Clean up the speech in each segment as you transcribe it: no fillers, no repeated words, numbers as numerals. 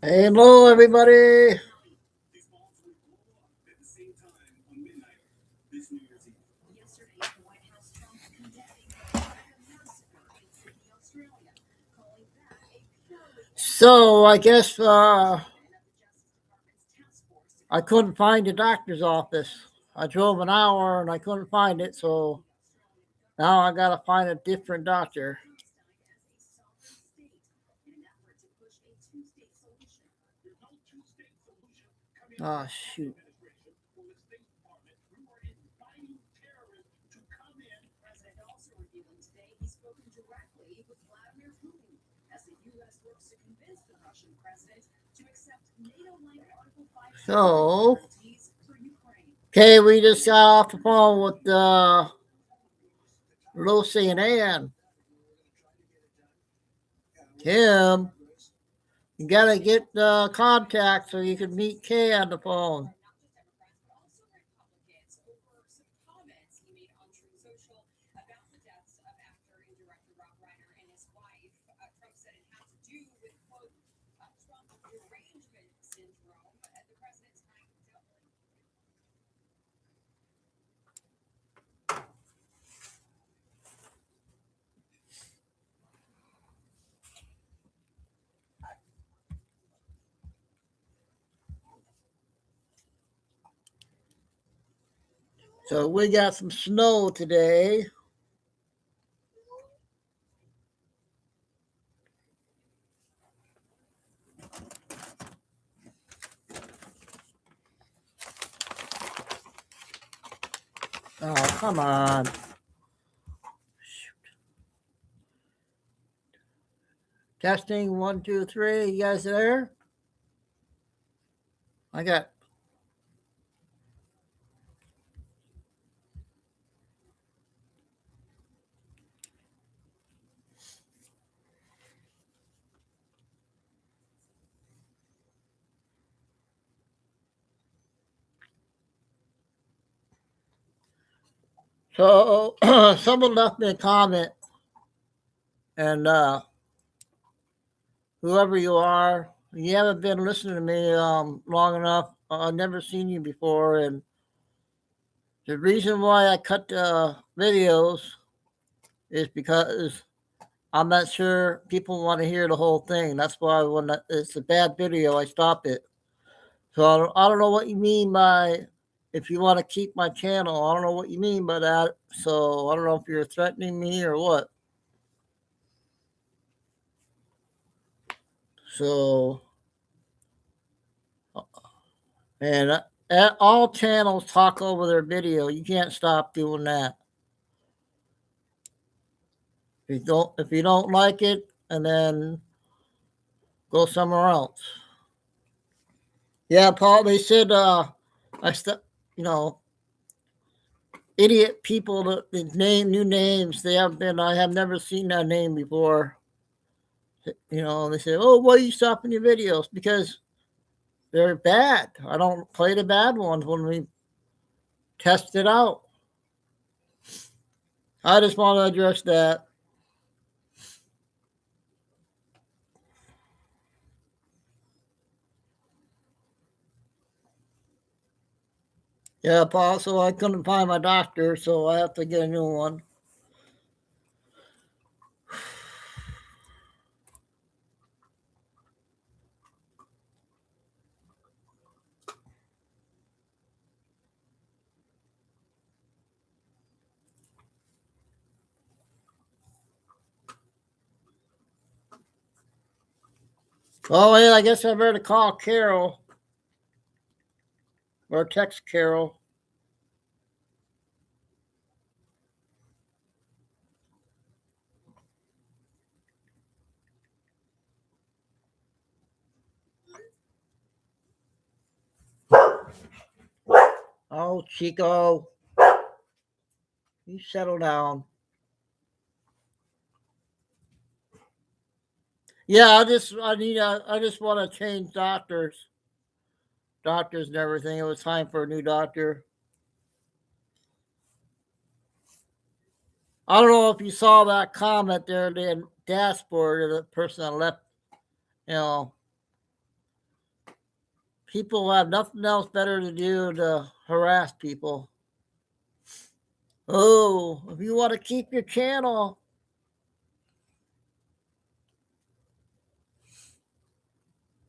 Hello, everybody. So I guess I couldn't find the doctor's office. I drove an hour and I couldn't find it, so now I gotta find a different doctor. Oh shoot. So okay, we just got off the phone with Lucy and Ann. Tim, you gotta get the contact so you can meet Kay on the phone. So we got some snow today. Oh, come on. Testing 1, 2, 3. You guys there? I got. So someone left me a comment, and whoever you are, you haven't been listening to me long enough. I've never seen you before, and the reason why I cut the videos is because I'm not sure people want to hear the whole thing. That's why when it's a bad video, I stop it. So I don't know what you mean by if you want to keep my channel. I don't know what you mean by that. So I don't know if you're threatening me or what. So and all channels talk over their video. You can't stop doing that. If you don't like it, and then go somewhere else. Yeah, Paul. They said I you know idiot people that name new names. They have been. I have never seen that name before. They say, "Oh, why are you stopping your videos?" Because they're bad. I don't play the bad ones when we test it out. I just want to address that. Yeah, Paul. So I couldn't find my doctor, so I have to get a new one. Oh, yeah, I guess I better call Carol or text Carol. Oh, Chico, you settle down. Yeah, I just want to change doctors and everything. It was time for a new doctor. I don't know if you saw that comment there in the dashboard of the person that left, you know, People have nothing else better to do to harass people. Oh, if you want to keep your channel,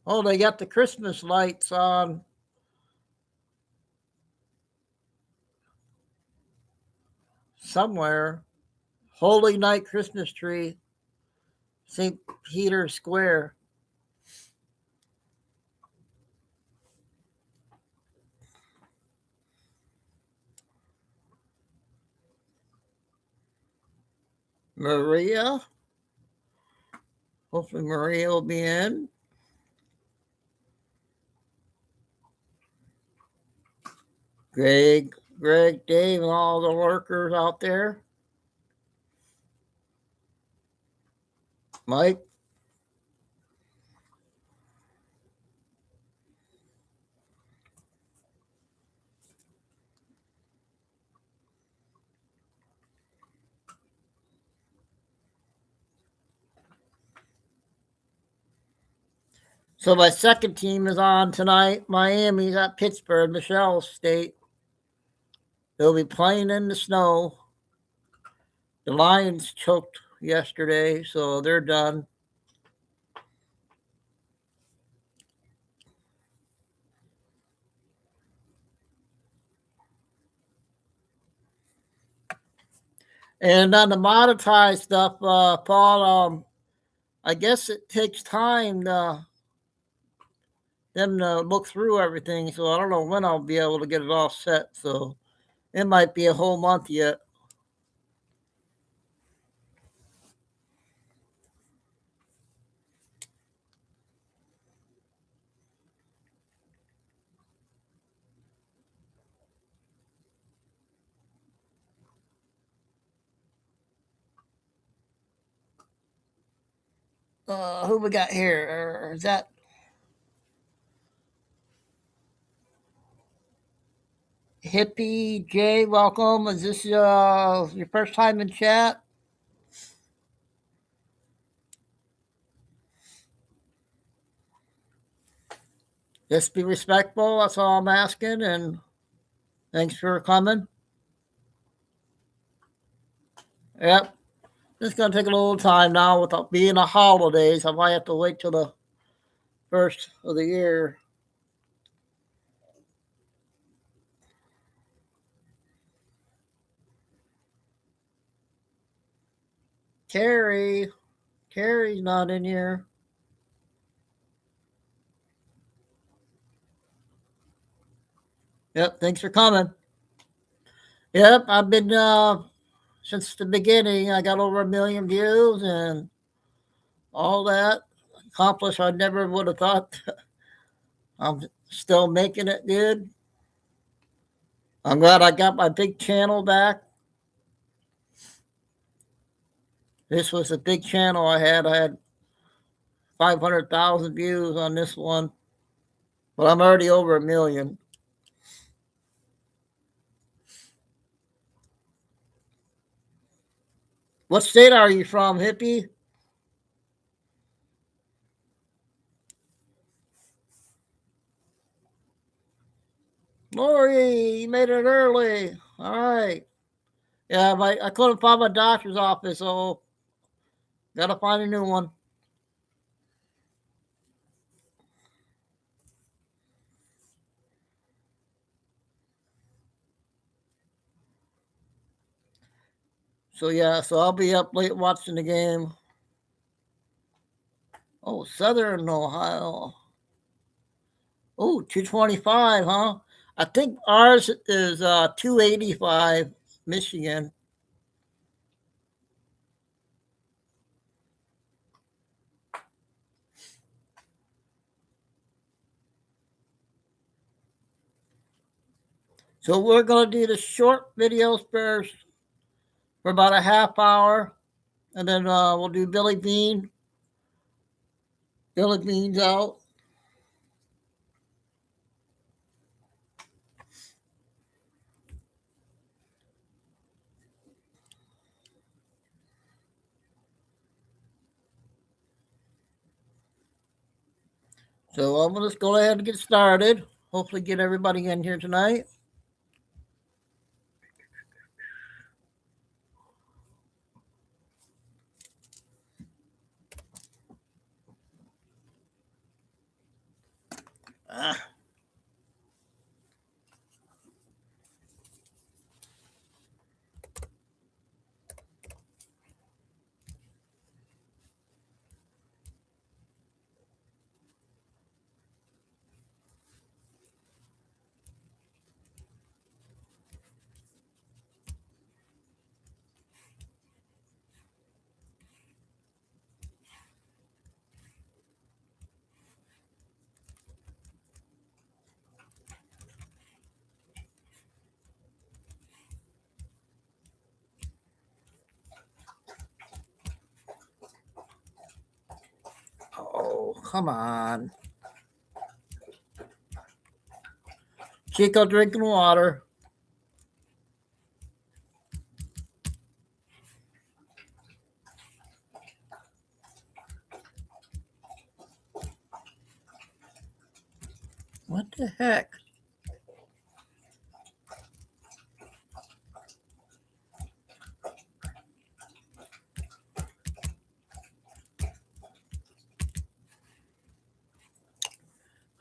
oh, they got the Christmas lights on somewhere. Holy Night Christmas tree, St. Peter's Square. Maria. Hopefully Maria will be in. Greg, Dave, and all the lurkers out there. Mike. So my second team is on tonight. Miami's at Pittsburgh, Michelle State. They'll be playing in the snow. The Lions choked yesterday, so they're done. And on the monetized stuff, Paul, I guess it takes time to them to look through everything. So I don't know when I'll be able to get it all set. So it might be a whole month yet. Who we got here? Is that Hippie Jay? Welcome. Is this your first time in chat? Just be respectful. That's all I'm asking. And thanks for coming. Yep. It's going to take a little time now without being the holidays. I might have to wait till the first of the year. Carrie's not in here. Yep. Thanks for coming. Yep. I've been, since the beginning, I got over 1 million views and all that accomplished. I never would have thought. I'm still making it, dude. I'm glad I got my big channel back. This was a big channel I had. I had 500,000 views on this one, but I'm already over 1 million. What state are you from, hippie? Lori, you made it early. All right. Yeah, I couldn't find my doctor's office, so gotta find a new one. So yeah, so I'll be up late watching the game. Oh, Southern Ohio. Oh, 225, huh? I think ours is 285, Michigan. So we're going to do the short videos first for about a half hour, and then we'll do Billy Bean. Billy Bean's out. So I'm going to just go ahead and get started. Hopefully get everybody in here tonight. Oh, come on. Chico drinking water. What the heck?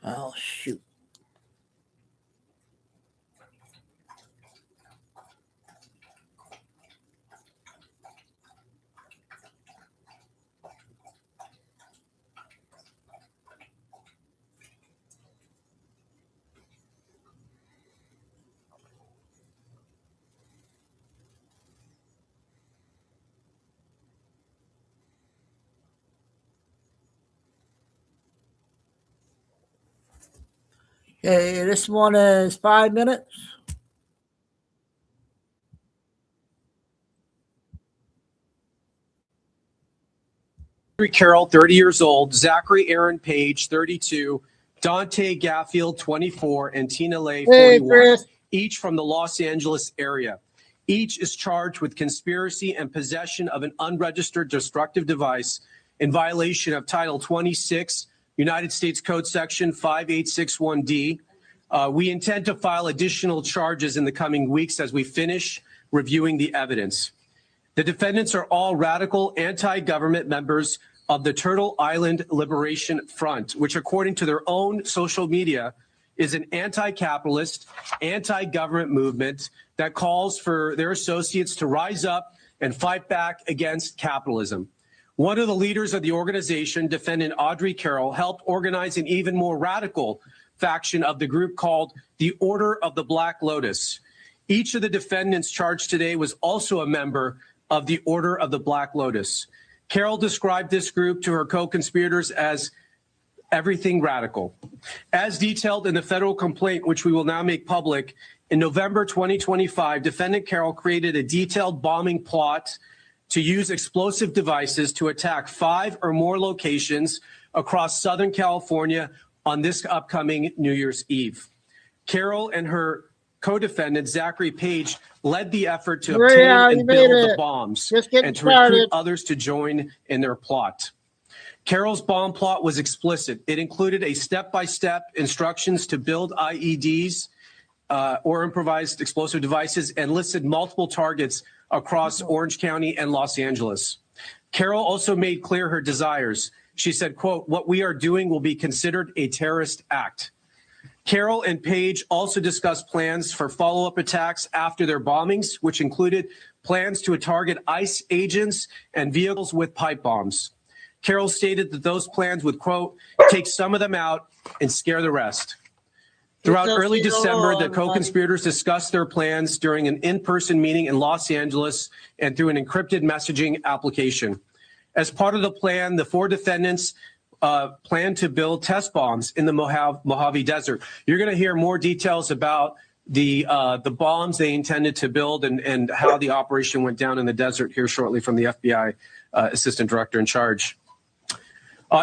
Oh, shoot. Okay, this one is 5 minutes. Carroll, 30 years old, Zachary Aaron Page, 32, Dante Gaffield, 24, and Tina Lay, 41, each from the Los Angeles area. Each is charged with conspiracy and possession of an unregistered destructive device in violation of Title 26, United States Code Section 5861D. We intend to file additional charges in the coming weeks as we finish reviewing the evidence. The defendants are all radical anti-government members of the Turtle Island Liberation Front, which, according to their own social media, is an anti-capitalist, anti-government movement that calls for their associates to rise up and fight back against capitalism. One of the leaders of the organization, defendant Audrey Carroll, helped organize an even more radical faction of the group called the Order of the Black Lotus. Each of the defendants charged today was also a member of the Order of the Black Lotus. Carroll described this group to her co-conspirators as everything radical. As detailed in the federal complaint, which we will now make public, in November 2025, defendant Carroll created a detailed bombing plot to use explosive devices to attack 5 or more locations across Southern California on this upcoming New Year's Eve. Carroll and her co-defendant, Zachary Page, led the effort to obtain and build the bombs and to recruit others to join in their plot. Carroll's bomb plot was explicit. It included a step-by-step instructions to build IEDs or improvised explosive devices and listed multiple targets across Orange County and Los Angeles. Carroll also made clear her desires. She said, quote, "What we are doing will be considered a terrorist act." Carroll and Page also discussed plans for follow-up attacks after their bombings, which included plans to target ICE agents and vehicles with pipe bombs. Carroll stated that those plans would, quote, "take some of them out and scare the rest." Throughout early December, the co-conspirators discussed their plans during an in-person meeting in Los Angeles and through an encrypted messaging application. As part of the plan, the 4 defendants plan to build test bombs in the Mojave Desert. You're going to hear more details about the bombs they intended to build and how the operation went down in the desert here shortly from the FBI Assistant Director in charge.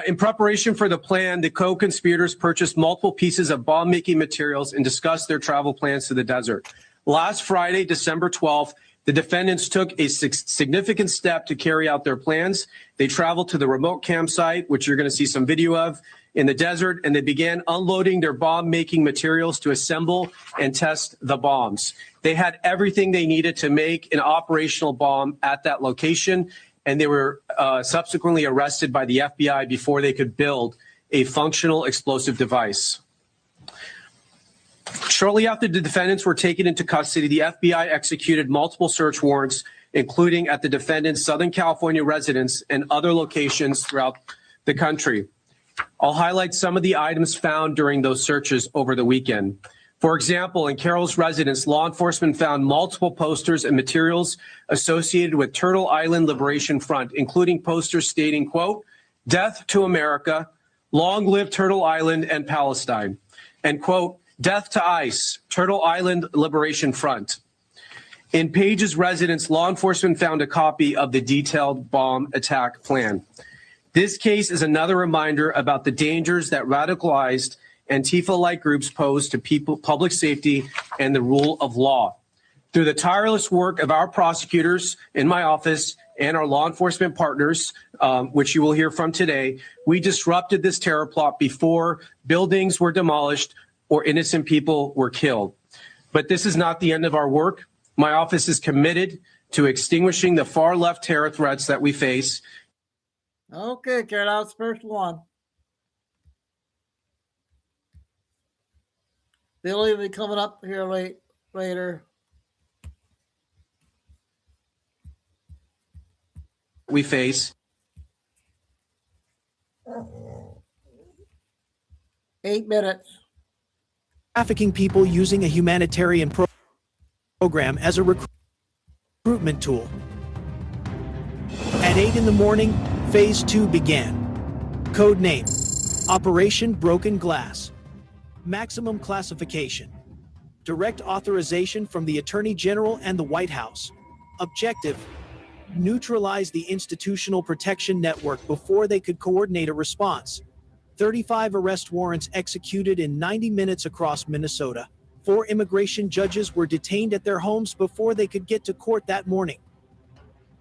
In preparation for the plan, the co-conspirators purchased multiple pieces of bomb-making materials and discussed their travel plans to the desert. Last Friday, December 12th, the defendants took a significant step to carry out their plans. They traveled to the remote campsite, which you're going to see some video of, in the desert, and they began unloading their bomb-making materials to assemble and test the bombs. They had everything they needed to make an operational bomb at that location, and they were subsequently arrested by the FBI before they could build a functional explosive device. Shortly after the defendants were taken into custody, the FBI executed multiple search warrants, including at the defendants' Southern California residence and other locations throughout the country. I'll highlight some of the items found during those searches over the weekend. For example, in Carroll's residence, law enforcement found multiple posters and materials associated with Turtle Island Liberation Front, including posters stating, quote, "Death to America, long live Turtle Island and Palestine," and quote, "Death to ICE, Turtle Island Liberation Front." In Page's residence, law enforcement found a copy of the detailed bomb attack plan. This case is another reminder about the dangers that radicalized Antifa-like groups pose to public safety and the rule of law. Through the tireless work of our prosecutors in my office and our law enforcement partners, which you will hear from today, we disrupted this terror plot before buildings were demolished or innocent people were killed. But this is not the end of our work. My office is committed to extinguishing the far-left terror threats that we face. Okay, Carol, that was the first one. Billy will be coming up here later. We face 8 minutes. Trafficking people using a humanitarian program as a recruitment tool. At 8 in the morning, Phase 2 began. Code name, Operation Broken Glass. Maximum classification. Direct authorization from the Attorney General and the White House. Objective, neutralize the institutional protection network before they could coordinate a response. 35 arrest warrants executed in 90 minutes across Minnesota. 4 immigration judges were detained at their homes before they could get to court that morning.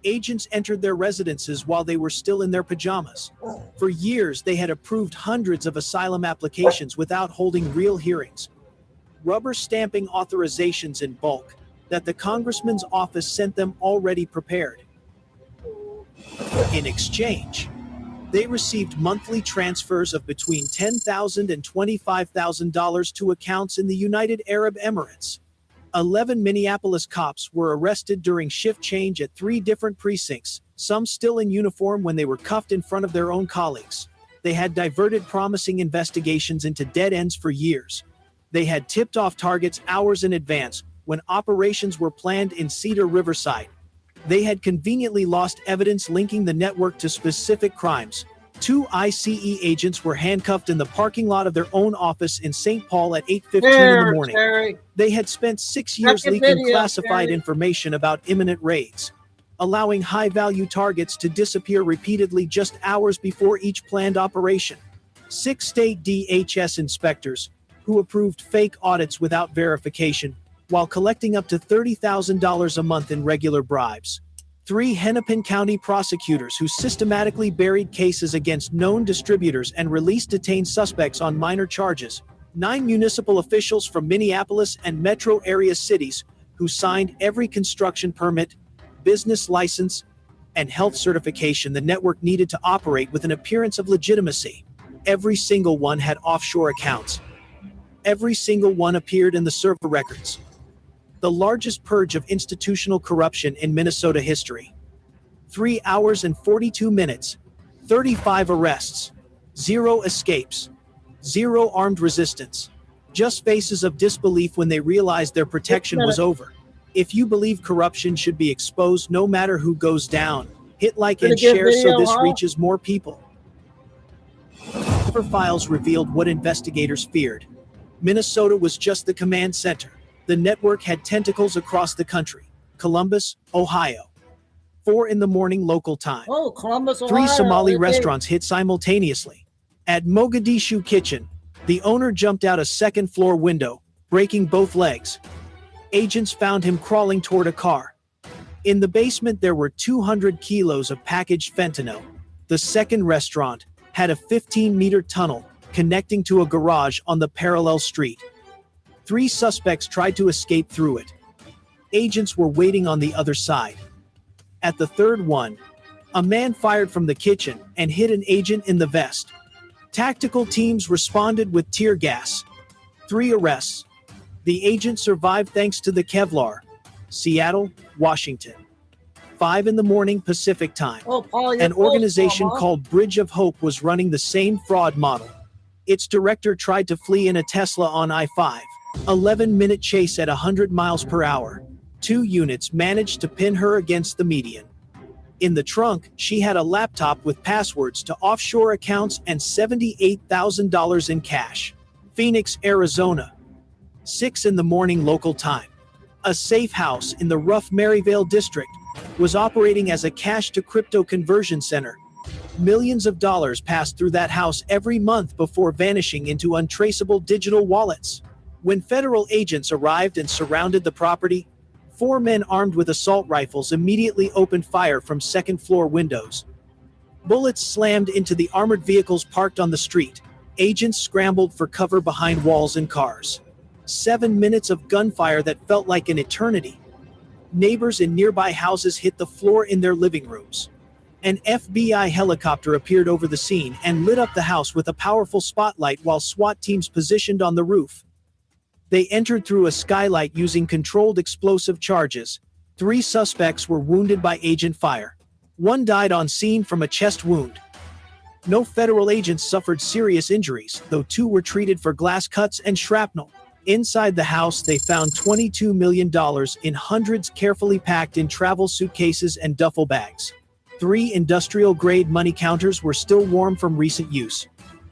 Agents entered their residences while they were still in their pajamas. For years, they had approved hundreds of asylum applications without holding real hearings. Rubber stamping authorizations in bulk that the congressman's office sent them already prepared. In exchange, they received monthly transfers of between $10,000 and $25,000 to accounts in the United Arab Emirates. 11 Minneapolis cops were arrested during shift change at 3 different precincts, some still in uniform when they were cuffed in front of their own colleagues. They had diverted promising investigations into dead ends for years. They had tipped off targets hours in advance when operations were planned in Cedar Riverside. They had conveniently lost evidence linking the network to specific crimes. 2 ICE agents were handcuffed in the parking lot of their own office in St. Paul at 8:15 in the morning. Terry. They had spent 6 years Second leaking video, classified Terry. information about imminent raids, allowing high-value targets to disappear repeatedly just hours before each planned operation. 6 state DHS inspectors, who approved fake audits without verification, while collecting up to $30,000 a month in regular bribes. 3 Hennepin County prosecutors who systematically buried cases against known distributors and released detained suspects on minor charges. 9 municipal officials from Minneapolis and metro area cities who signed every construction permit, business license, and health certification the network needed to operate with an appearance of legitimacy. Every single one had offshore accounts. Every single one appeared in the server records. The largest purge of institutional corruption in Minnesota history. 3 hours and 42 minutes, 35 arrests, 0 escapes, 0 armed resistance. Just faces of disbelief when they realized their protection was over. If you believe corruption should be exposed no matter who goes down, hit like and share so this reaches more people. Cover files revealed what investigators feared. Minnesota was just the command center. The network had tentacles across the country. Columbus, Ohio. 4 in the morning local time. Oh, Columbus, Ohio. 3 Somali Okay. restaurants hit simultaneously. At Mogadishu Kitchen, the owner jumped out a second-floor window, breaking both legs. Agents found him crawling toward a car. In the basement, there were 200 kilos of packaged fentanyl. The second restaurant had a 15-meter tunnel connecting to a garage on the parallel street. 3 suspects tried to escape through it. Agents were waiting on the other side. At the third one, a man fired from the kitchen and hit an agent in the vest. Tactical teams responded with tear gas. 3 arrests. The agent survived thanks to the Kevlar. Seattle, Washington. 5 in the morning Pacific time. Oh, Paul, An organization called Bridge of Hope was running the same fraud model. Its director tried to flee in a Tesla on I-5. 11-minute chase at 100 miles per hour. 2 units managed to pin her against the median. In the trunk, she had a laptop with passwords to offshore accounts and $78,000 in cash. Phoenix, Arizona. 6 in the morning local time. A safe house in the rough Maryvale district was operating as a cash-to-crypto conversion center. Millions of dollars passed through that house every month before vanishing into untraceable digital wallets. When federal agents arrived and surrounded the property, 4 men armed with assault rifles immediately opened fire from second-floor windows. Bullets slammed into the armored vehicles parked on the street. Agents scrambled for cover behind walls and cars. 7 minutes of gunfire that felt like an eternity. Neighbors in nearby houses hit the floor in their living rooms. An FBI helicopter appeared over the scene and lit up the house with a powerful spotlight while SWAT teams positioned on the roof. They entered through a skylight using controlled explosive charges. 3 suspects were wounded by agent fire. 1 died on scene from a chest wound. No federal agents suffered serious injuries, though 2 were treated for glass cuts and shrapnel. Inside the house, they found $22 million in hundreds carefully packed in travel suitcases and duffel bags. 3 industrial-grade money counters were still warm from recent use.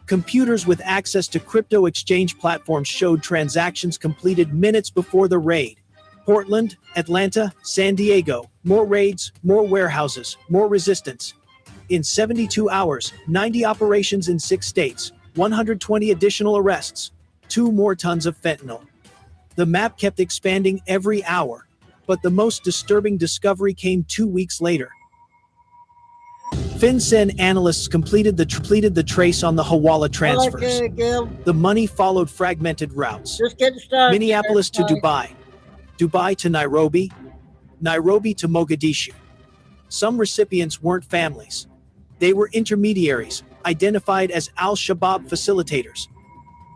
Computers with access to crypto exchange platforms showed transactions completed minutes before the raid. Portland, Atlanta, San Diego, more raids, more warehouses, more resistance. In 72 hours, 90 operations in 6 states, 120 additional arrests, 2 more tons of fentanyl. The map kept expanding every hour, but the most disturbing discovery came 2 weeks later. FinCEN analysts completed the trace on the Hawala transfers. The money followed fragmented routes. Just getting started. Minneapolis to Dubai, Dubai to Nairobi, Nairobi to Mogadishu. Some recipients weren't families. They were intermediaries, identified as al-Shabaab facilitators.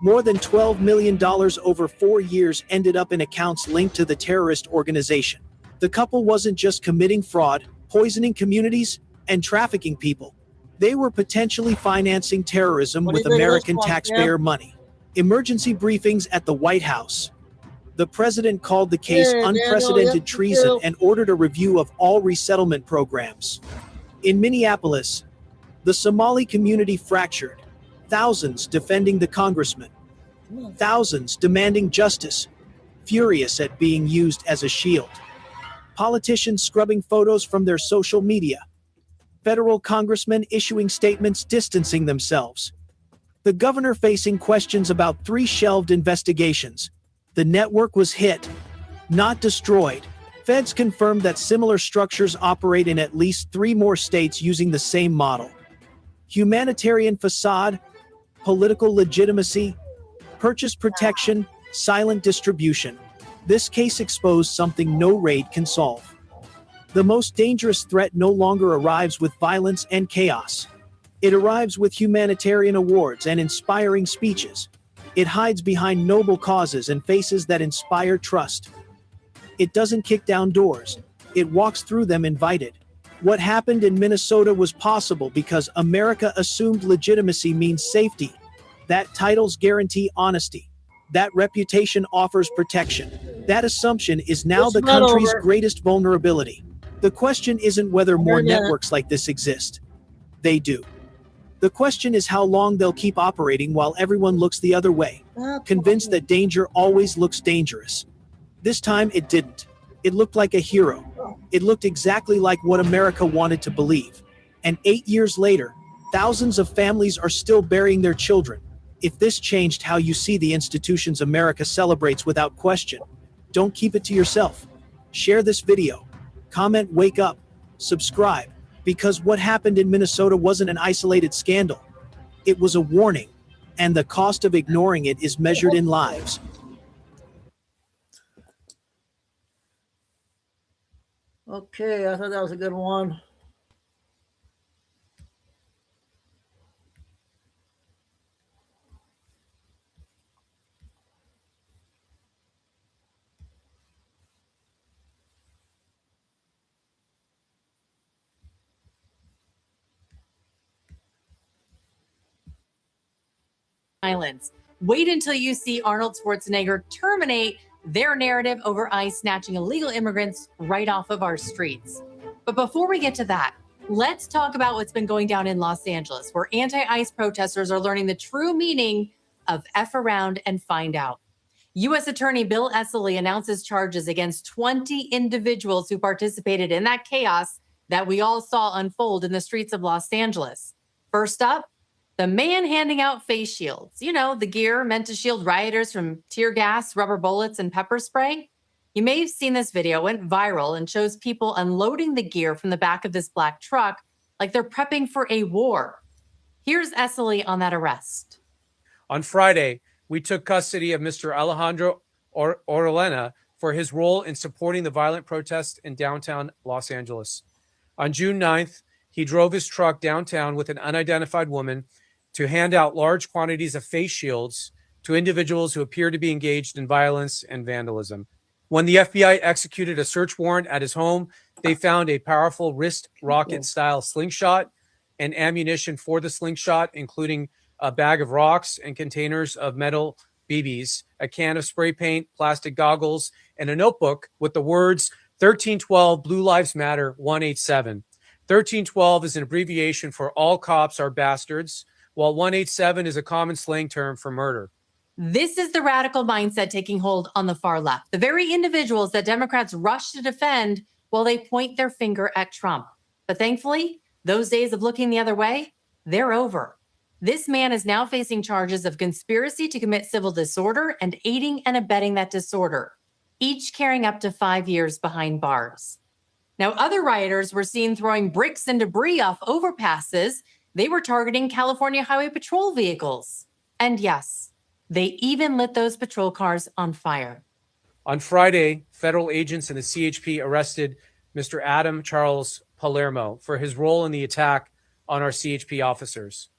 More than $12 million over 4 years ended up in accounts linked to the terrorist organization. The couple wasn't just committing fraud, poisoning communities, and trafficking people. They were potentially financing terrorism with American taxpayer money. Emergency briefings at the White House. The president called the case unprecedented treason and ordered a review of all resettlement programs. In Minneapolis, the Somali community fractured. Thousands defending the congressman. Thousands demanding justice, furious at being used as a shield. Politicians scrubbing photos from their social media. Federal congressmen issuing statements distancing themselves. The governor facing questions about 3 shelved investigations. The network was hit, not destroyed. Feds confirmed that similar structures operate in at least 3 more states using the same model. Humanitarian facade, political legitimacy, purchase protection, silent distribution. This case exposed something no raid can solve. The most dangerous threat no longer arrives with violence and chaos. It arrives with humanitarian awards and inspiring speeches. It hides behind noble causes and faces that inspire trust. It doesn't kick down doors. It walks through them invited. What happened in Minnesota was possible because America assumed legitimacy means safety. That titles guarantee honesty. That reputation offers protection. That assumption is now the country's greatest vulnerability. The question isn't whether more networks like this exist. They do. The question is how long they'll keep operating while everyone looks the other way, convinced that danger always looks dangerous. This time it didn't. It looked like a hero. It looked exactly like what America wanted to believe. And 8 years later, thousands of families are still burying their children. If this changed how you see the institutions America celebrates without question, don't keep it to yourself. Share this video. Comment "Wake Up," subscribe, because what happened in Minnesota wasn't an isolated scandal. It was a warning, and the cost of ignoring it is measured in lives. Okay, I thought that was a good one. Violence. Wait until you see Arnold Schwarzenegger terminate their narrative over ICE snatching illegal immigrants right off of our streets. But before we get to that, let's talk about what's been going down in Los Angeles, where anti-ICE protesters are learning the true meaning of F around and find out. U.S. Attorney Bill Esseley announces charges against 20 individuals who participated in that chaos that we all saw unfold in the streets of Los Angeles. First up, the man handing out face shields. You know, the gear meant to shield rioters from tear gas, rubber bullets, and pepper spray. You may have seen this video, went viral, and shows people unloading the gear from the back of this black truck like they're prepping for a war. Here's Esseley on that arrest. On Friday, we took custody of Mr. Alejandro Orellana for his role in supporting the violent protests in downtown Los Angeles. On June 9th, he drove his truck downtown with an unidentified woman to hand out large quantities of face shields to individuals who appear to be engaged in violence and vandalism. When the FBI executed a search warrant at his home, they found a powerful wrist rocket-style slingshot and ammunition for the slingshot, including a bag of rocks and containers of metal BBs, a can of spray paint, plastic goggles, and a notebook with the words 1312 Blue Lives Matter 187. 1312 is an abbreviation for all cops are bastards, while 187 is a common slang term for murder. This is the radical mindset taking hold on the far left, the very individuals that Democrats rush to defend while they point their finger at Trump. But thankfully, those days of looking the other way, they're over. This man is now facing charges of conspiracy to commit civil disorder and aiding and abetting that disorder, each carrying up to 5 years behind bars. Now, other rioters were seen throwing bricks and debris off overpasses. They were targeting California Highway Patrol vehicles. And yes, they even lit those patrol cars on fire. On Friday, federal agents in the CHP arrested Mr. Adam Charles Palermo for his role in the attack on our CHP officers.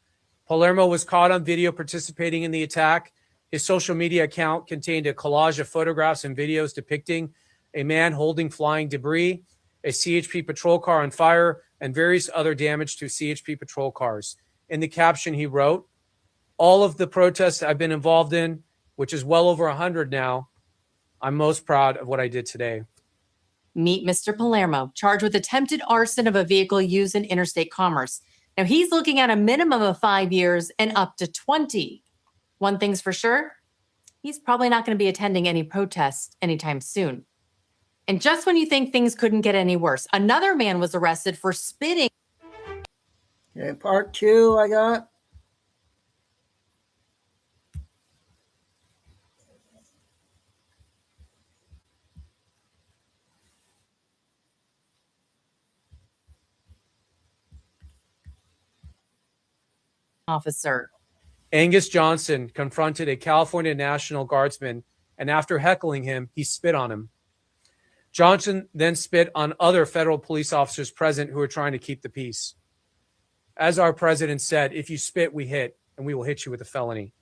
Palermo was caught on video participating in the attack. His social media account contained a collage of photographs and videos depicting a man holding flying debris, a CHP patrol car on fire, and various other damage to CHP patrol cars. In the caption, he wrote, "All of the protests I've been involved in, which is well over 100 now, I'm most proud of what I did today." Meet Mr. Palermo, charged with attempted arson of a vehicle used in interstate commerce. Now, he's looking at a minimum of 5 years and up to 20. One thing's for sure, he's probably not going to be attending any protests anytime soon. And just when you think things couldn't get any worse, another man was arrested for spitting. Okay, part two I got. Officer. Angus Johnson confronted a California National Guardsman, and after heckling him, he spit on him. Johnson then spit on other federal police officers present who were trying to keep the peace. As our president said, if you spit, we hit, and we will hit you with a felony.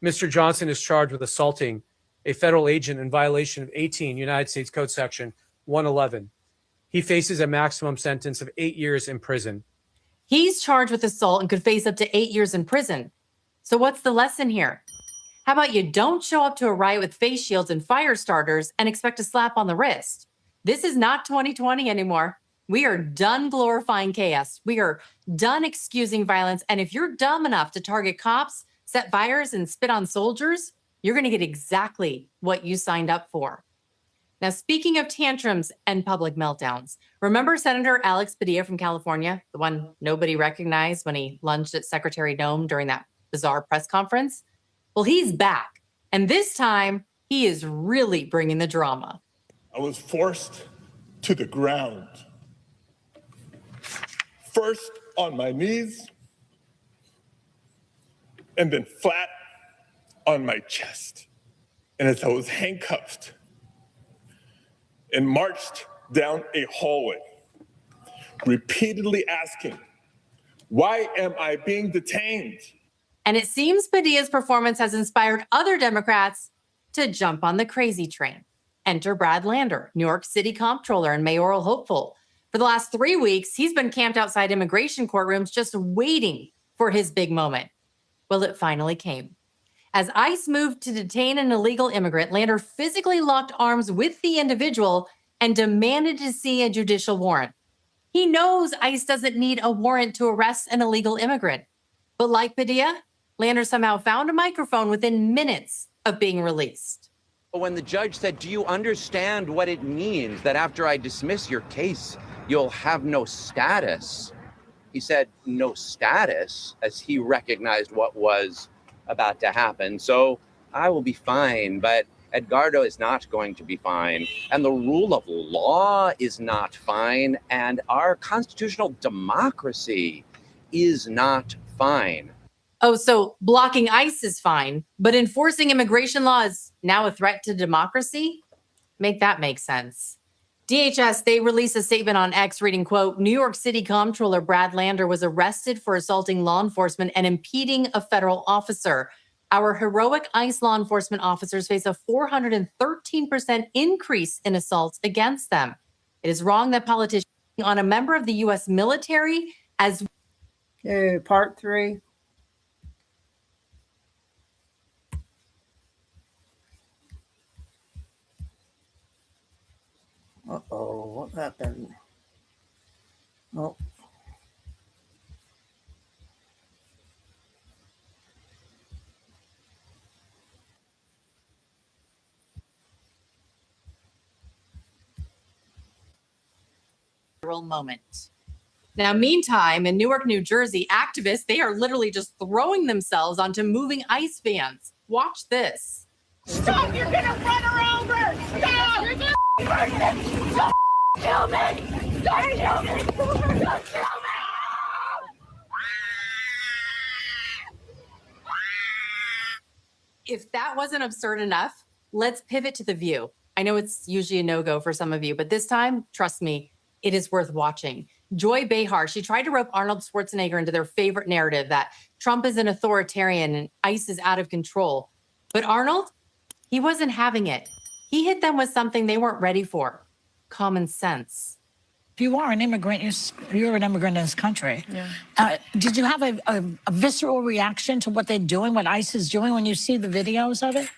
Mr. Johnson is charged with assaulting a federal agent in violation of 18 United States Code Section 111. He faces a maximum sentence of 8 years in prison. He's charged with assault and could face up to 8 years in prison. So what's the lesson here? How about you don't show up to a riot with face shields and fire starters and expect a slap on the wrist? This is not 2020 anymore. We are done glorifying chaos. We are done excusing violence. And if you're dumb enough to target cops, set fires, and spit on soldiers, you're going to get exactly what you signed up for. Now, speaking of tantrums and public meltdowns, remember Senator Alex Padilla from California, the one nobody recognized when he lunged at Secretary Noem during that bizarre press conference? Well, he's back. And this time, he is really bringing the drama. I was forced to the ground. First on my knees, and then flat on my chest. And as I was handcuffed and marched down a hallway, repeatedly asking, why am I being detained? And it seems Padilla's performance has inspired other Democrats to jump on the crazy train. Enter Brad Lander, New York City comptroller and mayoral hopeful. For the last 3 weeks, he's been camped outside immigration courtrooms just waiting for his big moment. Well, it finally came. As ICE moved to detain an illegal immigrant, Lander physically locked arms with the individual and demanded to see a judicial warrant. He knows ICE doesn't need a warrant to arrest an illegal immigrant. But like Padilla, Lander somehow found a microphone within minutes of being released. When the judge said, do you understand what it means that after I dismiss your case, you'll have no status? He said no status as he recognized what was about to happen. So I will be fine, but Edgardo is not going to be fine. And the rule of law is not fine. And our constitutional democracy is not fine. Oh, so blocking ICE is fine, but enforcing immigration law is now a threat to democracy? Make that make sense. DHS, they released a statement on X reading, quote, New York City comptroller Brad Lander was arrested for assaulting law enforcement and impeding a federal officer. Our heroic ICE law enforcement officers face a 413% increase in assaults against them. It is wrong that politicians on a member of the U.S. military as Okay, part 3. Uh-oh, what happened? Oh. moment. Now, meantime, in Newark, New Jersey, activists, they are literally just throwing themselves onto moving ICE vans. Watch this. Stop! You're gonna run her over! Stop! You're gonna Don't kill me! Don't kill me! Don't kill me! If that wasn't absurd enough, let's pivot to The View. I know it's usually a no-go for some of you, but this time, trust me, it is worth watching. Joy Behar, she tried to rope Arnold Schwarzenegger into their favorite narrative that Trump is an authoritarian and ICE is out of control. But Arnold, he wasn't having it. He hit them with something they weren't ready for: common sense. If you are an immigrant, you're an immigrant in this country. Yeah. Did you have a visceral reaction to what they're doing, what ICE is doing, when you see the videos of it?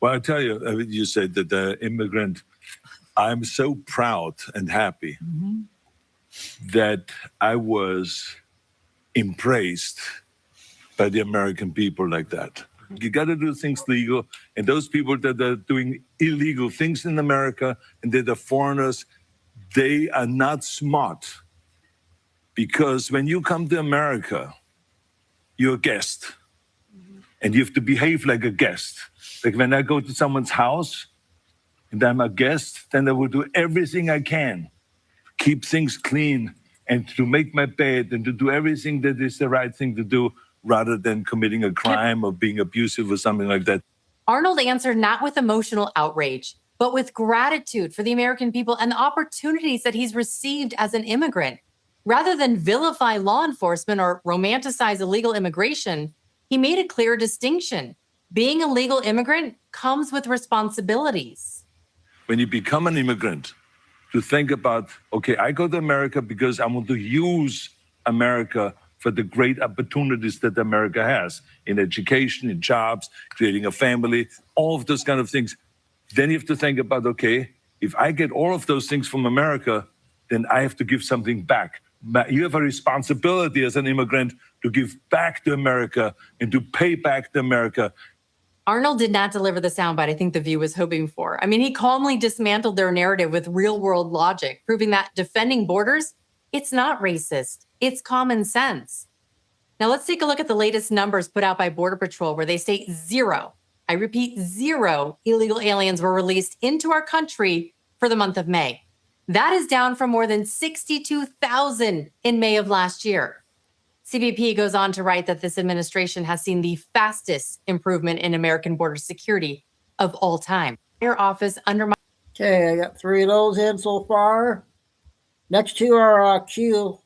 Well, I tell you, you said that the immigrant, I'm so proud and happy that I was impressed by the American people like that. You got to do things legal, and those people that are doing illegal things in America and that are foreigners, they are not smart. Because when you come to America, you're a guest, and you have to behave like a guest. Like when I go to someone's house and I'm a guest, then I will do everything I can, keep things clean, and to make my bed and to do everything that is the right thing to do, rather than committing a crime or being abusive or something like that. Arnold answered not with emotional outrage, but with gratitude for the American people and the opportunities that he's received as an immigrant. Rather than vilify law enforcement or romanticize illegal immigration, he made a clear distinction. Being a legal immigrant comes with responsibilities. When you become an immigrant, to think about, okay, I go to America because I want to use America for the great opportunities that America has in education, in jobs, creating a family, all of those kind of things. Then you have to think about, okay, if I get all of those things from America, then I have to give something back. You have a responsibility as an immigrant to give back to America and to pay back to America. Arnold did not deliver the soundbite I think The View was hoping for. I mean, he calmly dismantled their narrative with real-world logic, proving that defending borders, it's not racist. It's common sense. Now let's take a look at the latest numbers put out by Border Patrol, where they state 0, I repeat, 0 illegal aliens were released into our country for the month of May. That is down from more than 62,000 in May of last year. CBP goes on to write that this administration has seen the fastest improvement in American border security of all time. Your office undermines. Okay, I got 3 of those in so far. Next 2 are Q.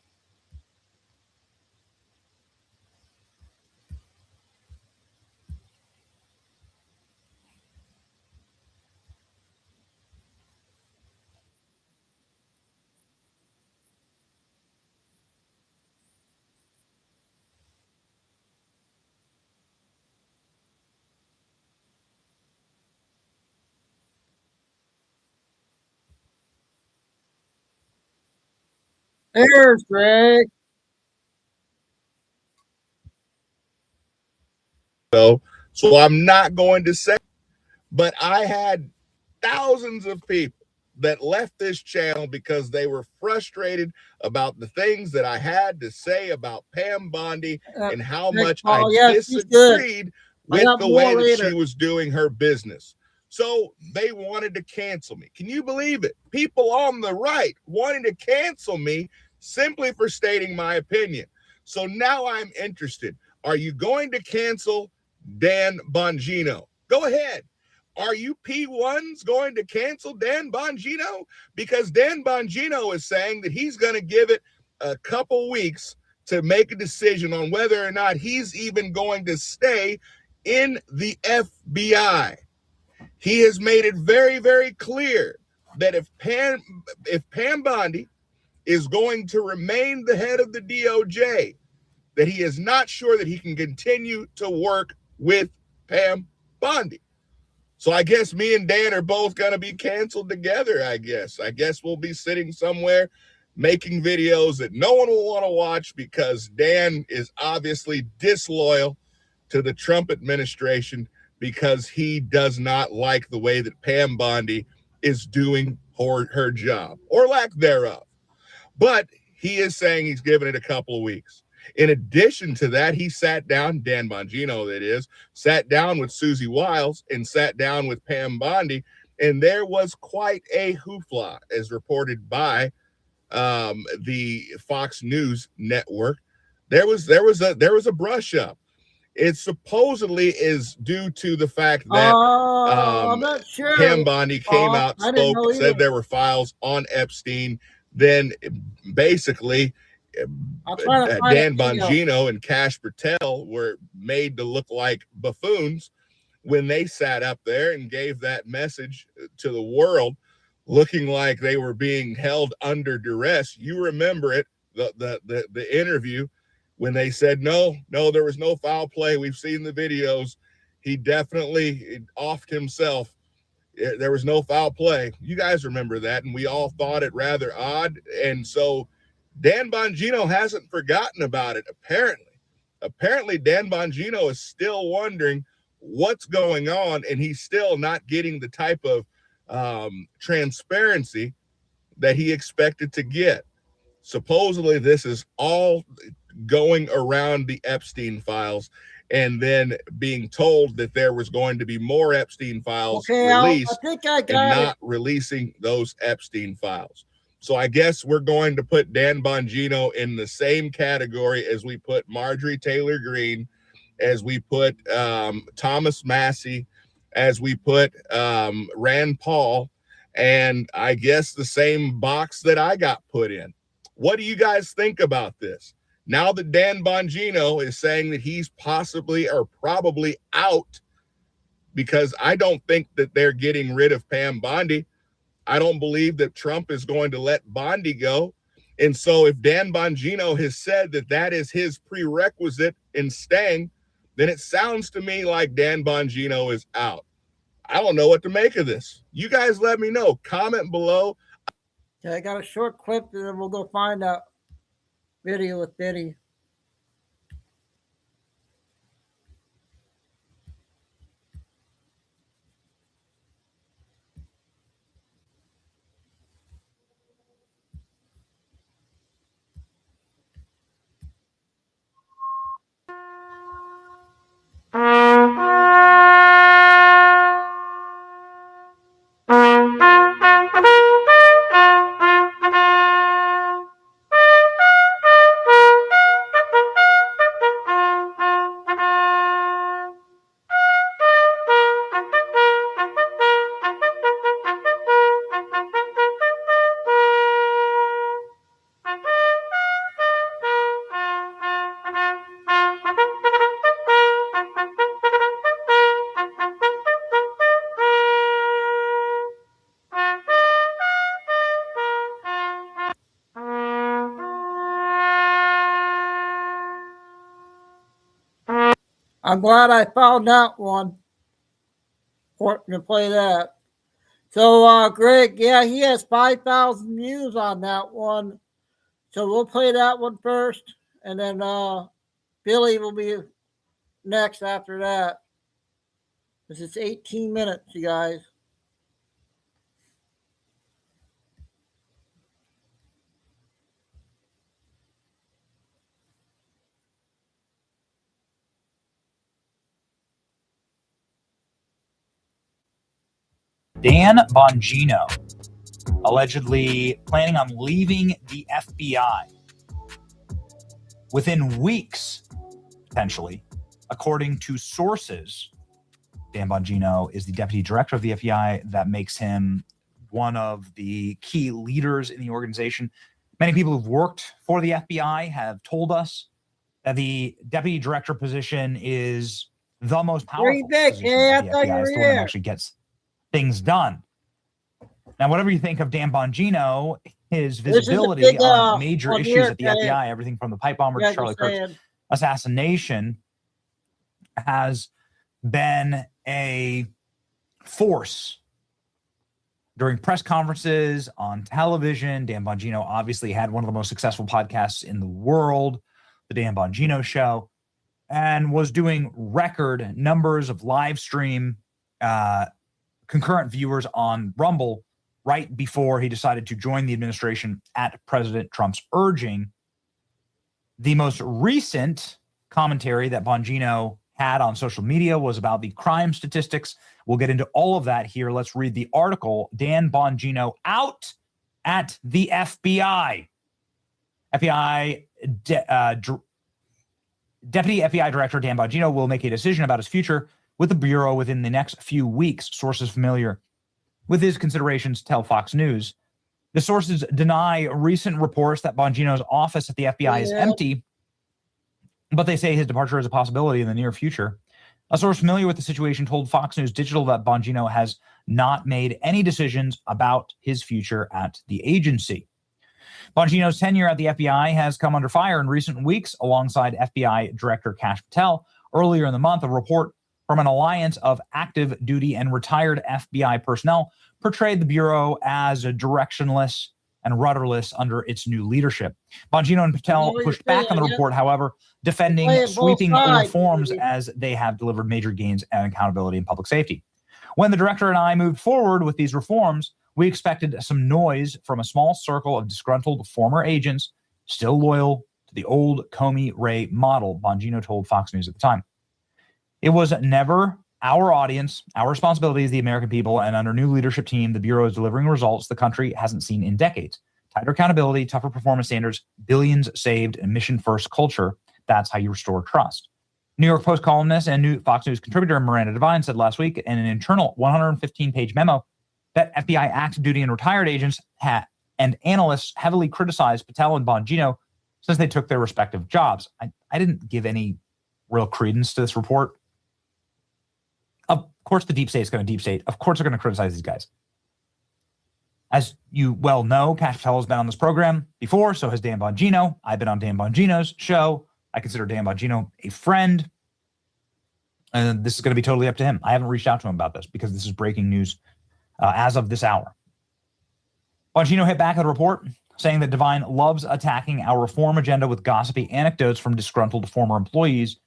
There's Greg. So I'm not going to say, but I had thousands of people that left this channel because they were frustrated about the things that I had to say about Pam Bondi and how much I disagreed with the way that she was doing her business. So they wanted to cancel me. Can you believe it? People on the right wanting to cancel me simply for stating my opinion. So now I'm interested. Are you going to cancel Dan Bongino? Go ahead. Are you P1s going to cancel Dan Bongino? Because Dan Bongino is saying that he's going to give it a couple weeks to make a decision on whether or not he's even going to stay in the FBI. He has made it very, very clear that if Pam Bondi is going to remain the head of the DOJ, that he is not sure that he can continue to work with Pam Bondi. So I guess me and Dan are both going to be canceled together, I guess. I guess we'll be sitting somewhere making videos that no one will want to watch because Dan is obviously disloyal to the Trump administration because he does not like the way that Pam Bondi is doing her job or lack thereof. But he is saying he's given it a couple of weeks. In addition to that, he sat down, Dan Bongino that is, sat down with Susie Wiles and sat down with Pam Bondi, and there was quite a hoopla, as reported by the Fox News network. There was a brush up. It supposedly is due to the fact that I'm not sure. Pam Bondi came out, spoke, said there were files on Epstein. Then basically Dan Bongino and Kash Patel were made to look like buffoons when they sat up there and gave that message to the world, looking like they were being held under duress. You remember it, the interview when they said, no, there was no foul play. We've seen the videos. He definitely offed himself. There was no foul play. You guys remember that, and we all thought it rather odd. And so Dan Bongino hasn't forgotten about it, apparently. Apparently, Dan Bongino is still wondering what's going on, and he's still not getting the type of transparency that he expected to get. Supposedly, this is all going around the Epstein files and then being told that there was going to be more Epstein files released and not releasing those Epstein files. So I guess we're going to put Dan Bongino in the same category as we put Marjorie Taylor Greene, as we put Thomas Massey, as we put Rand Paul, and I guess the same box that I got put in. What do you guys think about this? Now that Dan Bongino is saying that he's possibly or probably out, because I don't think that they're getting rid of Pam Bondi. I don't believe that Trump is going to let Bondi go. And so if Dan Bongino has said that that is his prerequisite in staying, then it sounds to me like Dan Bongino is out. I don't know what to make of this. You guys let me know. Comment below. Okay, I got a short clip, and then we'll go find a video with Biddy. I'm glad I found that one. Important to play that. So, Greg, yeah, he has 5,000 views on that one. So we'll play that one first, and then Billy will be next after that. This is 18 minutes, you guys. Dan Bongino, allegedly planning on leaving the FBI within weeks, potentially, according to sources. Dan Bongino is the deputy director of the FBI. That makes him one of the key leaders in the organization. Many people who've worked for the FBI have told us that the deputy director position is the most powerful position at the FBI. It's the one that actually gets things done. Now, whatever you think of Dan Bongino, his visibility on major issues at the FBI, everything from the pipe bomber to Charlie Kirk's assassination, has been a force during press conferences, on television. Dan Bongino obviously had one of the most successful podcasts in the world, The Dan Bongino Show, and was doing record numbers of live stream concurrent viewers on Rumble right before he decided to join the administration at President Trump's urging. The most recent commentary that Bongino had on social media was about the crime statistics. We'll get into all of that here. Let's read the article. Dan Bongino out at the FBI. Deputy FBI Director Dan Bongino will make a decision about his future with the Bureau within the next few weeks. Sources familiar with his considerations tell Fox News. The sources deny recent reports that Bongino's office at the FBI is empty, but they say his departure is a possibility in the near future. A source familiar with the situation told Fox News Digital that Bongino has not made any decisions about his future at the agency. Bongino's tenure at the FBI has come under fire in recent weeks alongside FBI Director Kash Patel. Earlier in the month, a report from an alliance of active duty and retired FBI personnel portrayed the Bureau as directionless and rudderless under its new leadership. Bongino and Patel pushed back on the report, however, defending sweeping reforms as they have delivered major gains and accountability in public safety. When the director and I moved forward with these reforms, we expected some noise from a small circle of disgruntled former agents still loyal to the old Comey Ray model, Bongino told Fox News at the time. It was never our audience, our responsibility as the American people, and under new leadership team, the Bureau is delivering results the country hasn't seen in decades. Tighter accountability, tougher performance standards, billions saved, and mission-first culture. That's how you restore trust. New York Post columnist and Fox News contributor Miranda Devine said last week in an internal 115-page memo that FBI active duty and retired agents and analysts heavily criticized Patel and Bongino since they took their respective jobs. I didn't give any real credence to this report. Of course, the deep state is going to deep state. Of course, they're going to criticize these guys. As you well know, Kash Patel has been on this program before, so has Dan Bongino. I've been on Dan Bongino's show. I consider Dan Bongino a friend. And this is going to be totally up to him. I haven't reached out to him about this because this is breaking news as of this hour. Bongino hit back at the report, saying that Devine loves attacking our reform agenda with gossipy anecdotes from disgruntled former employees.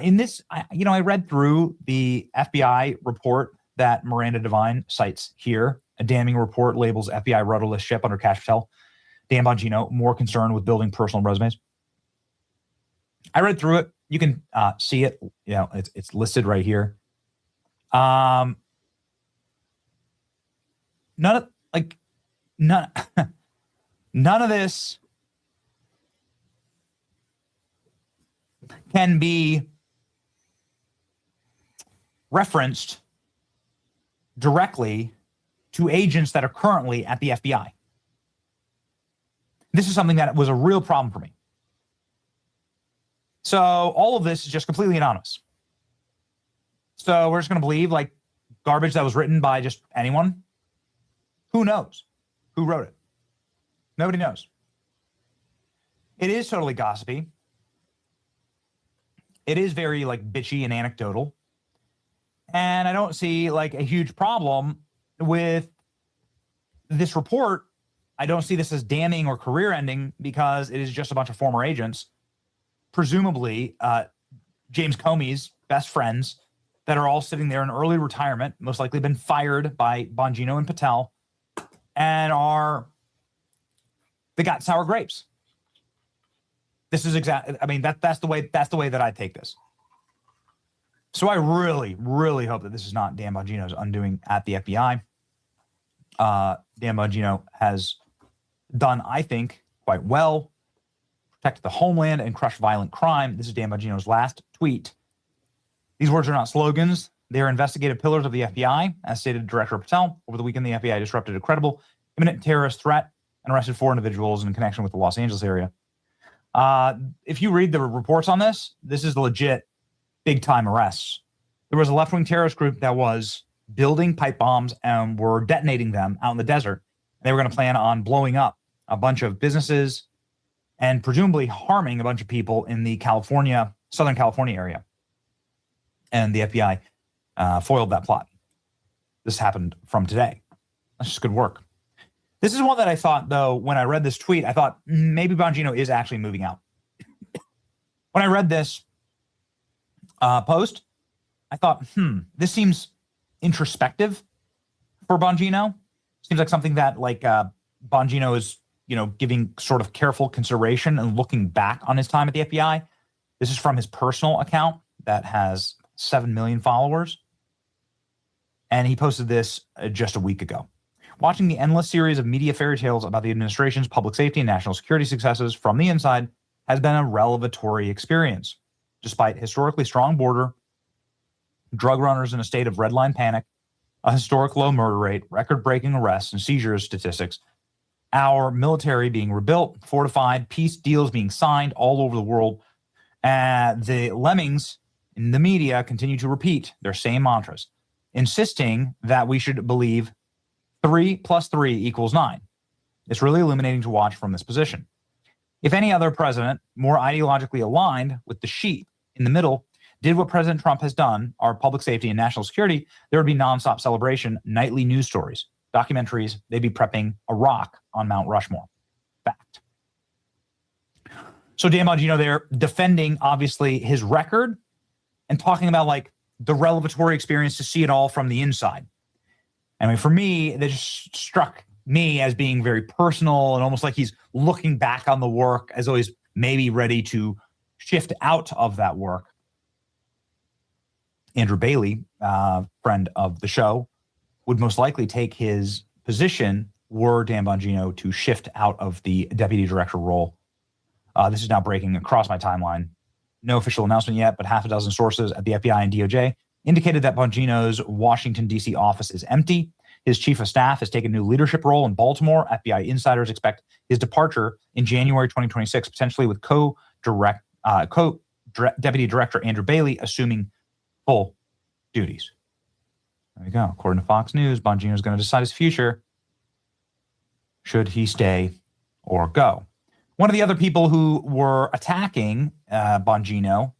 In this, I read through the FBI report that Miranda Devine cites here. A damning report labels FBI rudderless ship under Kash Patel. Dan Bongino more concerned with building personal resumes. I read through it. You can see it. It's listed right here. None of this can be referenced directly to agents that are currently at the FBI. This is something that was a real problem for me. So all of this is just completely anonymous. So we're just going to believe like garbage that was written by just anyone. Who knows who wrote it? Nobody knows. It is totally gossipy. It is very like bitchy and anecdotal. And I don't see like a huge problem with this report. I don't see this as damning or career ending because it is just a bunch of former agents, presumably James Comey's best friends, that are all sitting there in early retirement, most likely been fired by Bongino and Patel, and they got sour grapes. This is exactly, I mean, that's the way that I take this. So I really, really hope that this is not Dan Bongino's undoing at the FBI. Dan Bongino has done, I think, quite well, protected the homeland and crushed violent crime. This is Dan Bongino's last tweet. These words are not slogans. They are investigative pillars of the FBI. As stated Director Patel, over the weekend, the FBI disrupted a credible imminent terrorist threat and arrested 4 individuals in connection with the Los Angeles area. If you read the reports on this, this is legit big-time arrests. There was a left-wing terrorist group that was building pipe bombs and were detonating them out in the desert. They were going to plan on blowing up a bunch of businesses and presumably harming a bunch of people in the Southern California area. And the FBI foiled that plot. This happened from today. That's just good work. This is one that I thought, though, when I read this tweet, I thought maybe Bongino is actually moving out. When I read this post, I thought, this seems introspective for Bongino. Seems like something that like Bongino is, giving sort of careful consideration and looking back on his time at the FBI. This is from his personal account that has 7 million followers. And he posted this just a week ago. Watching the endless series of media fairy tales about the administration's public safety and national security successes from the inside has been a revelatory experience. Despite historically strong border, drug runners in a state of red line panic, a historic low murder rate, record-breaking arrests and seizures statistics, our military being rebuilt, fortified, peace deals being signed all over the world, the lemmings in the media continue to repeat their same mantras, insisting that we should believe 3 + 3 = 9. It's really illuminating to watch from this position. If any other president, more ideologically aligned with the sheep in the middle, did what President Trump has done, our public safety and national security, there would be nonstop celebration, nightly news stories, documentaries. They'd be prepping a rock on Mount Rushmore. Fact. So Dan Bongino there defending, obviously, his record and talking about like the revelatory experience to see it all from the inside. I mean, for me, that just struck me as being very personal and almost like he's looking back on the work as though he's maybe ready to shift out of that work. Andrew Bailey, friend of the show, would most likely take his position were Dan Bongino to shift out of the deputy director role. This is now breaking across my timeline. No official announcement yet, but half a dozen sources at the FBI and DOJ indicated that Bongino's Washington, D.C. office is empty. His chief of staff has taken a new leadership role in Baltimore. FBI insiders expect his departure in January 2026, potentially with co-deputy director Andrew Bailey assuming full duties. There we go. According to Fox News, Bongino is going to decide his future. Should he stay or go? One of the other people who were attacking Bongino,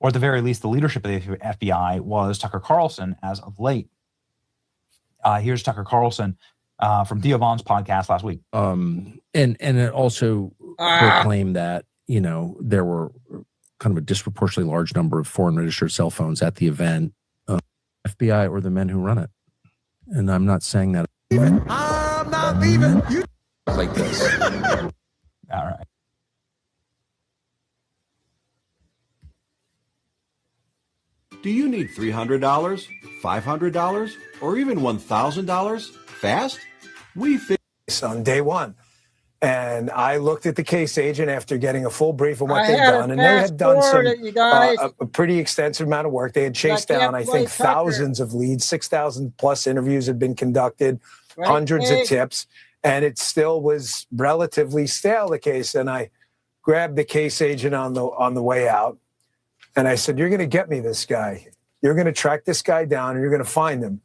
or at the very least the leadership of the FBI, was Tucker Carlson as of late. Here's Tucker Carlson from Theo Vaughn's podcast last week. And it also proclaimed that, there were kind of a disproportionately large number of foreign registered cell phones at the event. FBI or the men who run it. And I'm not saying that. I'm not leaving. You like this. All right. Do you need $300, $500, or even $1,000 fast? We fixed on day one. And I looked at the case agent after getting a full brief of what they'd done. And they had done a pretty extensive amount of work. They had chased down, I think, thousands of leads, 6,000 plus interviews had been conducted, hundreds of tips. And it still was relatively stale, the case. And I grabbed the case agent on the way out. And I said, you're going to get me this guy. You're going to track this guy down and you're going to find him.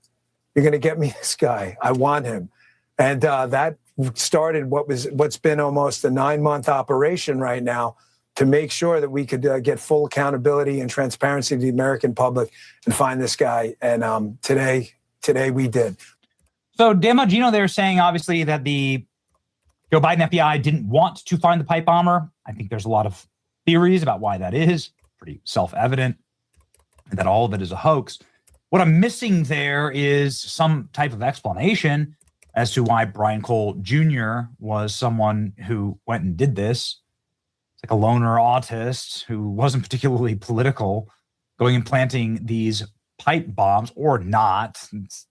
You're going to get me this guy. I want him. And that started what's been almost a 9-month operation right now to make sure that we could get full accountability and transparency to the American public and find this guy. And today we did. So Dan Bongino, they're saying obviously that the Joe Biden FBI didn't want to find the pipe bomber. I think there's a lot of theories about why that is. Pretty self-evident that all of it is a hoax. What I'm missing there is some type of explanation as to why Brian Cole Jr. was someone who went and did this. It's like a loner autist who wasn't particularly political, going and planting these pipe bombs, or not. It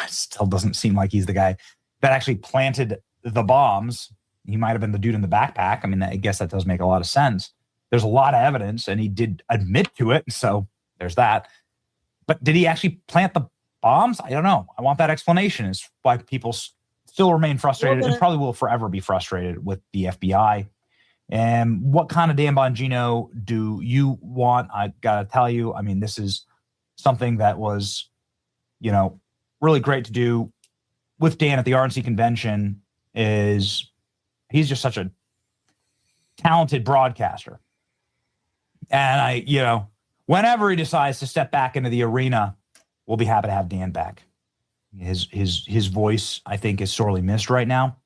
still doesn't seem like he's the guy that actually planted the bombs. He might have been the dude in the backpack. I mean, I guess that does make a lot of sense. There's a lot of evidence, and he did admit to it, so there's that. But did he actually plant the bombs? I don't know. I want that explanation. Is why people still remain frustrated and probably will forever be frustrated with the FBI. And what kind of Dan Bongino do you want? I gotta tell you, I mean, this is something that was, really great to do with Dan at the RNC convention. Is he's just such a talented broadcaster. And whenever he decides to step back into the arena, we'll be happy to have Dan back. His voice, I think, is sorely missed right now.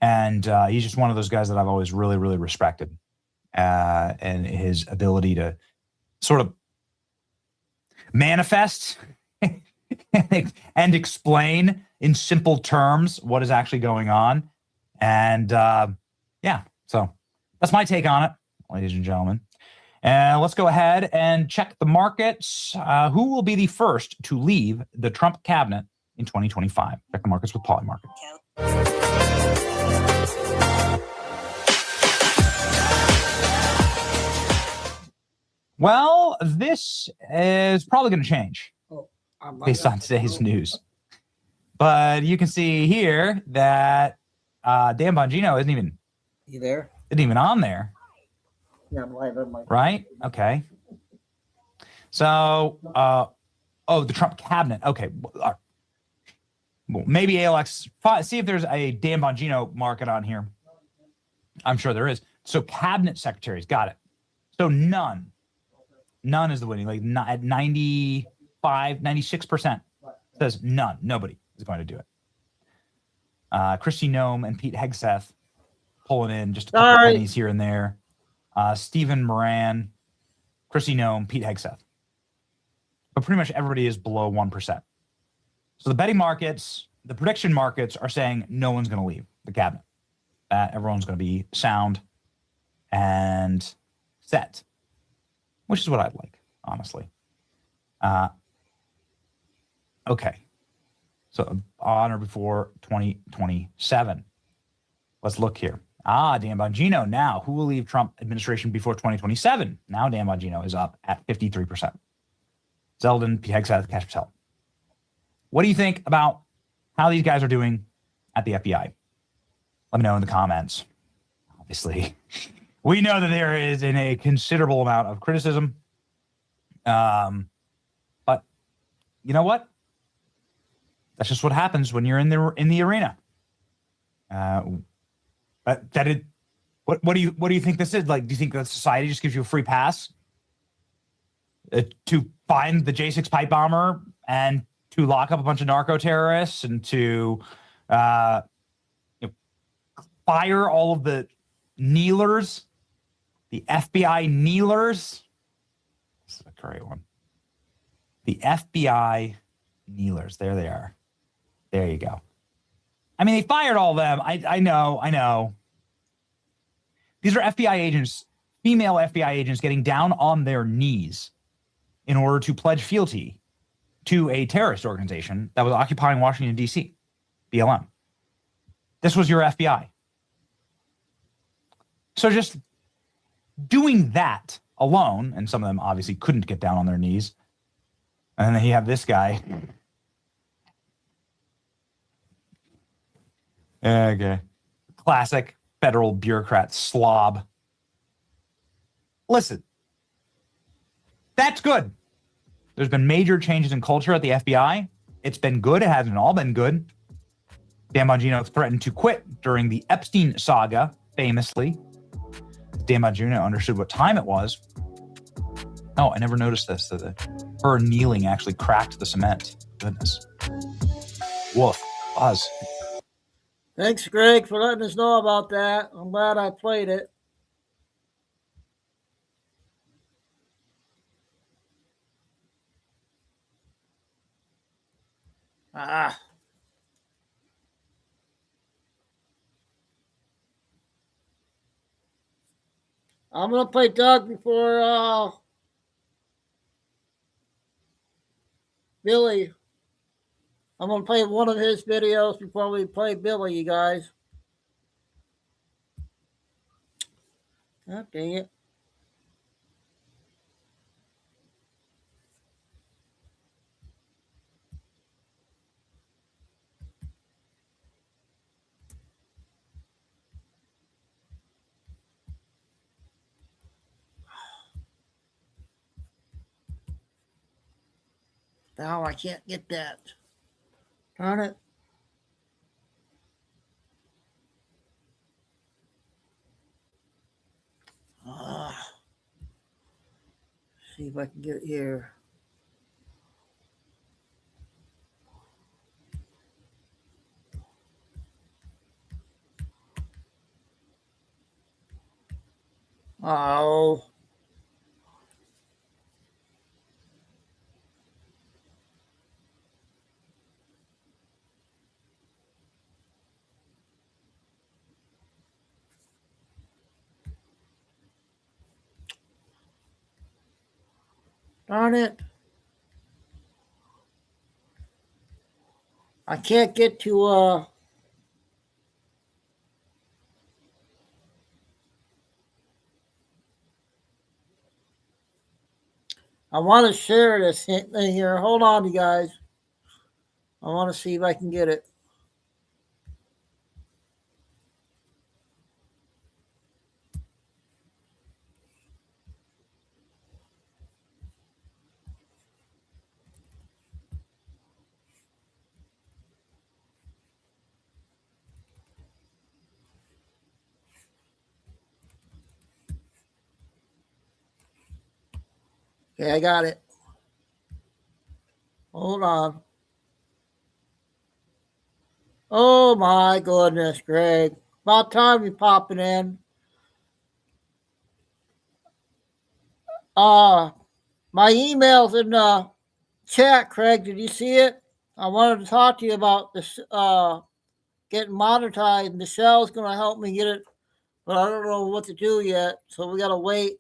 And he's just one of those guys that I've always really, really respected. And his ability to sort of manifest and explain in simple terms what is actually going on. And so that's my take on it, ladies and gentlemen. And let's go ahead and check the markets. Who will be the first to leave the Trump cabinet in 2025? Check the markets with Polymarket. Well, this is probably going to change based on today's news. But you can see here that Dan Bongino isn't even on there. Yeah, I'm live on my Right? Okay. So, the Trump cabinet. Okay. Well, maybe ALX, see if there's a Dan Bongino market on here. I'm sure there is. So cabinet secretaries, got it. So none is the winning, like at 95, 96% says none. Nobody is going to do it. Christy Nome and Pete Hegseth pulling in just a couple pennies here and there. Stephen Moran, Christy Nome, Pete Hegseth. But pretty much everybody is below 1%. So the betting markets, the prediction markets are saying no one's going to leave the cabinet. Everyone's going to be sound and set, which is what I'd like, honestly. Okay. So on or before 2027. Let's look here. Dan Bongino now. Who will leave Trump administration before 2027? Now Dan Bongino is up at 53%. Zeldin, Pete Hegseth, Cash Patel. What do you think about how these guys are doing at the FBI? Let me know in the comments. Obviously, we know that there is a considerable amount of criticism. But you know what? That's just what happens when you're in the arena. What do you think this is? Like, do you think that society just gives you a free pass to find the J6 pipe bomber and to lock up a bunch of narco terrorists and to fire all of the kneelers, the FBI kneelers? This is a great one. The FBI kneelers. There they are. There you go. I mean, they fired all of them. I know. These are FBI agents, female FBI agents getting down on their knees in order to pledge fealty to a terrorist organization that was occupying Washington, D.C., BLM. This was your FBI. So just doing that alone, and some of them obviously couldn't get down on their knees, and then you have this guy. Okay. Classic federal bureaucrat slob. Listen, that's good. There's been major changes in culture at the FBI. It's been good. It hasn't all been good. Dan Bongino threatened to quit during the Epstein saga, famously. Dan Bongino understood what time it was. Oh, I never noticed this. Her kneeling actually cracked the cement. Goodness. Woof. Buzz. Thanks, Greg, for letting us know about that. I'm glad I played it. I'm going to play Doug before Billy. I'm going to play one of his videos before we play Billy, you guys. God dang it. Now I can't get that. Darn it. See if I can get it here. Oh. Darn it. I can't get to I want to share this thing here. Hold on, you guys. I want to see if I can get it. Okay, I got it. Hold on. Oh my goodness, Greg. About time you popping in. My email's in the chat, Craig. Did you see it? I wanted to talk to you about this getting monetized. Michelle's gonna help me get it, but I don't know what to do yet. So we gotta wait.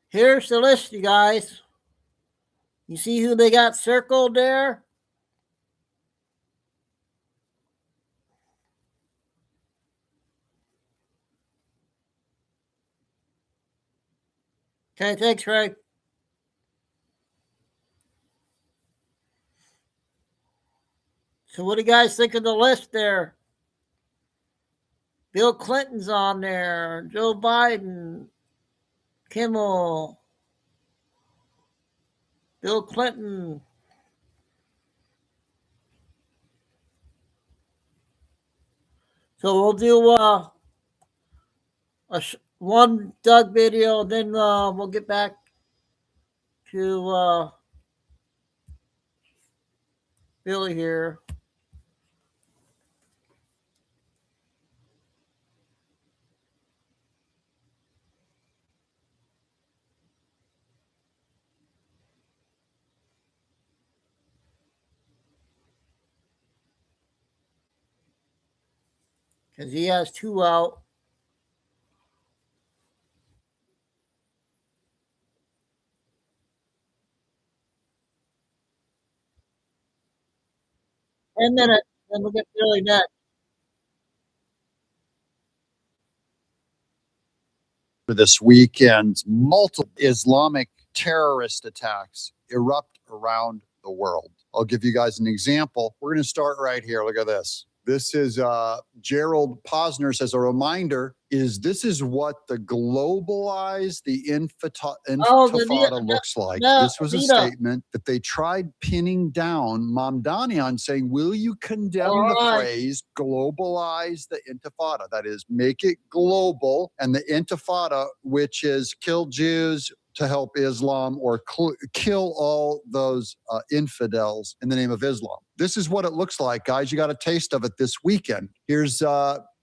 Here's the list, you guys. You see who they got circled there? Okay, thanks, Craig. So what do you guys think of the list there? Bill Clinton's on there, Joe Biden, Kimmel, Bill Clinton. So we'll do one Doug video, then we'll get back to Billy here. Because he has two out. And then we'll get Billy next. This weekend, multiple Islamic terrorist attacks erupt around the world. I'll give you guys an example. We're going to start right here. Look at this. This is Gerald Posner says, a reminder, this is what the globalized, the intifada looks like. This was a statement that they tried pinning down Mamdani on, saying, will you condemn the phrase globalize the intifada? That is, make it global, and the intifada, which is kill Jews to help Islam, or kill all those infidels in the name of Islam. This is what it looks like, guys. You got a taste of it this weekend. Here's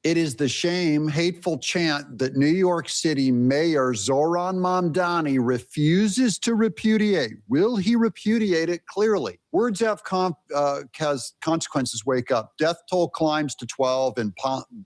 it is the shame, hateful chant that New York City Mayor Zoran Mamdani refuses to repudiate. Will he repudiate it? Clearly. Words have consequences. Wake up. Death toll climbs to 12 in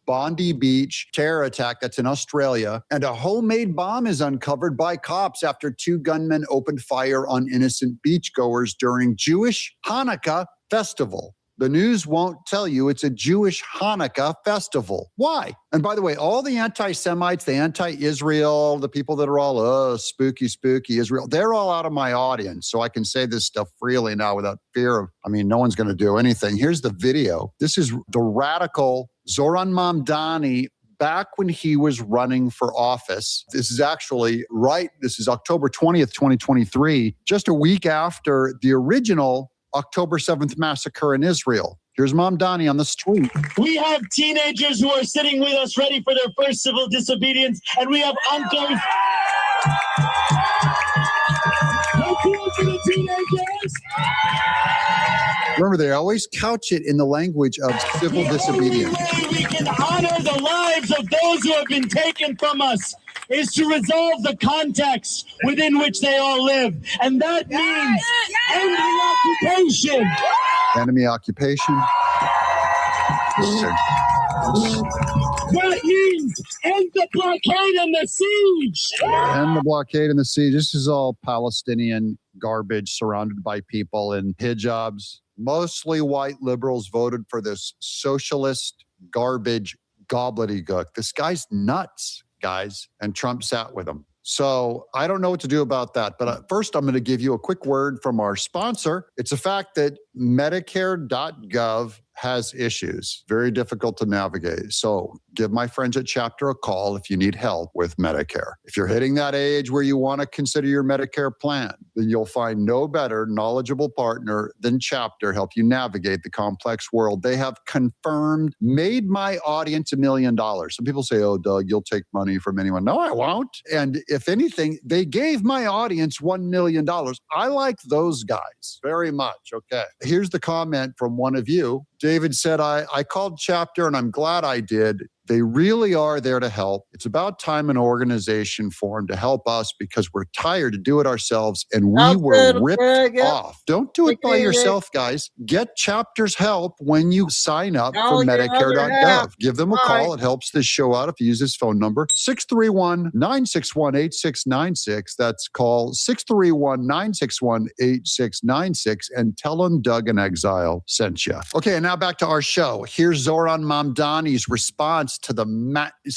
Bondi Beach. Terror attack, that's in Australia. And a homemade bomb is uncovered by cops after 2 gunmen opened fire on innocent beachgoers during Jewish Hanukkah festival. The news won't tell you it's a Jewish Hanukkah festival. Why? And by the way, all the anti-Semites, the anti-Israel, the people that are all, spooky Israel, they're all out of my audience. So I can say this stuff freely now without fear of, no one's going to do anything. Here's the video. This is the radical Zoran Mamdani back when he was running for office. This is actually this is October 20th, 2023, just a week after the original October 7th massacre in Israel. Here's Mamdani on the street. We have teenagers who are sitting with us ready for their first civil disobedience, and we have uncles. How cool for the teenagers! Remember, they always couch it in the language of civil disobedience. The only way we can honor the lives of those who have been taken from us is to resolve the context within which they all live. And that means enemy occupation. Enemy occupation. That means end the blockade and the siege. End the blockade and the siege. This is all Palestinian garbage surrounded by people in hijabs. Mostly white liberals voted for this socialist garbage gobbledygook. This guy's nuts, guys, and Trump sat with him. So I don't know what to do about that. But first, I'm going to give you a quick word from our sponsor. It's a fact that Medicare.gov has issues, very difficult to navigate. So give my friends at Chapter a call if you need help with Medicare. If you're hitting that age where you want to consider your Medicare plan, then you'll find no better knowledgeable partner than Chapter help you navigate the complex world. They have confirmed, made my audience $1 million. Some people say, oh, Doug, you'll take money from anyone. No, I won't. And if anything, they gave my audience $1 million. I like those guys very much. Okay. Here's the comment from one of you. David said, I called Chapter and I'm glad I did. They really are there to help. It's about time an organization formed to help us because we're tired to do it ourselves and we were ripped off. Don't do it by yourself, guys. Get Chapter's help when you sign up for Medicare.gov. Give them a call. It helps this show out if you use this phone number, 631-961-8696. That's call 631-961-8696 and tell them Doug in Exile sent you. Okay, and now back to our show. Here's Zoran Mamdani's response to the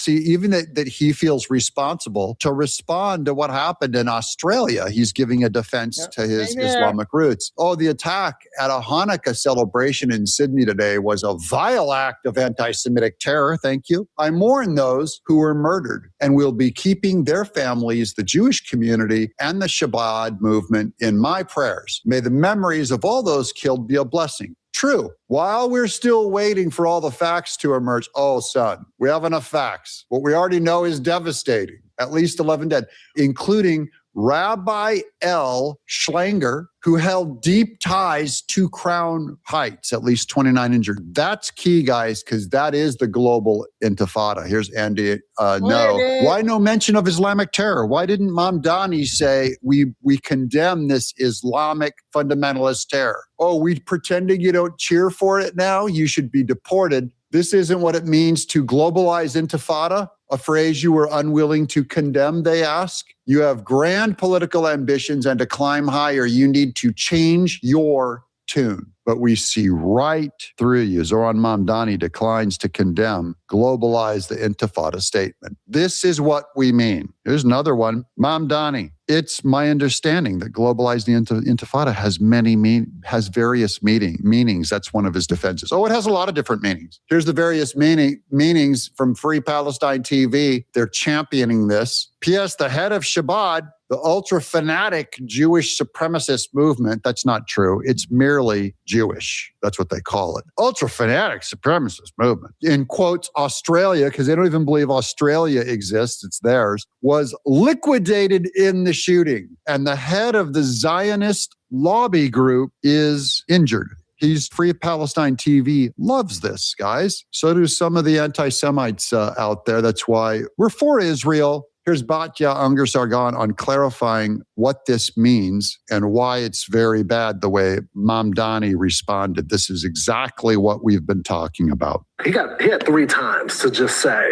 even that he feels responsible to respond to what happened in Australia. He's giving a defense to his Islamic roots. Oh, the attack at a Hanukkah celebration in Sydney today was a vile act of anti-Semitic terror. Thank you. I mourn those who were murdered and will be keeping their families, the Jewish community, and the Shabbat movement in my prayers. May the memories of all those killed be a blessing. True. While we're still waiting for all the facts to emerge, oh, son, we have enough facts. What we already know is devastating. At least 11 dead, including Rabbi L. Schlanger, who held deep ties to Crown Heights, at least 29 injured. That's key, guys, because that is the global intifada. Here's Andy. No. Why no mention of Islamic terror? Why didn't Mamdani say we condemn this Islamic fundamentalist terror? Oh, we pretending you don't cheer for it now? You should be deported. This isn't what it means to globalize intifada, a phrase you were unwilling to condemn, they ask. You have grand political ambitions, and to climb higher, you need to change your tune, but we see right through you. Zoran Mamdani declines to condemn, globalize the Intifada statement. This is what we mean. Here's another one. Mamdani, it's my understanding that globalize the Intifada has various meanings. That's one of his defenses. Oh, it has a lot of different meanings. Here's the various meanings from Free Palestine TV. They're championing this. P.S. The head of Shabbat, the ultra-fanatic Jewish supremacist movement, that's not true. It's merely Jewish. That's what they call it. Ultra-fanatic supremacist movement. In quotes, Australia, because they don't even believe Australia exists, it's theirs, was liquidated in the shooting. And the head of the Zionist lobby group is injured. He's Free Palestine TV loves this, guys. So do some of the anti-Semites out there. That's why we're for Israel. Here's Batya Unger-Sargon on clarifying what this means and why it's very bad the way Mamdani responded. This is exactly what we've been talking about. He had 3 times to just say,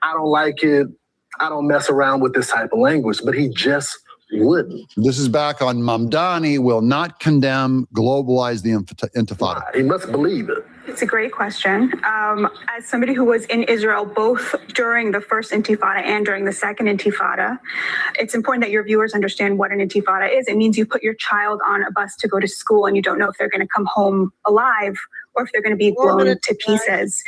I don't like it. I don't mess around with this type of language, but he just wouldn't. This is back on Mamdani will not condemn, globalize the Intifada. He must believe it. It's a great question. As somebody who was in Israel both during the first Intifada and during the second Intifada, it's important that your viewers understand what an Intifada is. It means you put your child on a bus to go to school and you don't know if they're going to come home alive or if they're going to be blown to pieces.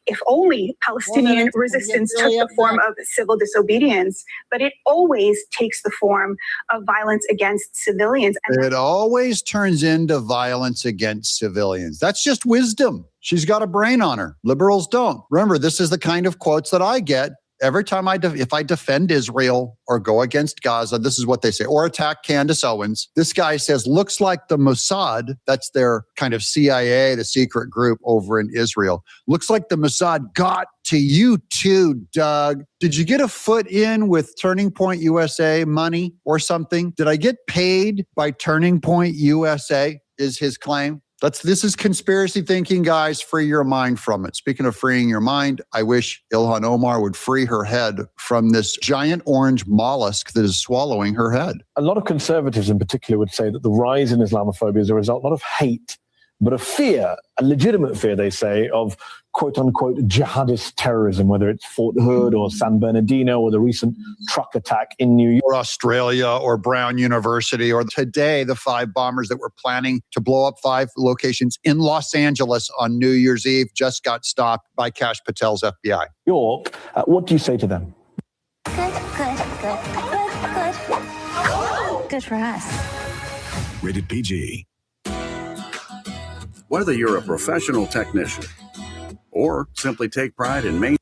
If only Palestinian resistance took the form of civil disobedience, but it always takes the form of violence against civilians. It always turns into violence against civilians. That's just wisdom. She's got a brain on her. Liberals don't. Remember, this is the kind of quotes that I get every time if I defend Israel or go against Gaza. This is what they say, or attack Candace Owens. This guy says, looks like the Mossad, that's their kind of CIA, the secret group over in Israel. Looks like the Mossad got to you too, Doug. Did you get a foot in with Turning Point USA money or something? Did I get paid by Turning Point USA is his claim. This is conspiracy thinking, guys. Free your mind from it. Speaking of freeing your mind, I wish Ilhan Omar would free her head from this giant orange mollusk that is swallowing her head. A lot of conservatives in particular would say that the rise in Islamophobia is a result not of hate, but of fear, a legitimate fear, they say, of quote-unquote jihadist terrorism, whether it's Fort Hood or San Bernardino or the recent truck attack in New York. Or Australia or Brown University, or today the 5 bombers that were planning to blow up 5 locations in Los Angeles on New Year's Eve just got stopped by Kash Patel's FBI. York, what do you say to them? Good. Good for us. Rated PG. Whether you're a professional technician or simply take pride in maintaining.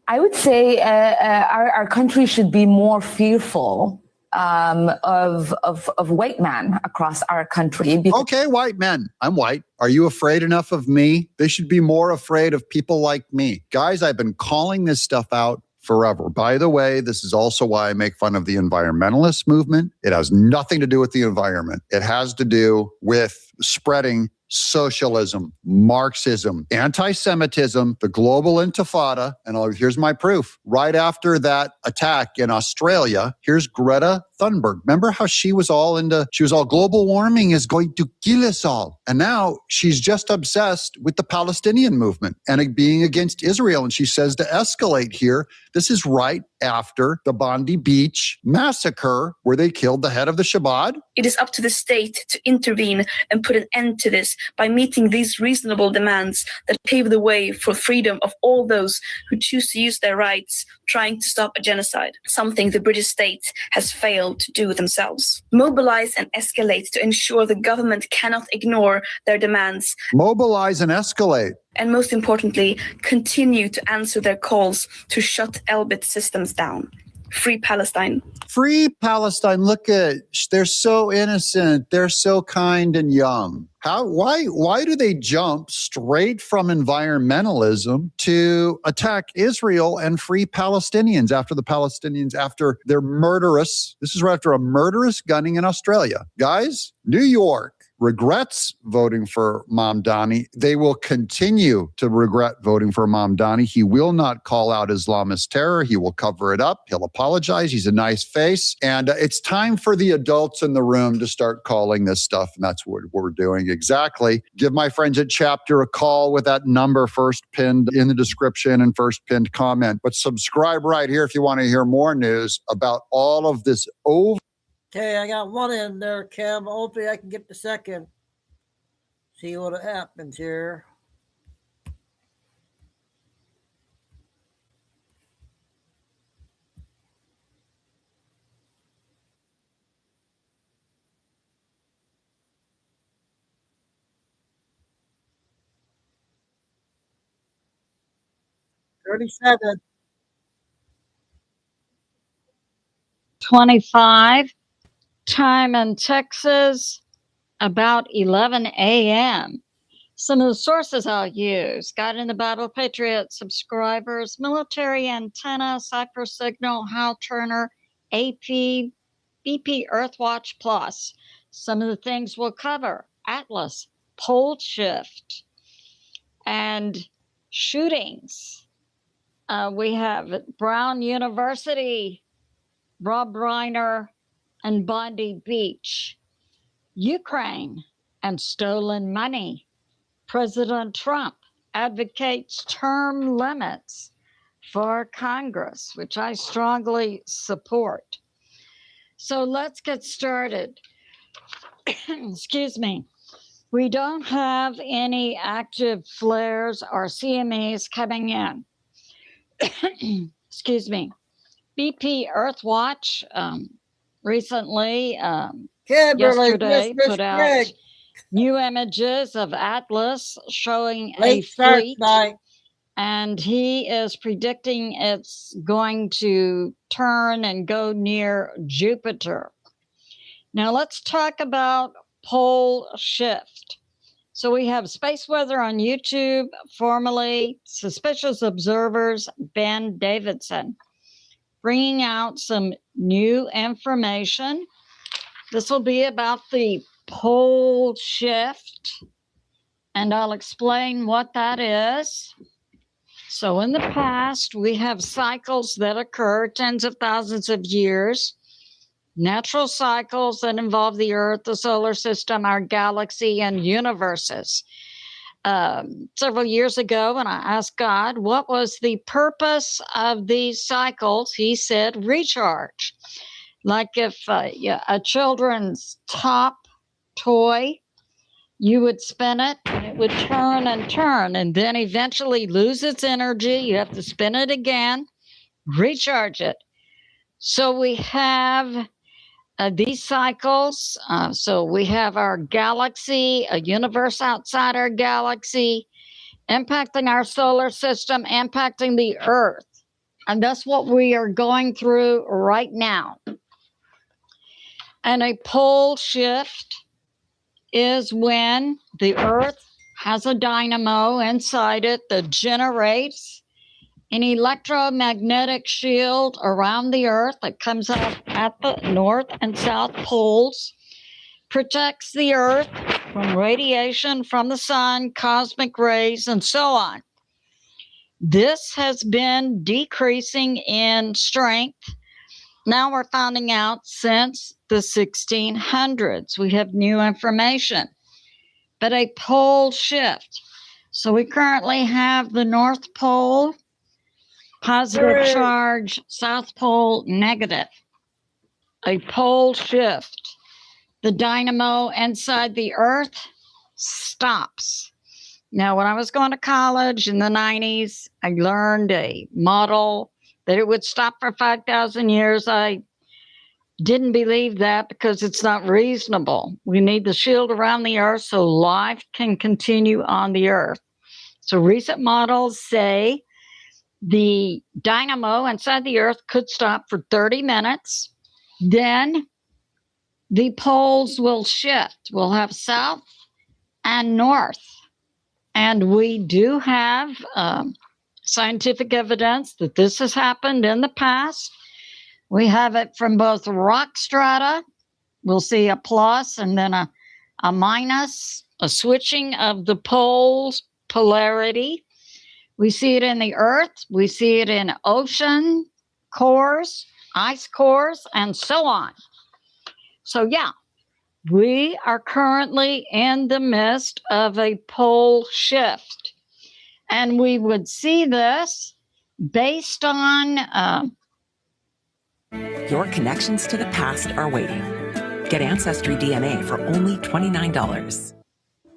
I would say our country should be more fearful of white men across our country. Okay, white men. I'm white. Are you afraid enough of me? They should be more afraid of people like me. Guys, I've been calling this stuff out forever. By the way, this is also why I make fun of the environmentalist movement. It has nothing to do with the environment. It has to do with spreading socialism, Marxism, anti-Semitism, the global intifada. And here's my proof. Right after that attack in Australia, here's Greta Thunberg. Remember how she was all global warming is going to kill us all. And now she's just obsessed with the Palestinian movement and being against Israel. And she says to escalate here, this is right after the Bondi Beach massacre where they killed the head of the Shabbat. It is up to the state to intervene and put an end to this by meeting these reasonable demands that pave the way for freedom of all those who choose to use their rights, trying to stop a genocide, something the British state has failed to do themselves. Mobilize and escalate to ensure the government cannot ignore their demands. Mobilize and escalate. And most importantly, continue to answer their calls to shut Elbit systems down. Free Palestine. Free Palestine. Look at, they're so innocent. They're so kind and young. Why do they jump straight from environmentalism to attack Israel and free Palestinians after their murderous, this is right after a murderous gunning in Australia. Guys, New York, regrets voting for Mamdani, they will continue to regret voting for Mamdani. He will not call out Islamist terror. He will cover it up. He'll apologize. He's a nice face. And it's time for the adults in the room to start calling this stuff. And that's what we're doing exactly. Give my friends at Chapter a call with that number first pinned in the description and first pinned comment. But subscribe right here if you want to hear more news about all of this Okay, I got one in there, Kim. Hopefully I can get the second. See what happens here. $37. 25. Time in Texas, about 11 a.m. Some of the sources I'll use: Guide in the Battle, Patriot subscribers, Military Antenna, Cypher Signal, Hal Turner, AP, BP Earthwatch Plus. Some of the things we'll cover: Atlas, pole shift, and shootings. We have Brown University, Rob Reiner, and Bondi Beach, Ukraine, and stolen money. President Trump advocates term limits for Congress, which I strongly support. So let's get started. Excuse me. We don't have any active flares or CMEs coming in. Excuse me. BP Earthwatch recently, yesterday, put out new images of Atlas showing a fleet, and he is predicting it's going to turn and go near Jupiter. Now let's talk about pole shift. So we have Space Weather on YouTube, formerly Suspicious Observers, Ben Davidson, bringing out some new information. This will be about the pole shift, and I'll explain what that is. So in the past, we have cycles that occur tens of thousands of years, natural cycles that involve the Earth, the solar system, our galaxy, and universes. Several years ago, when I asked God what was the purpose of these cycles, he said recharge. Like if a children's top toy, you would spin it and it would turn and then eventually lose its energy. You have to spin it again, recharge it. So we have these cycles. So we have our galaxy, a universe outside our galaxy, impacting our solar system, impacting the Earth. And that's what we are going through right now. And a pole shift is when the Earth has a dynamo inside it that generates an electromagnetic shield around the Earth that comes up at the north and south poles, protects the Earth from radiation from the sun, cosmic rays, and so on. This has been decreasing in strength. Now we're finding out since the 1600s. We have new information, but a pole shift. So we currently have the North Pole, positive charge, South Pole, negative. A pole shift. The dynamo inside the Earth stops. Now, when I was going to college in the 90s, I learned a model that it would stop for 5,000 years. I didn't believe that because it's not reasonable. We need the shield around the Earth so life can continue on the Earth. So recent models say the dynamo inside the Earth could stop for 30 minutes. Then the poles will shift. We'll have south and north. And we do have scientific evidence that this has happened in the past. We have it from both rock strata. We'll see a plus and then a a minus, a switching of the poles polarity. We see it in the earth. We see it in ocean cores, ice cores, and so on. So yeah, we are currently in the midst of a pole shift. And we would see this based on... Your connections to the past are waiting. Get Ancestry DNA for only $29.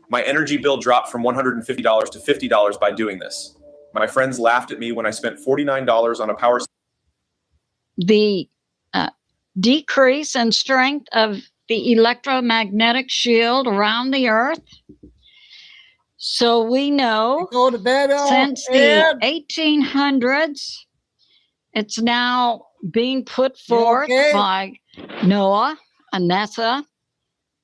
My energy bill dropped from $150 to $50 by doing this. My friends laughed at me when I spent $49 on a power. The decrease in strength of the electromagnetic shield around the Earth. So we know go to bed, since the 1800s, it's now being put forth by NOAA and NASA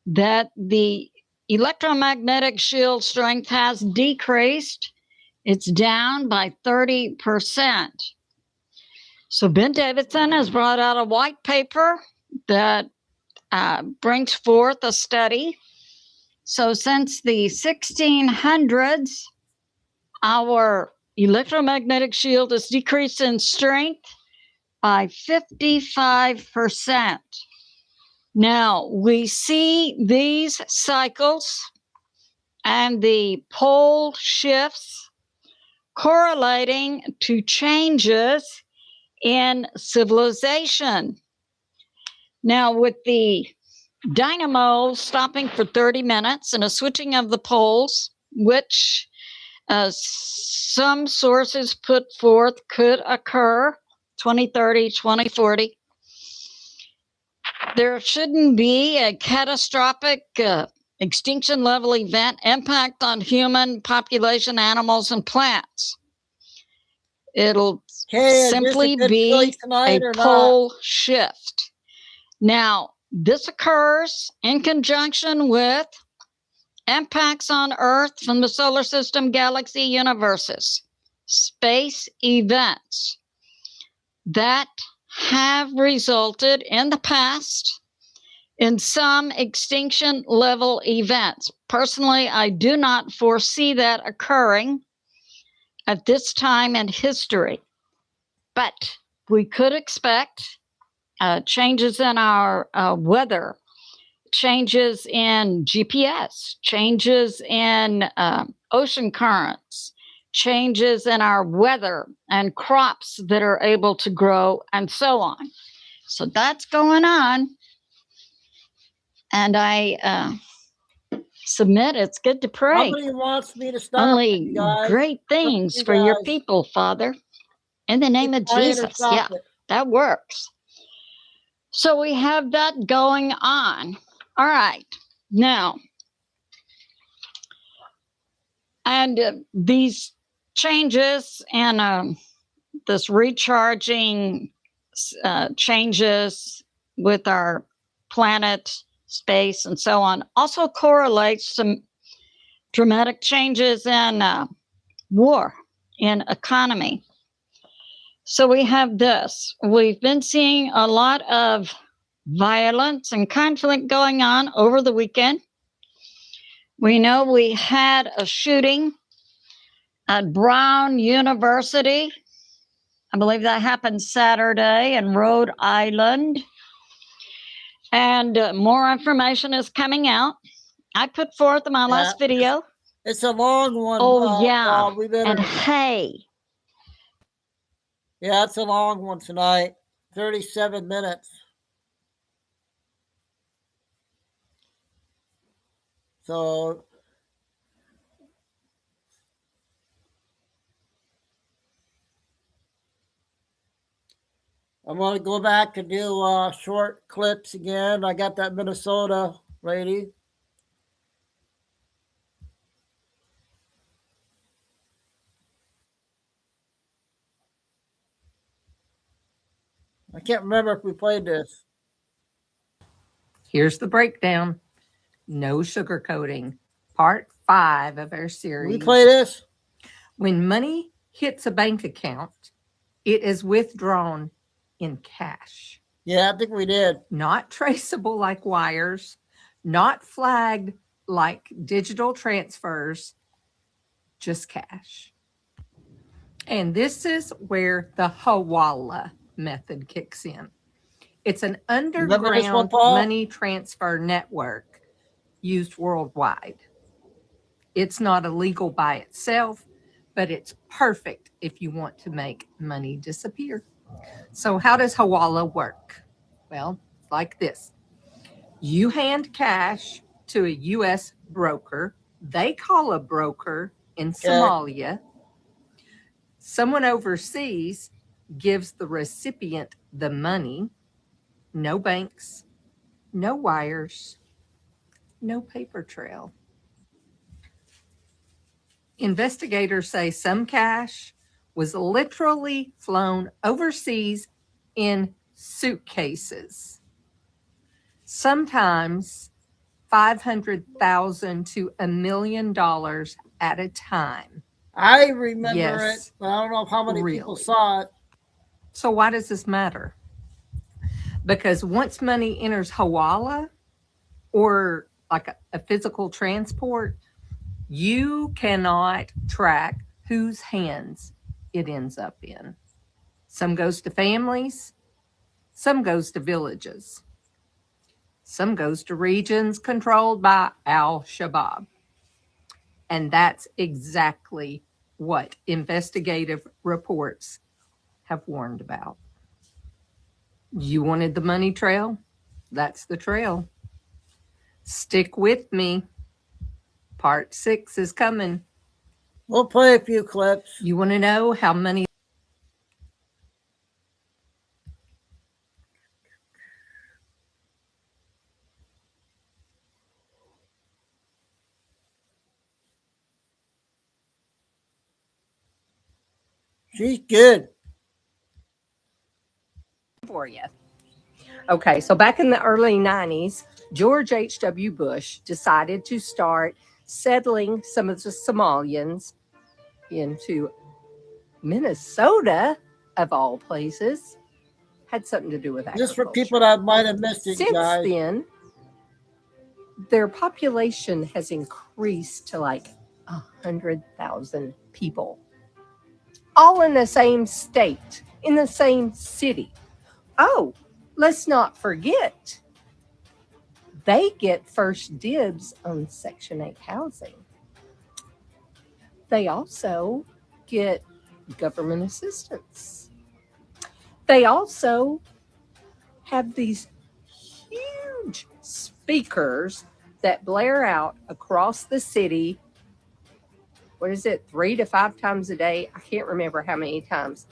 that the electromagnetic shield strength has decreased. It's down by 30%. So Ben Davidson has brought out a white paper that brings forth a study. So since the 1600s, our electromagnetic shield has decreased in strength by 55%. Now, we see these cycles and the pole shifts correlating to changes in civilization. Now, with the dynamo stopping for 30 minutes and a switching of the poles, which some sources put forth could occur 2030, 2040, there shouldn't be a catastrophic extinction level event impact on human population, animals, and plants. It'll simply be a pole shift. Now, this occurs in conjunction with impacts on Earth from the solar system, galaxy, universes, space events that have resulted in the past in some extinction level events. Personally, I do not foresee that occurring at this time in history, but we could expect changes in our weather, changes in GPS, changes in ocean currents, changes in our weather and crops that are able to grow, and so on. So that's going on. And I submit it's good to pray. Nobody wants me to stop. Only great things for your people, Father. In the name of Jesus. Yeah, that works. So we have that going on. All right. Now, and these changes and this recharging changes with our planet, space, and so on also correlates some dramatic changes in war, in economy. So we have this. We've been seeing a lot of violence and conflict going on over the weekend. We know we had a shooting at Brown University. I believe that happened Saturday in Rhode Island. And more information is coming out. I put forth in my last video. It's a long one. Oh, yeah. And hey. Yeah, it's a long one tonight. 37 minutes. So I'm going to go back and do short clips again. I got that Minnesota lady. I can't remember if we played this. Here's the breakdown. No sugarcoating. Part 5 of our series. We play this? When money hits a bank account, it is withdrawn in cash. Yeah, I think we did. Not traceable like wires, not flagged like digital transfers, just cash. And this is where the Hawala method kicks in. It's an underground money transfer network used worldwide. It's not illegal by itself, but it's perfect if you want to make money disappear. So how does Hawala work? Well, like this. You hand cash to a U.S. broker. They call a broker in Somalia. Someone overseas gives the recipient the money. No banks, no wires, no paper trail. Investigators say some cash was literally flown overseas in suitcases. Sometimes $500,000 to $1 million at a time. I remember it, but I don't know how many people saw it. So why does this matter? Because once money enters Hawala or like a physical transport, you cannot track whose hands it ends up in. Some goes to families, some goes to villages, some goes to regions controlled by Al-Shabaab. And that's exactly what investigative reports have warned about. You wanted the money trail? That's the trail. Stick with me. Part 6 is coming. We'll play a few clips. You want to know how many? She's good. For you. Okay, so back in the early 90s, George H.W. Bush decided to start settling some of the Somalians into Minnesota, of all places. Had something to do with agriculture. Just for people that might have missed it, Since guys. then, their population has increased to like 100,000 people. All in the same state, in the same city. Oh, let's not forget, they get first dibs on Section 8 housing. They also get government assistance. They also have these huge speakers that blare out across the city. What is it, 3 to 5 times a day? I can't remember how many times,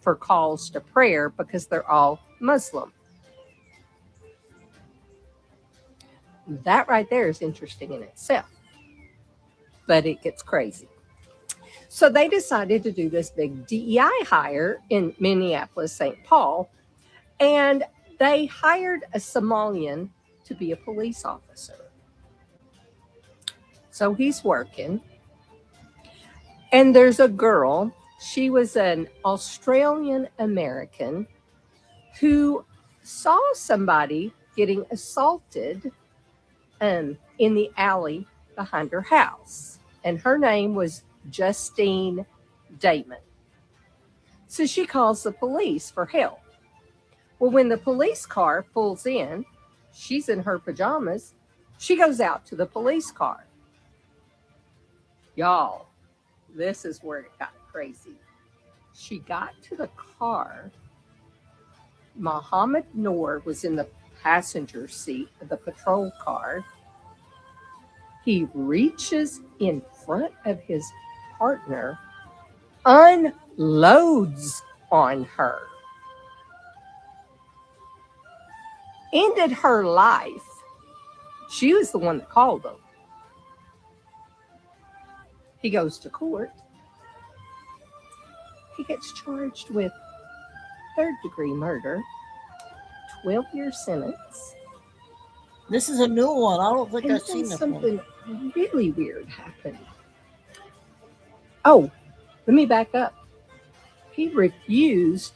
for calls to prayer because they're all Muslim. That right there is interesting in itself, but it gets crazy. So they decided to do this big DEI hire in Minneapolis, St. Paul, and they hired a Somalian to be a police officer. So he's working, and there's a girl. She was an Australian American who saw somebody getting assaulted in the alley behind her house. And her name was Justine Damon. So she calls the police for help. Well, when the police car pulls in, she's in her pajamas. She goes out to the police car. Y'all, this is where it got crazy. She got to the car. Mohammed Noor was in the passenger seat of the patrol car. He reaches in front of his partner, unloads on her, ended her life. She was the one that called him. He goes to court. He gets charged with third-degree murder, 12-year sentence. This is a new one. I don't think And I've seen then this something one. really weird happened. Oh, let me back up. He refused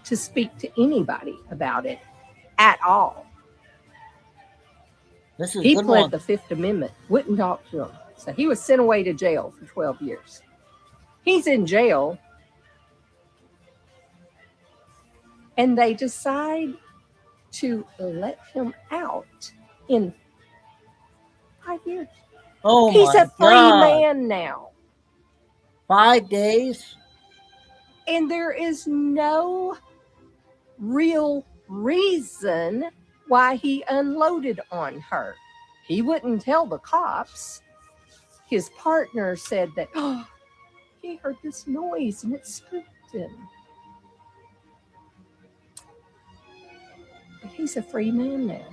to speak to anybody about it at all. He pled the Fifth Amendment, wouldn't talk to him. So he was sent away to jail for 12 years. He's in jail, and they decide to let him out in 5 years. Oh, he's my a free man now. 5 days? And there is no real reason why he unloaded on her. He wouldn't tell the cops. His partner said that, oh, he heard this noise and it spooked him. But he's a free man now.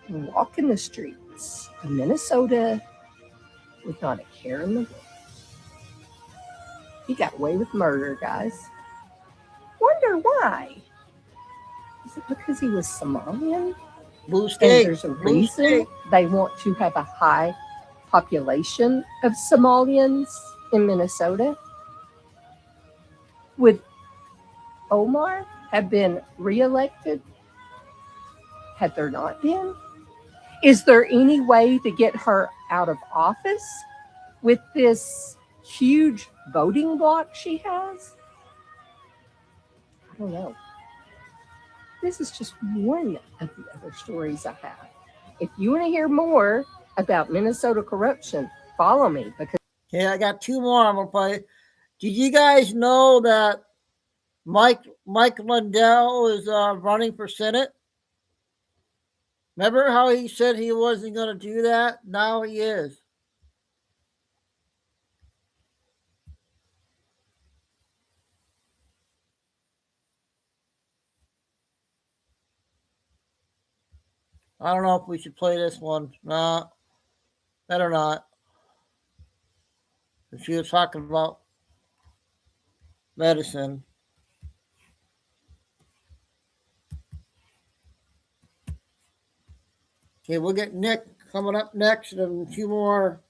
Walking the streets of Minnesota with not a care in the world. He got away with murder, guys. Wonder why? Is it because he was Somalian? Blue And state. there's a Blue reason state. they want to have a high population of Somalians in Minnesota? Would Omar have been reelected had there not been? Is there any way to get her out of office with this huge voting bloc she has? I don't know. This is just one of the other stories I have. If you want to hear more about Minnesota corruption, follow me because I got 2 more I'm gonna play. Did you guys know that Mike Lindell is running for Senate? Remember how he said he wasn't going to do that? Now he is. I don't know if we should play this one. No, better not. She was talking about medicine. Okay, we'll get Nick coming up next and 2 more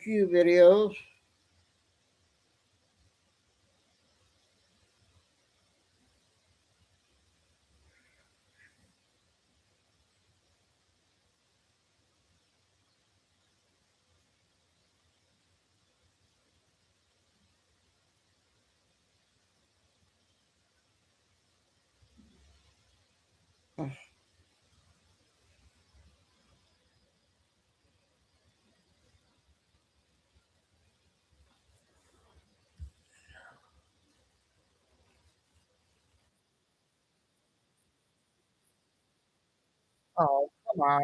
Q videos. Oh, come on.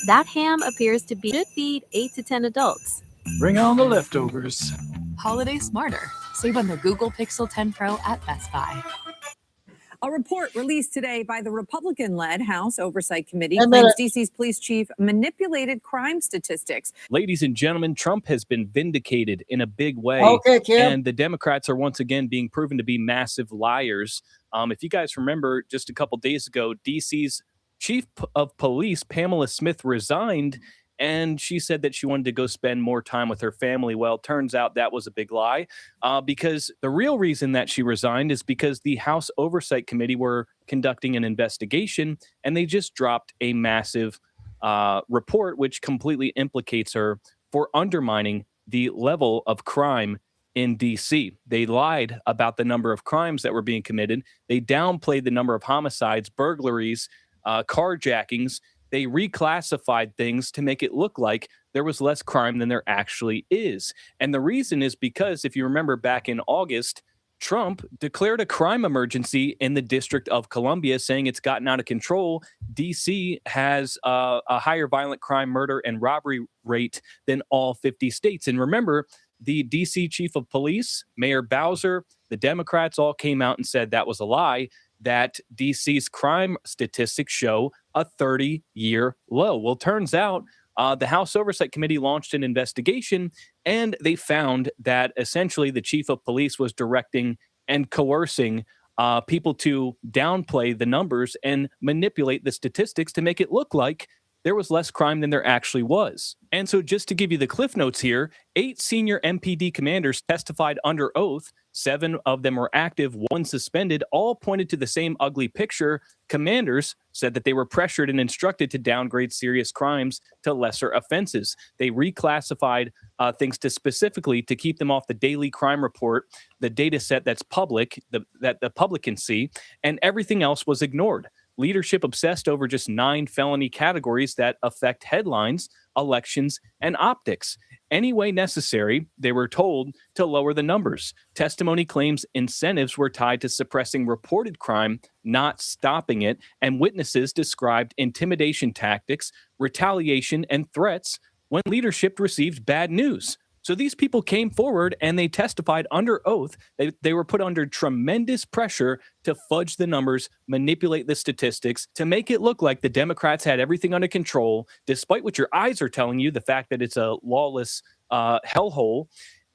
That ham appears to be should feed 8 to 10 adults. Bring on the leftovers. Holiday smarter. Save on the Google Pixel 10 Pro at Best Buy. A report released today by the Republican-led House Oversight Committee One claims minute. DC's police chief manipulated crime statistics. Ladies and gentlemen, Trump has been vindicated in a big way. Okay, Kim. And the Democrats are once again being proven to be massive liars. If you guys remember, just a couple days ago, DC's chief of police, Pamela Smith, resigned, and she said that she wanted to go spend more time with her family. Well, turns out that was a big lie, because the real reason that she resigned is because the House Oversight Committee were conducting an investigation, and they just dropped a massive report which completely implicates her for undermining the level of crime in DC. They lied about the number of crimes that were being committed. They downplayed the number of homicides, burglaries, carjackings. They reclassified things to make it look like there was less crime than there actually is. And the reason is because, if you remember back in August, Trump declared a crime emergency in the District of Columbia, saying it's gotten out of control. DC has a higher violent crime, murder, and robbery rate than all 50 states. And remember, the DC chief of police, Mayor Bowser, the Democrats all came out and said that was a lie, that DC's crime statistics show a 30-year low. Well, turns out the House Oversight Committee launched an investigation, and they found that essentially the chief of police was directing and coercing people to downplay the numbers and manipulate the statistics to make it look like there was less crime than there actually was. And so just to give you the cliff notes here, 8 senior MPD commanders testified under oath. 7 of them were active, 1 suspended, all pointed to the same ugly picture. Commanders said that they were pressured and instructed to downgrade serious crimes to lesser offenses. They reclassified things to specifically to keep them off the daily crime report, the data set that's public, that the public can see, and everything else was ignored. Leadership obsessed over just 9 felony categories that affect headlines, elections, and optics. Any way necessary, they were told to lower the numbers. Testimony claims incentives were tied to suppressing reported crime, not stopping it, and witnesses described intimidation tactics, retaliation, and threats when leadership received bad news. So these people came forward and they testified under oath. They were put under tremendous pressure to fudge the numbers, manipulate the statistics, to make it look like the Democrats had everything under control, despite what your eyes are telling you, the fact that it's a lawless hellhole.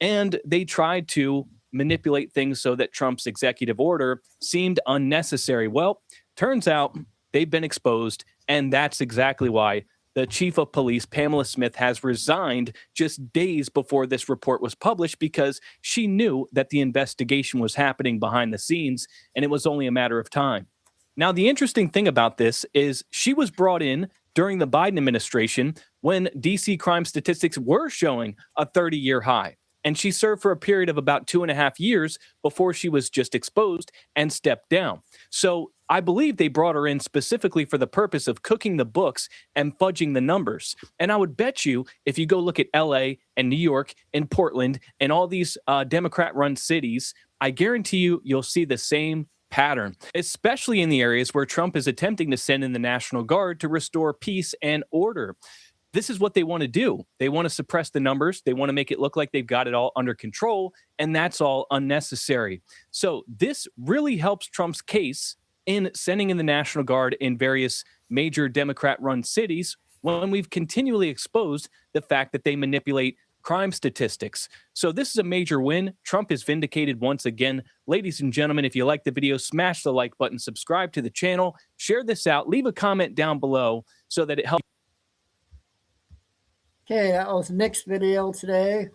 And they tried to manipulate things so that Trump's executive order seemed unnecessary. Well, turns out they've been exposed, and that's exactly why the chief of police, Pamela Smith, has resigned just days before this report was published because she knew that the investigation was happening behind the scenes and it was only a matter of time. Now, the interesting thing about this is she was brought in during the Biden administration when DC crime statistics were showing a 30-year high. And she served for a period of about 2.5 years before she was just exposed and stepped down. So I believe they brought her in specifically for the purpose of cooking the books and fudging the numbers. And I would bet you if you go look at LA and New York and Portland and all these Democrat-run cities, I guarantee you'll see the same pattern, especially in the areas where Trump is attempting to send in the National Guard to restore peace and order. This is what they want to do. They want to suppress the numbers. They want to make it look like they've got it all under control, and that's all unnecessary. So this really helps Trump's case in sending in the National Guard in various major Democrat-run cities when we've continually exposed the fact that they manipulate crime statistics. So this is a major win. Trump is vindicated once again. Ladies and gentlemen, if you like the video, smash the like button, subscribe to the channel, share this out, leave a comment down below so that it helps. Okay, that was Nick's video today.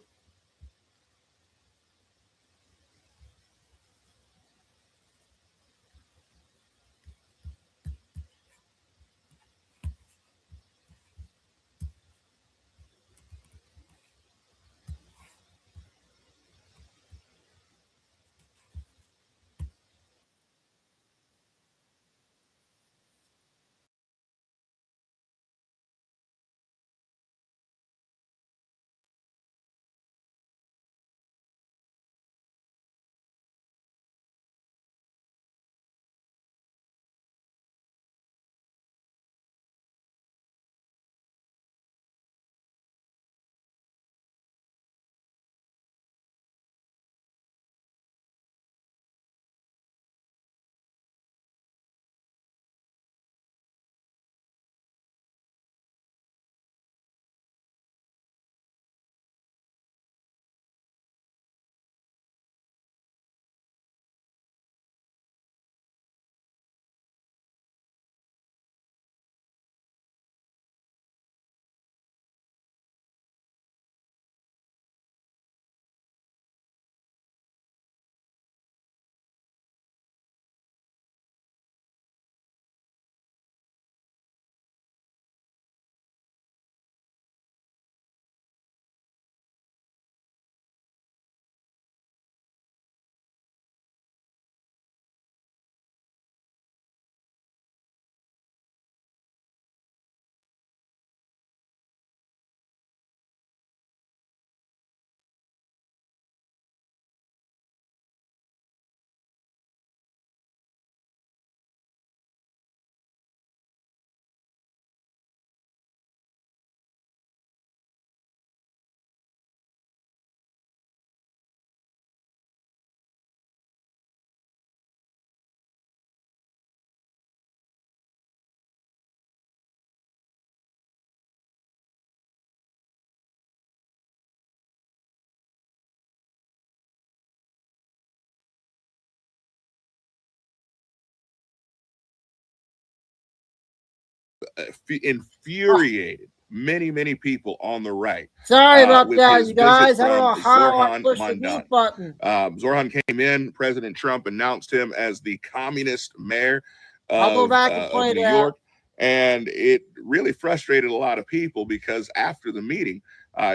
infuriated many people on the right. Sorry about with that, his you guys. visit I don't know from how I Zoran pushed the Mamdani. mute button. Zoran came in. President Trump announced him as the communist mayor I'll go of, back and play of New that. York. And it really frustrated a lot of people because after the meeting,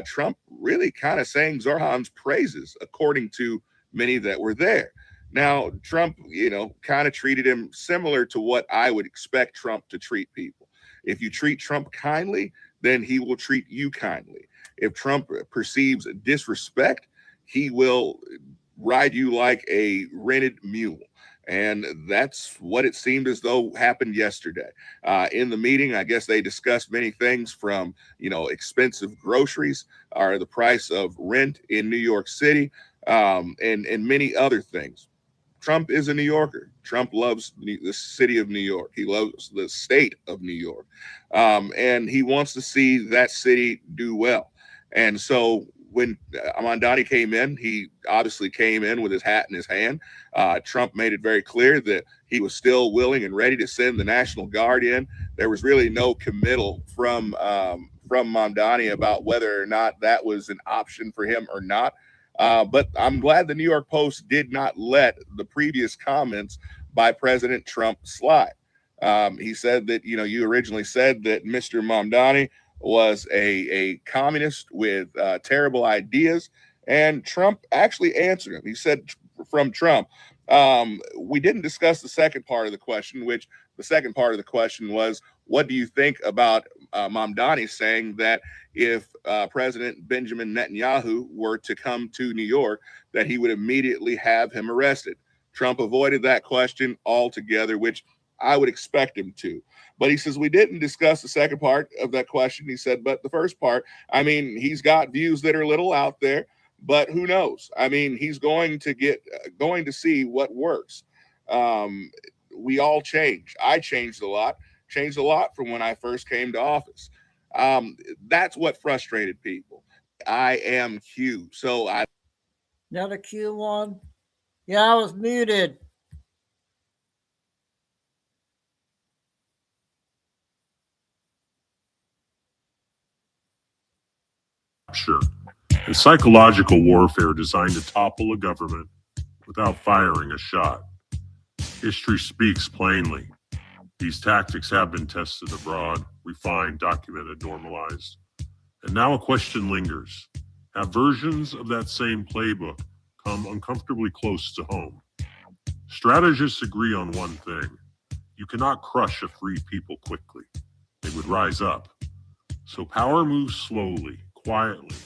Trump really kind of sang Zoran's praises, according to many that were there. Now, Trump, kind of treated him similar to what I would expect Trump to treat people. If you treat Trump kindly, then he will treat you kindly. If Trump perceives disrespect, he will ride you like a rented mule. And that's what it seemed as though happened yesterday. In the meeting, I guess they discussed many things from, expensive groceries or the price of rent in New York City, and many other things. Trump is a New Yorker. Trump loves the city of New York. He loves the state of New York. And he wants to see that city do well. And so when Mamdani came in, he obviously came in with his hat in his hand. Trump made it very clear that he was still willing and ready to send the National Guard in. There was really no committal from Mamdani about whether or not that was an option for him or not. But I'm glad the New York Post did not let the previous comments by President Trump slide. He said that, you originally said that Mr. Mamdani was a communist with terrible ideas, and Trump actually answered him. He said from Trump, we didn't discuss the second part of the question, which the second part of the question was, what do you think about Mamdani saying that if President Benjamin Netanyahu were to come to New York, that he would immediately have him arrested? Trump avoided that question altogether, which I would expect him to. But he says, we didn't discuss the second part of that question. He said, but the first part, he's got views that are a little out there, but who knows? He's going to see what works. We all change. I changed a lot from when I first came to office. That's what frustrated people. I am Q. So Another Q one. Yeah, I was muted. And psychological warfare designed to topple a government without firing a shot. History speaks plainly. These tactics have been tested abroad, refined, documented, normalized. And now a question lingers. Have versions of that same playbook come uncomfortably close to home? Strategists agree on one thing. You cannot crush a free people quickly. They would rise up. So power moves slowly, quietly,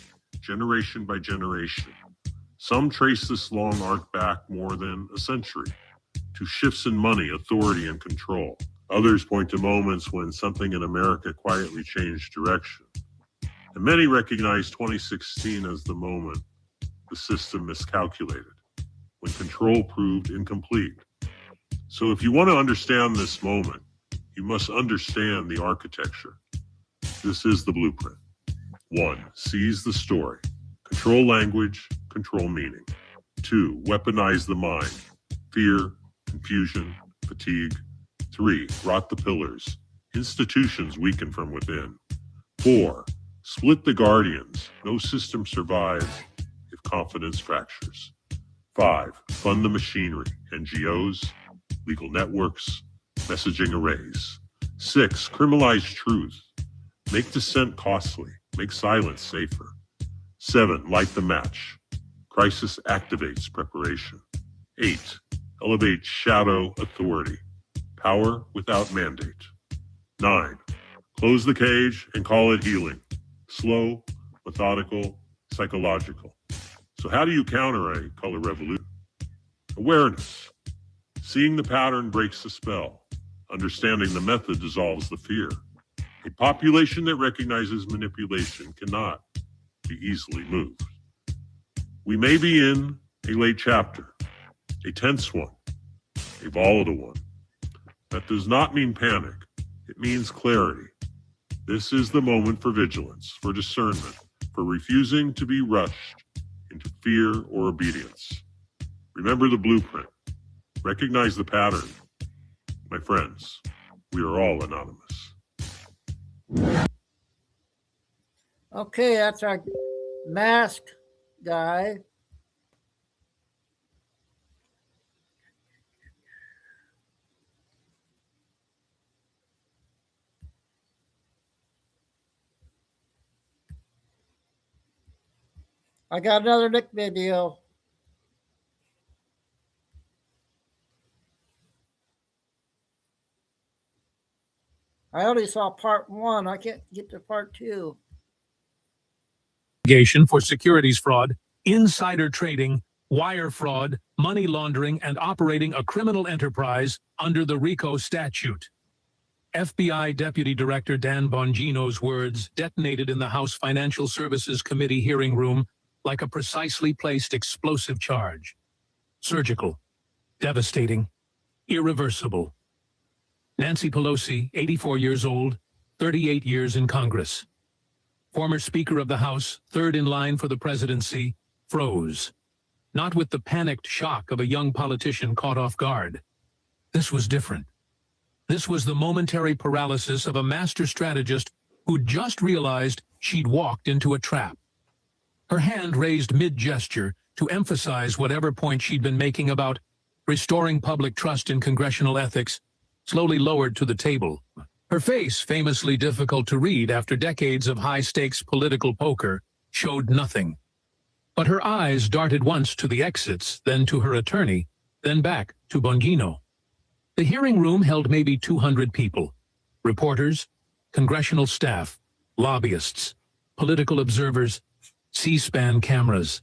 generation by generation. Some trace this long arc back more than a century to shifts in money, authority, and control. Others point to moments when something in America quietly changed direction. And many recognize 2016 as the moment the system miscalculated, when control proved incomplete. So if you want to understand this moment, you must understand the architecture. This is the blueprint. 1. Seize the story. Control language, control meaning. 2. Weaponize the mind. Fear, confusion, fatigue. 3. Rot the pillars. Institutions weaken from within. 4. Split the guardians. No system survives if confidence fractures. 5. Fund the machinery. NGOs, legal networks, messaging arrays. 6. Criminalize truth. Make dissent costly. Make silence safer. 7. Light the match. Crisis activates preparation. 8. Elevate shadow authority. Power without mandate. 9. Close the cage and call it healing. Slow, methodical, psychological. So how do you counter a color revolution? Awareness. Seeing the pattern breaks the spell. Understanding the method dissolves the fear. A population that recognizes manipulation cannot be easily moved. We may be in a late chapter, a tense one, a volatile one. That does not mean panic. It means clarity. This is the moment for vigilance, for discernment, for refusing to be rushed into fear or obedience. Remember the blueprint. Recognize the pattern. My friends, we are all anonymous. Okay, that's our mask guy. I got another Nick video. I only saw part 1. I can't get to part 2. For securities fraud, insider trading, wire fraud, money laundering, and operating a criminal enterprise under the RICO statute. FBI Deputy Director Dan Bongino's words detonated in the House Financial Services Committee hearing room like a precisely placed explosive charge. Surgical, devastating, irreversible. Nancy Pelosi, 84 years old, 38 years in Congress. Former Speaker of the House, third in line for the presidency, froze. Not with the panicked shock of a young politician caught off guard. This was different. This was the momentary paralysis of a master strategist who'd just realized she'd walked into a trap. Her hand raised mid-gesture to emphasize whatever point she'd been making about restoring public trust in congressional ethics, slowly lowered to the table. Her face, famously difficult to read after decades of high-stakes political poker, showed nothing. But her eyes darted once to the exits, then to her attorney, then back to Bongino. The hearing room held maybe 200 people. Reporters, congressional staff, lobbyists, political observers, C-SPAN cameras.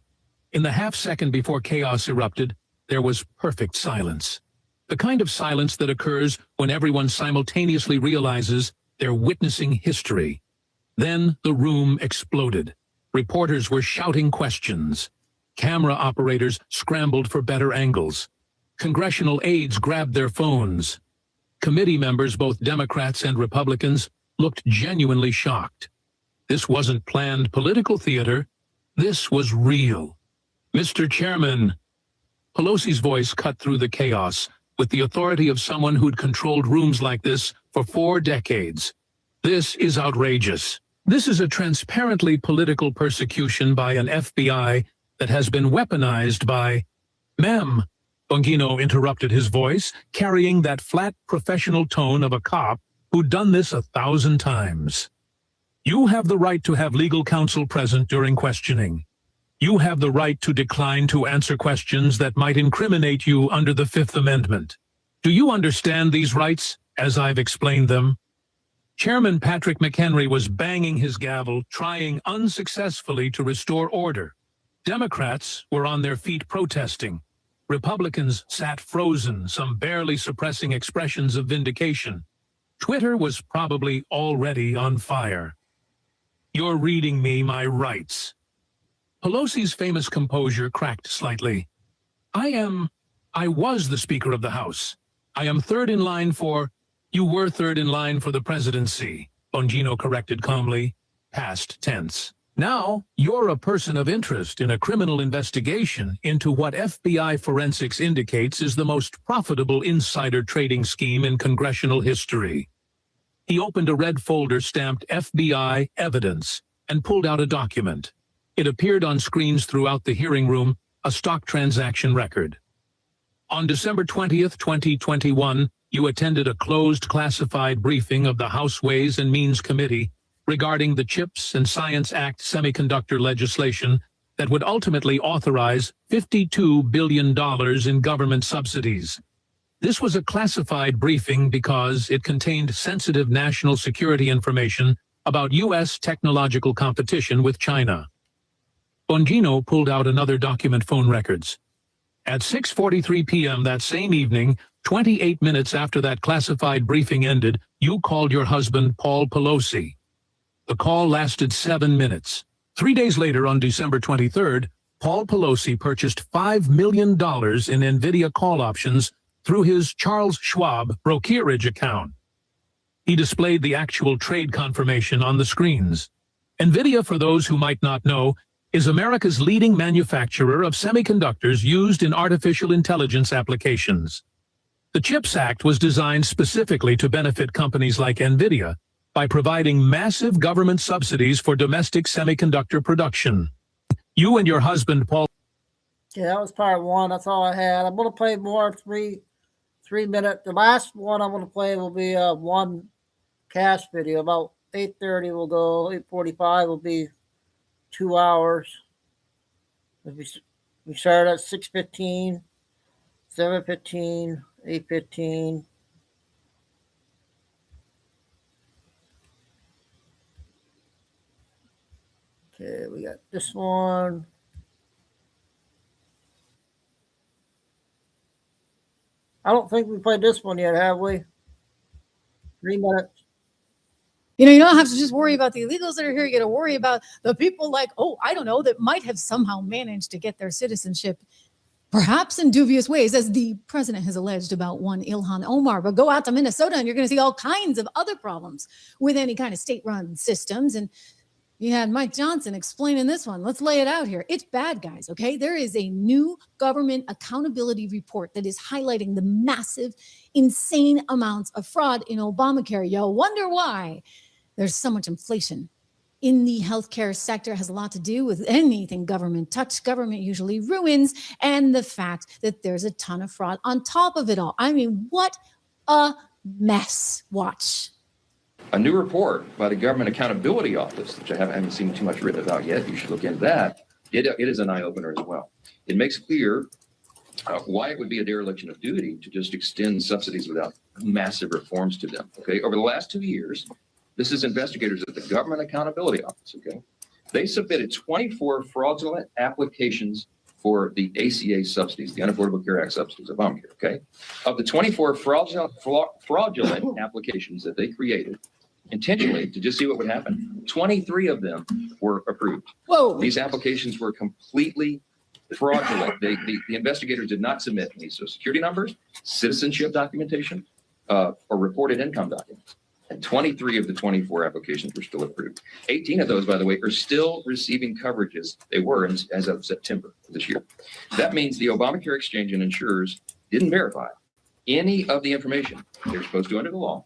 In the half-second before chaos erupted, there was perfect silence. The kind of silence that occurs when everyone simultaneously realizes they're witnessing history. Then the room exploded. Reporters were shouting questions. Camera operators scrambled for better angles. Congressional aides grabbed their phones. Committee members, both Democrats and Republicans, looked genuinely shocked. This wasn't planned political theater. This was real. Mr. Chairman. Pelosi's voice cut through the chaos with the authority of someone who'd controlled rooms like this for 4 decades. This is outrageous. This is a transparently political persecution by an FBI that has been weaponized by... Ma'am, Bongino interrupted his voice, carrying that flat professional tone of a cop who'd done this 1,000 times. You have the right to have legal counsel present during questioning. You have the right to decline to answer questions that might incriminate you under the Fifth Amendment. Do you understand these rights, as I've explained them? Chairman Patrick McHenry was banging his gavel, trying unsuccessfully to restore order. Democrats were on their feet protesting. Republicans sat frozen, some barely suppressing expressions of vindication. Twitter was probably already on fire. You're reading me my rights. Pelosi's famous composure cracked slightly. I was the Speaker of the House. I am third in line for... You were third in line for the presidency, Bongino corrected calmly, past tense. Now, you're a person of interest in a criminal investigation into what FBI forensics indicates is the most profitable insider trading scheme in congressional history. He opened a red folder stamped FBI Evidence and pulled out a document. It appeared on screens throughout the hearing room, a stock transaction record. On December 20th, 2021, you attended a closed classified briefing of the House Ways and Means Committee regarding the CHIPS and Science Act semiconductor legislation that would ultimately authorize $52 billion in government subsidies. This was a classified briefing because it contained sensitive national security information about U.S. technological competition with China. Bongino pulled out another document, phone records. At 6:43 p.m. that same evening, 28 minutes after that classified briefing ended, you called your husband, Paul Pelosi. The call lasted 7 minutes. 3 days later, on December 23rd, Paul Pelosi purchased $5 million in NVIDIA call options through his Charles Schwab brokerage account. He displayed the actual trade confirmation on the screens. NVIDIA, for those who might not know, is America's leading manufacturer of semiconductors used in artificial intelligence applications. The CHIPS Act was designed specifically to benefit companies like NVIDIA, by providing massive government subsidies for domestic semiconductor production. You and your husband, Paul. Yeah, that was part one. That's all I had. I'm going to play more 3-minute. The last one I'm going to play will be one cash video. About 8:30 will go. 8:45 will be 2 hours. We start at 6:15, 7:15, 8:15. Okay, we got this one. I don't think we played this one yet, have we? 3 minutes. You know, you don't have to just worry about the illegals that are here. You got to worry about the people like, oh, I don't know, that might have somehow managed to get their citizenship, perhaps in dubious ways, as the president has alleged about one Ilhan Omar. But go out to Minnesota and you're going to see all kinds of other problems with any kind of state-run systems. And you had Mike Johnson explaining this one. Let's lay it out here. It's bad, guys, okay? There is a new government accountability report that is highlighting the massive, insane amounts of fraud in Obamacare. You'll wonder why there's so much inflation in the healthcare sector. It has a lot to do with anything government touch. Government usually ruins, and the fact that there's a ton of fraud on top of it all. I mean, what a mess. Watch. A new report by the Government Accountability Office, which I haven't seen too much written about yet. You should look into that. It is an eye-opener as well. It makes clear why it would be a dereliction of duty to just extend subsidies without massive reforms to them. Okay, over the last 2 years, this is investigators at the Government Accountability Office. Okay, they submitted 24 fraudulent applications for the ACA subsidies, the Unaffordable Care Act subsidies, Obamacare. Okay, of the 24 fraudulent applications that they created intentionally to just see what would happen, 23 of them were approved. Whoa! These applications were completely fraudulent. The investigators did not submit any Social Security numbers, citizenship documentation, or reported income documents. And 23 of the 24 applications were still approved. 18 of those, by the way, are still receiving coverages they were as of September of this year. That means the Obamacare exchange and insurers didn't verify any of the information they're supposed to under the law,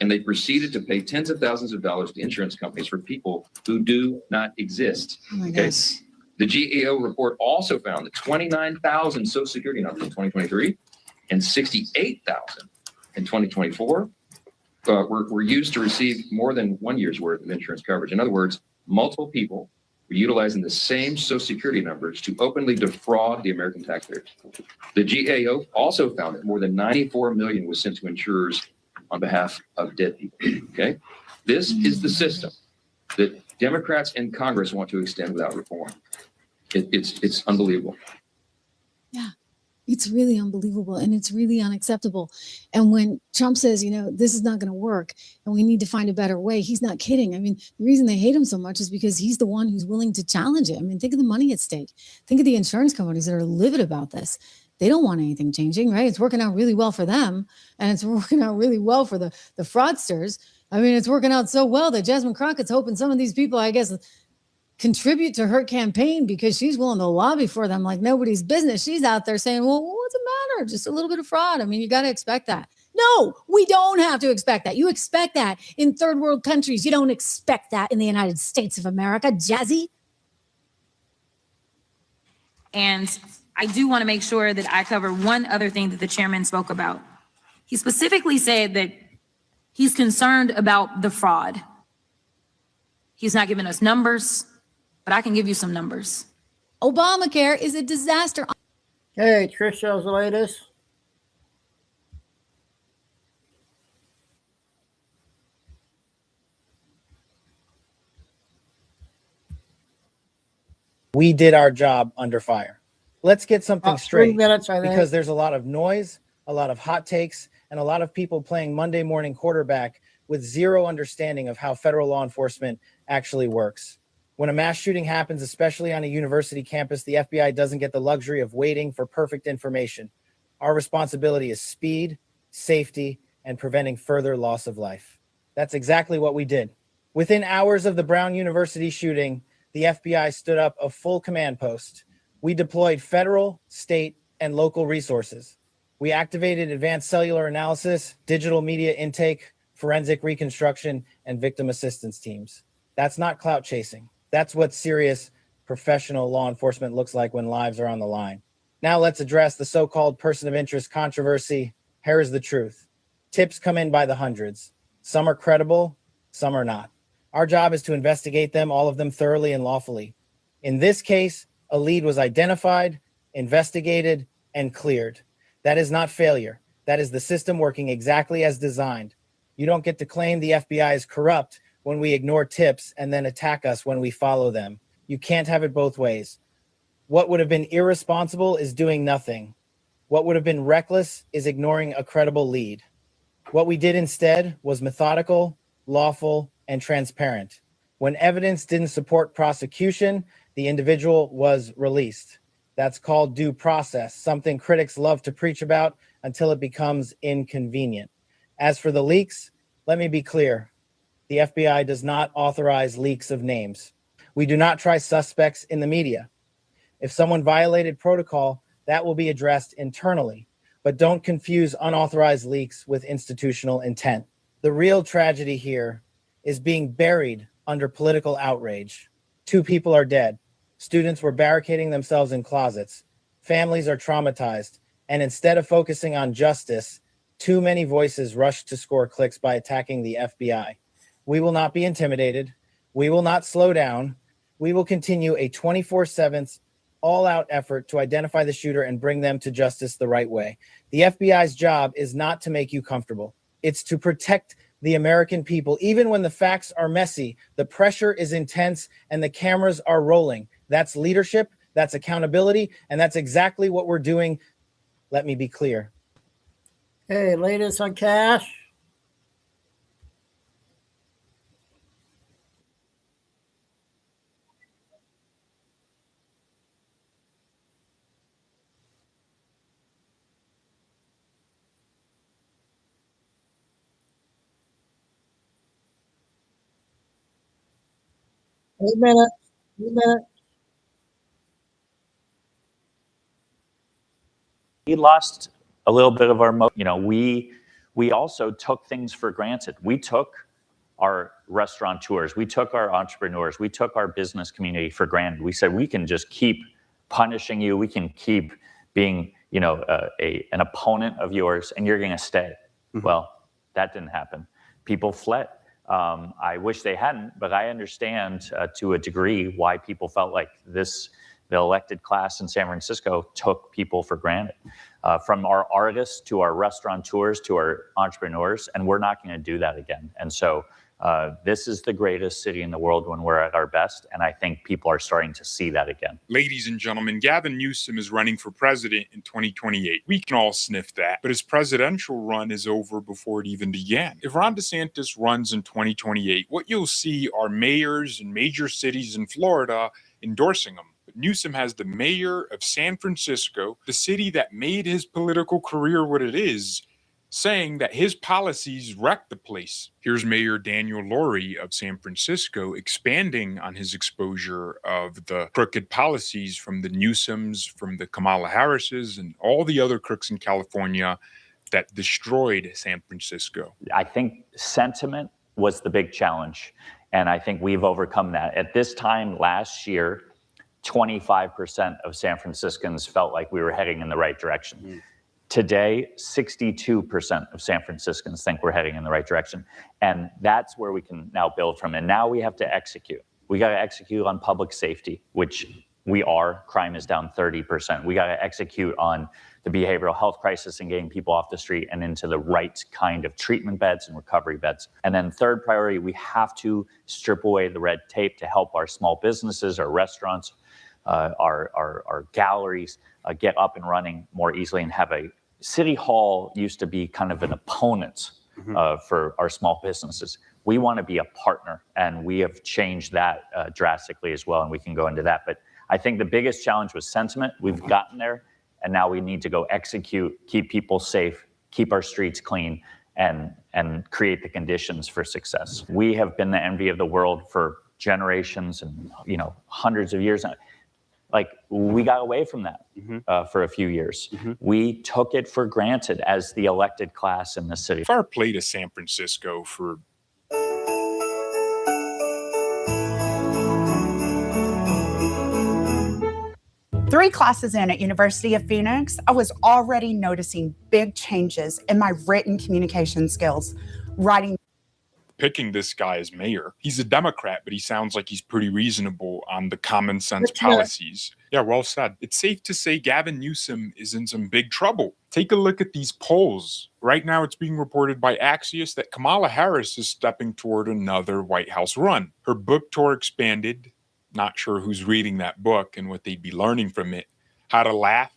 and they proceeded to pay tens of thousands of dollars to insurance companies for people who do not exist. Oh my Okay. gosh. The GAO report also found that 29,000 Social Security numbers in 2023 and 68,000 in 2024 were used to receive more than 1 year's worth of insurance coverage. In other words, multiple people were utilizing the same Social Security numbers to openly defraud the American taxpayers. The GAO also found that more than 94 million was sent to insurers on behalf of dead people. Okay, this is the system that Democrats in Congress want to extend without reform. It's unbelievable. Yeah, it's really unbelievable, and it's really unacceptable. And when Trump says, you know, this is not going to work and we need to find a better way, he's not kidding. I mean, the reason they hate him so much is because he's the one who's willing to challenge it. I mean, think of the money at stake. Think of the insurance companies that are livid about this. They don't want anything changing, right? It's working out really well for them, and it's working out really well for the fraudsters. I mean, it's working out so well that Jasmine Crockett's hoping some of these people, I guess, contribute to her campaign because she's willing to lobby for them like nobody's business. She's out there saying, well, what's the matter? Just a little bit of fraud. I mean, you got to expect that. No, we don't have to expect that. You expect that in third world countries. You don't expect that in the United States of America, Jazzy. And I do want to make sure that I cover one other thing that the chairman spoke about. He specifically said that he's concerned about the fraud. He's not giving us numbers, but I can give you some numbers. Obamacare is a disaster. Hey, Trish shows the latest. We did our job under fire. Let's get something straight. 3 minutes, I think. Because there's a lot of noise, a lot of hot takes, and a lot of people playing Monday morning quarterback with zero understanding of how federal law enforcement actually works. When a mass shooting happens, especially on a university campus, the FBI doesn't get the luxury of waiting for perfect information. Our responsibility is speed, safety, and preventing further loss of life. That's exactly what we did. Within hours of the Brown University shooting, the FBI stood up a full command post. We deployed federal, state, and local resources. We activated advanced cellular analysis, digital media intake, forensic reconstruction, and victim assistance teams. That's not clout chasing. That's what serious professional law enforcement looks like when lives are on the line. Now let's address the so-called person of interest controversy. Here is the truth. Tips come in by the hundreds. Some are credible, some are not. Our job is to investigate them, all of them thoroughly and lawfully. In this case, a lead was identified, investigated, and cleared. That is not failure. That is the system working exactly as designed. You don't get to claim the FBI is corrupt when we ignore tips and then attack us when we follow them. You can't have it both ways. What would have been irresponsible is doing nothing. What would have been reckless is ignoring a credible lead. What we did instead was methodical, lawful, and transparent. When evidence didn't support prosecution, the individual was released. That's called due process, something critics love to preach about until it becomes inconvenient. As for the leaks, let me be clear. The FBI does not authorize leaks of names. We do not try suspects in the media. If someone violated protocol, that will be addressed internally. But don't confuse unauthorized leaks with institutional intent. The real tragedy here is being buried under political outrage. 2 people are dead. Students were barricading themselves in closets. Families are traumatized. And instead of focusing on justice, too many voices rushed to score clicks by attacking the FBI. We will not be intimidated. We will not slow down. We will continue a 24/7 all-out effort to identify the shooter and bring them to justice the right way. The FBI's job is not to make you comfortable. It's to protect the American people. Even when the facts are messy, the pressure is intense, and the cameras are rolling. That's leadership, that's accountability, and that's exactly what we're doing. Let me be clear. Hey, latest on cash. Wait a minute. We lost a little bit of our, we also took things for granted. We took our restaurateurs, we took our entrepreneurs, we took our business community for granted. We said, we can just keep punishing you. We can keep being, an opponent of yours, and you're going to stay. Mm-hmm. Well, that didn't happen. People fled. I wish they hadn't, but I understand to a degree why people felt like the elected class in San Francisco took people for granted, from our artists to our restaurateurs to our entrepreneurs, and we're not going to do that again. And so this is the greatest city in the world when we're at our best, and I think people are starting to see that again. Ladies and gentlemen, Gavin Newsom is running for president in 2028. We can all sniff that, but his presidential run is over before it even began. If Ron DeSantis runs in 2028, what you'll see are mayors in major cities in Florida endorsing him. Newsom has the mayor of San Francisco, the city that made his political career what it is, saying that his policies wrecked the place. Here's Mayor Daniel Lurie of San Francisco expanding on his exposure of the crooked policies from the Newsoms, from the Kamala Harrises, and all the other crooks in California that destroyed San Francisco. I think sentiment was the big challenge, and I think we've overcome that. At this time last year, 25% of San Franciscans felt like we were heading in the right direction. Mm. Today, 62% of San Franciscans think we're heading in the right direction. And that's where we can now build from. And now we have to execute. We got to execute on public safety, which we are. Crime is down 30%. We got to execute on the behavioral health crisis and getting people off the street and into the right kind of treatment beds and recovery beds. And then third priority, we have to strip away the red tape to help our small businesses, our restaurants, our galleries get up and running more easily and have a City Hall used to be kind of an opponent for our small businesses. We want to be a partner, and we have changed that drastically as well, and we can go into that. But I think the biggest challenge was sentiment. We've gotten there, and now we need to go execute, keep people safe, keep our streets clean, and create the conditions for success. We have been the envy of the world for generations and hundreds of years. Like, we got away from that for a few years. We took it for granted as the elected class in the city. Fair play to San Francisco for... Three classes in at University of Phoenix, I was already noticing big changes in my written communication skills, writing. Picking this guy as mayor. He's a Democrat, but he sounds like he's pretty reasonable on the common sense policies. Yeah, well said. It's safe to say Gavin Newsom is in some big trouble. Take a look at these polls. Right now, it's being reported by Axios that Kamala Harris is stepping toward another White House run. Her book tour expanded. Not sure who's reading that book and what they'd be learning from it. How to laugh.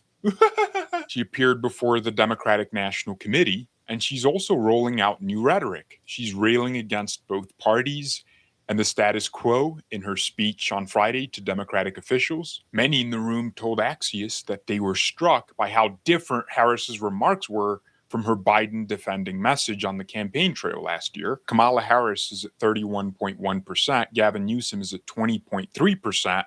She appeared before the Democratic National Committee, and she's also rolling out new rhetoric. She's railing against both parties and the status quo in her speech on Friday to Democratic officials. Many in the room told Axios that they were struck by how different Harris's remarks were from her Biden defending message on the campaign trail last year. Kamala Harris is at 31.1%. Gavin Newsom is at 20.3%.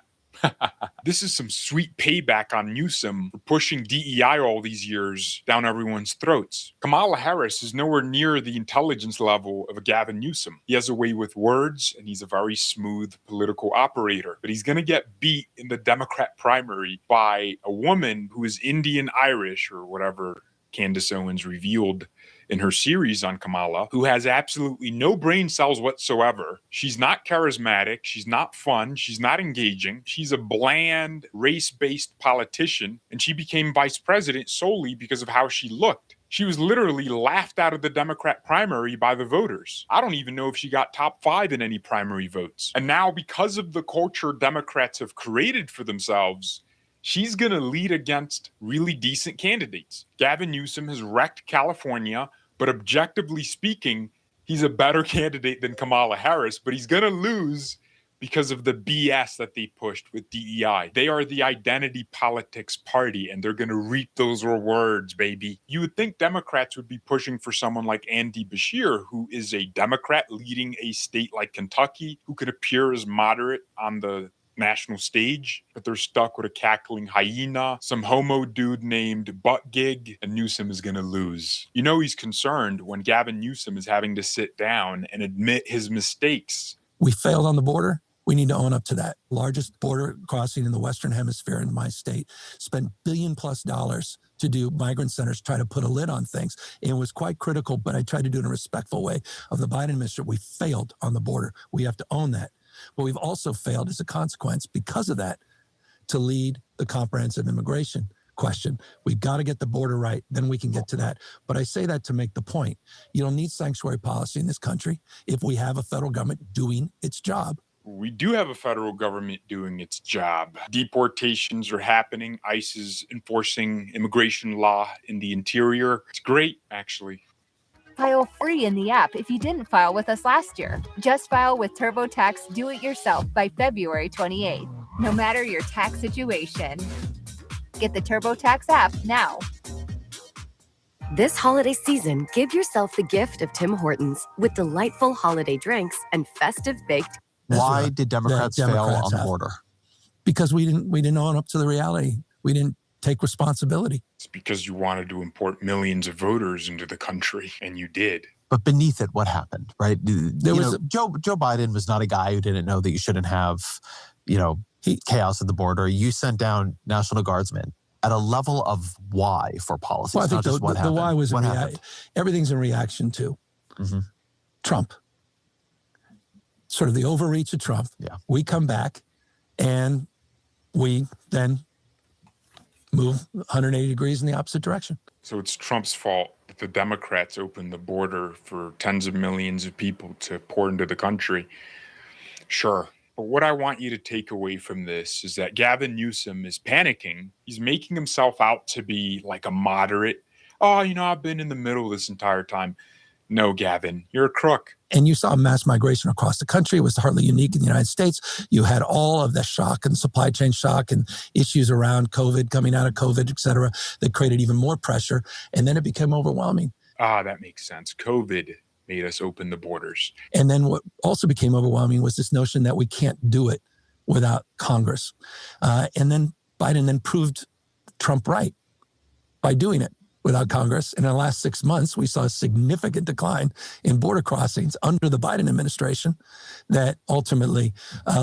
This is some sweet payback on Newsom for pushing DEI all these years down everyone's throats. Kamala Harris is nowhere near the intelligence level of a Gavin Newsom. He has a way with words, and he's a very smooth political operator. But he's going to get beat in the Democrat primary by a woman who is Indian Irish, or whatever Candace Owens revealed in her series on Kamala, who has absolutely no brain cells whatsoever. She's not charismatic. She's not fun. She's not engaging. She's a bland, race-based politician, and she became vice president solely because of how she looked. She was literally laughed out of the Democrat primary by the voters. I don't even know if she got top 5 in any primary votes. And now, because of the culture Democrats have created for themselves, she's going to lead against really decent candidates. Gavin Newsom has wrecked California, but objectively speaking, he's a better candidate than Kamala Harris, but he's going to lose because of the BS that they pushed with DEI. They are the identity politics party, and they're going to reap those rewards, baby. You would think Democrats would be pushing for someone like Andy Beshear, who is a Democrat leading a state like Kentucky, who could appear as moderate on the national stage, but they're stuck with a cackling hyena, some homo dude named Butt Gig, and Newsom is going to lose. You know he's concerned when Gavin Newsom is having to sit down and admit his mistakes. We failed on the border. We need to own up to that. Largest border crossing in the Western Hemisphere in my state. Spent $1 billion+ to do migrant centers, try to put a lid on things. And it was quite critical, but I tried to do it in a respectful way of the Biden administration. We failed on the border. We have to own that. But we've also failed as a consequence because of that to lead the comprehensive immigration question. We've got to get the border right, then we can get to that. But I say that to make the point. You don't need sanctuary policy in this country if we have a federal government doing its job. We do have a federal government doing its job. Deportations are happening. ICE is enforcing immigration law in the interior. It's great, actually. File free in the app if you didn't file with us last year. Just file with TurboTax Do-It-Yourself by February 28th, no matter your tax situation. Get the TurboTax app now. This holiday season, give yourself the gift of Tim Hortons with delightful holiday drinks and festive baked. Why did Democrats fail on the border? Because we didn't own up to the reality. We didn't take responsibility. It's because you wanted to import millions of voters into the country, and you did. But beneath it, what happened, right? Joe Biden was not a guy who didn't know that you shouldn't have, chaos at the border. You sent down National Guardsmen at a level of why for policy. Well, I think the why was everything's in reaction to Trump. Sort of the overreach of Trump. Yeah. We come back and we then move 180 degrees in the opposite direction. So it's Trump's fault that the Democrats opened the border for tens of millions of people to pour into the country. Sure. But what I want you to take away from this is that Gavin Newsom is panicking. He's making himself out to be like a moderate. Oh, I've been in the middle this entire time. No, Gavin, you're a crook. And you saw mass migration across the country. It was hardly unique in the United States. You had all of the shock and supply chain shock and issues around COVID, coming out of COVID, et cetera, that created even more pressure. And then it became overwhelming. That makes sense. COVID made us open the borders. And then what also became overwhelming was this notion that we can't do it without Congress. And then Biden then proved Trump right by doing it without Congress. And in the last 6 months, we saw a significant decline in border crossings under the Biden administration that ultimately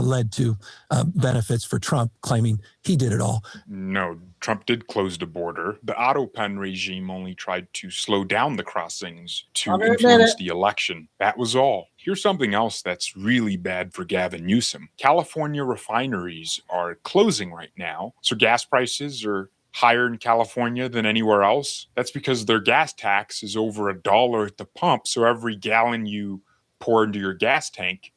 led to benefits for Trump, claiming he did it all. No, Trump did close the border. The auto pen regime only tried to slow down the crossings to influence the election. That was all. Here's something else that's really bad for Gavin Newsom. California refineries are closing right now, so gas prices are higher in California than anywhere else. That's because their gas tax is over $1 at the pump. So every gallon you pour into your gas tank,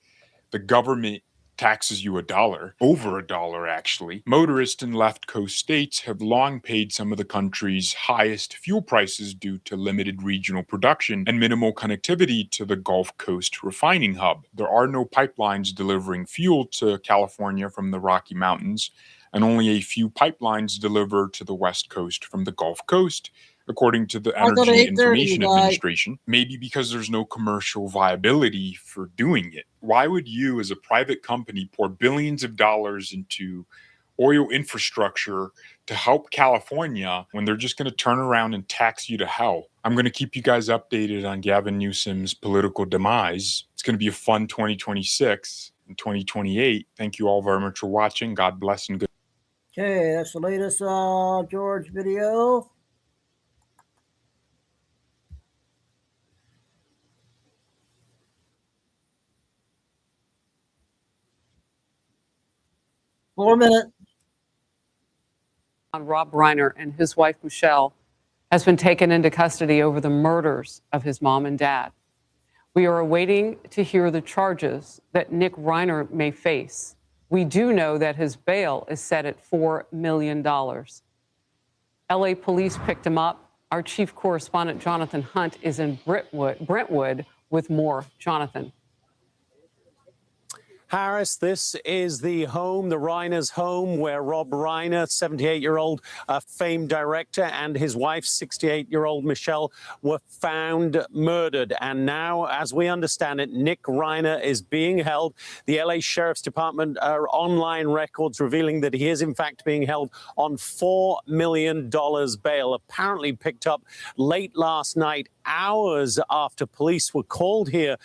the government taxes you $1, over $1 actually. Motorists in left coast states have long paid some of the country's highest fuel prices due to limited regional production and minimal connectivity to the Gulf Coast refining hub. There are no pipelines delivering fuel to California from the Rocky Mountains, and only a few pipelines deliver to the West Coast from the Gulf Coast, according to the Energy Information Administration. Maybe because there's no commercial viability for doing it. Why would you, as a private company, pour billions of dollars into oil infrastructure to help California when they're just going to turn around and tax you to hell? I'm going to keep you guys updated on Gavin Newsom's political demise. It's going to be a fun 2026 and 2028. Thank you all very much for watching. God bless and good. Okay, that's the latest George video. Four minutes. Rob Reiner and his wife, Michelle, has been taken into custody over the murders of his mom and dad. We are awaiting to hear the charges that Nick Reiner may face. We do know that his bail is set at $4 million. LA police picked him up. Our chief correspondent, Jonathan Hunt, is in Brentwood with more. Jonathan. Harris, this is the home, the Reiner's home, where Rob Reiner, 78-year-old famed director, and his wife, 68-year-old Michelle, were found murdered. And now, as we understand it, Nick Reiner is being held. The LA Sheriff's Department online records revealing that he is, in fact, being held on $4 million bail, apparently picked up late last night, hours after police were called here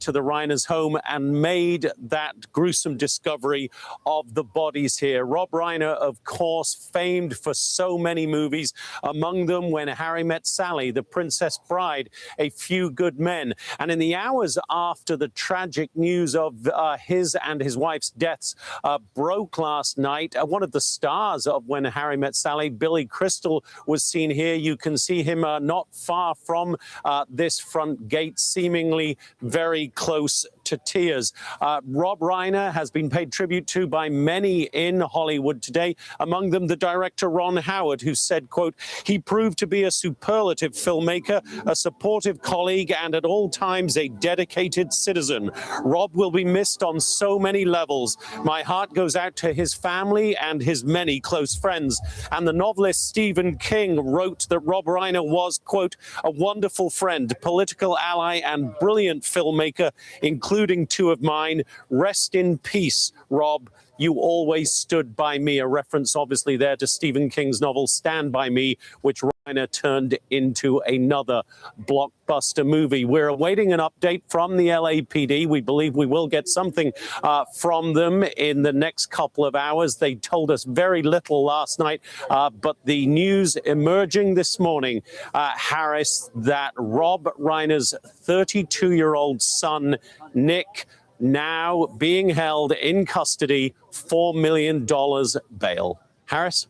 to the Reiner's home and made that gruesome discovery of the bodies here. Rob Reiner, of course, famed for so many movies, among them When Harry Met Sally, The Princess Bride, A Few Good Men. And in the hours after the tragic news of his and his wife's deaths broke last night, one of the stars of When Harry Met Sally, Billy Crystal, was seen here. You can see him not far from this front gate, seemingly very close to tears. Rob Reiner has been paid tribute to by many in Hollywood today, among them the director Ron Howard, who said, quote, "He proved to be a superlative filmmaker, a supportive colleague, and at all times a dedicated citizen. Rob will be missed on so many levels. My heart goes out to his family and his many close friends." And the novelist Stephen King wrote that Rob Reiner was, quote, "a wonderful friend, political ally, and brilliant filmmaker, including two of mine. Rest in peace, Rob. You always stood by me." A reference, obviously, there to Stephen King's novel Stand By Me, which Reiner turned into another blockbuster movie. We're awaiting an update from the LAPD. We believe we will get something from them in the next couple of hours. They told us very little last night, but the news emerging this morning, Harris, that Rob Reiner's 32-year-old son, Nick, now being held in custody, $4 million bail. Harris?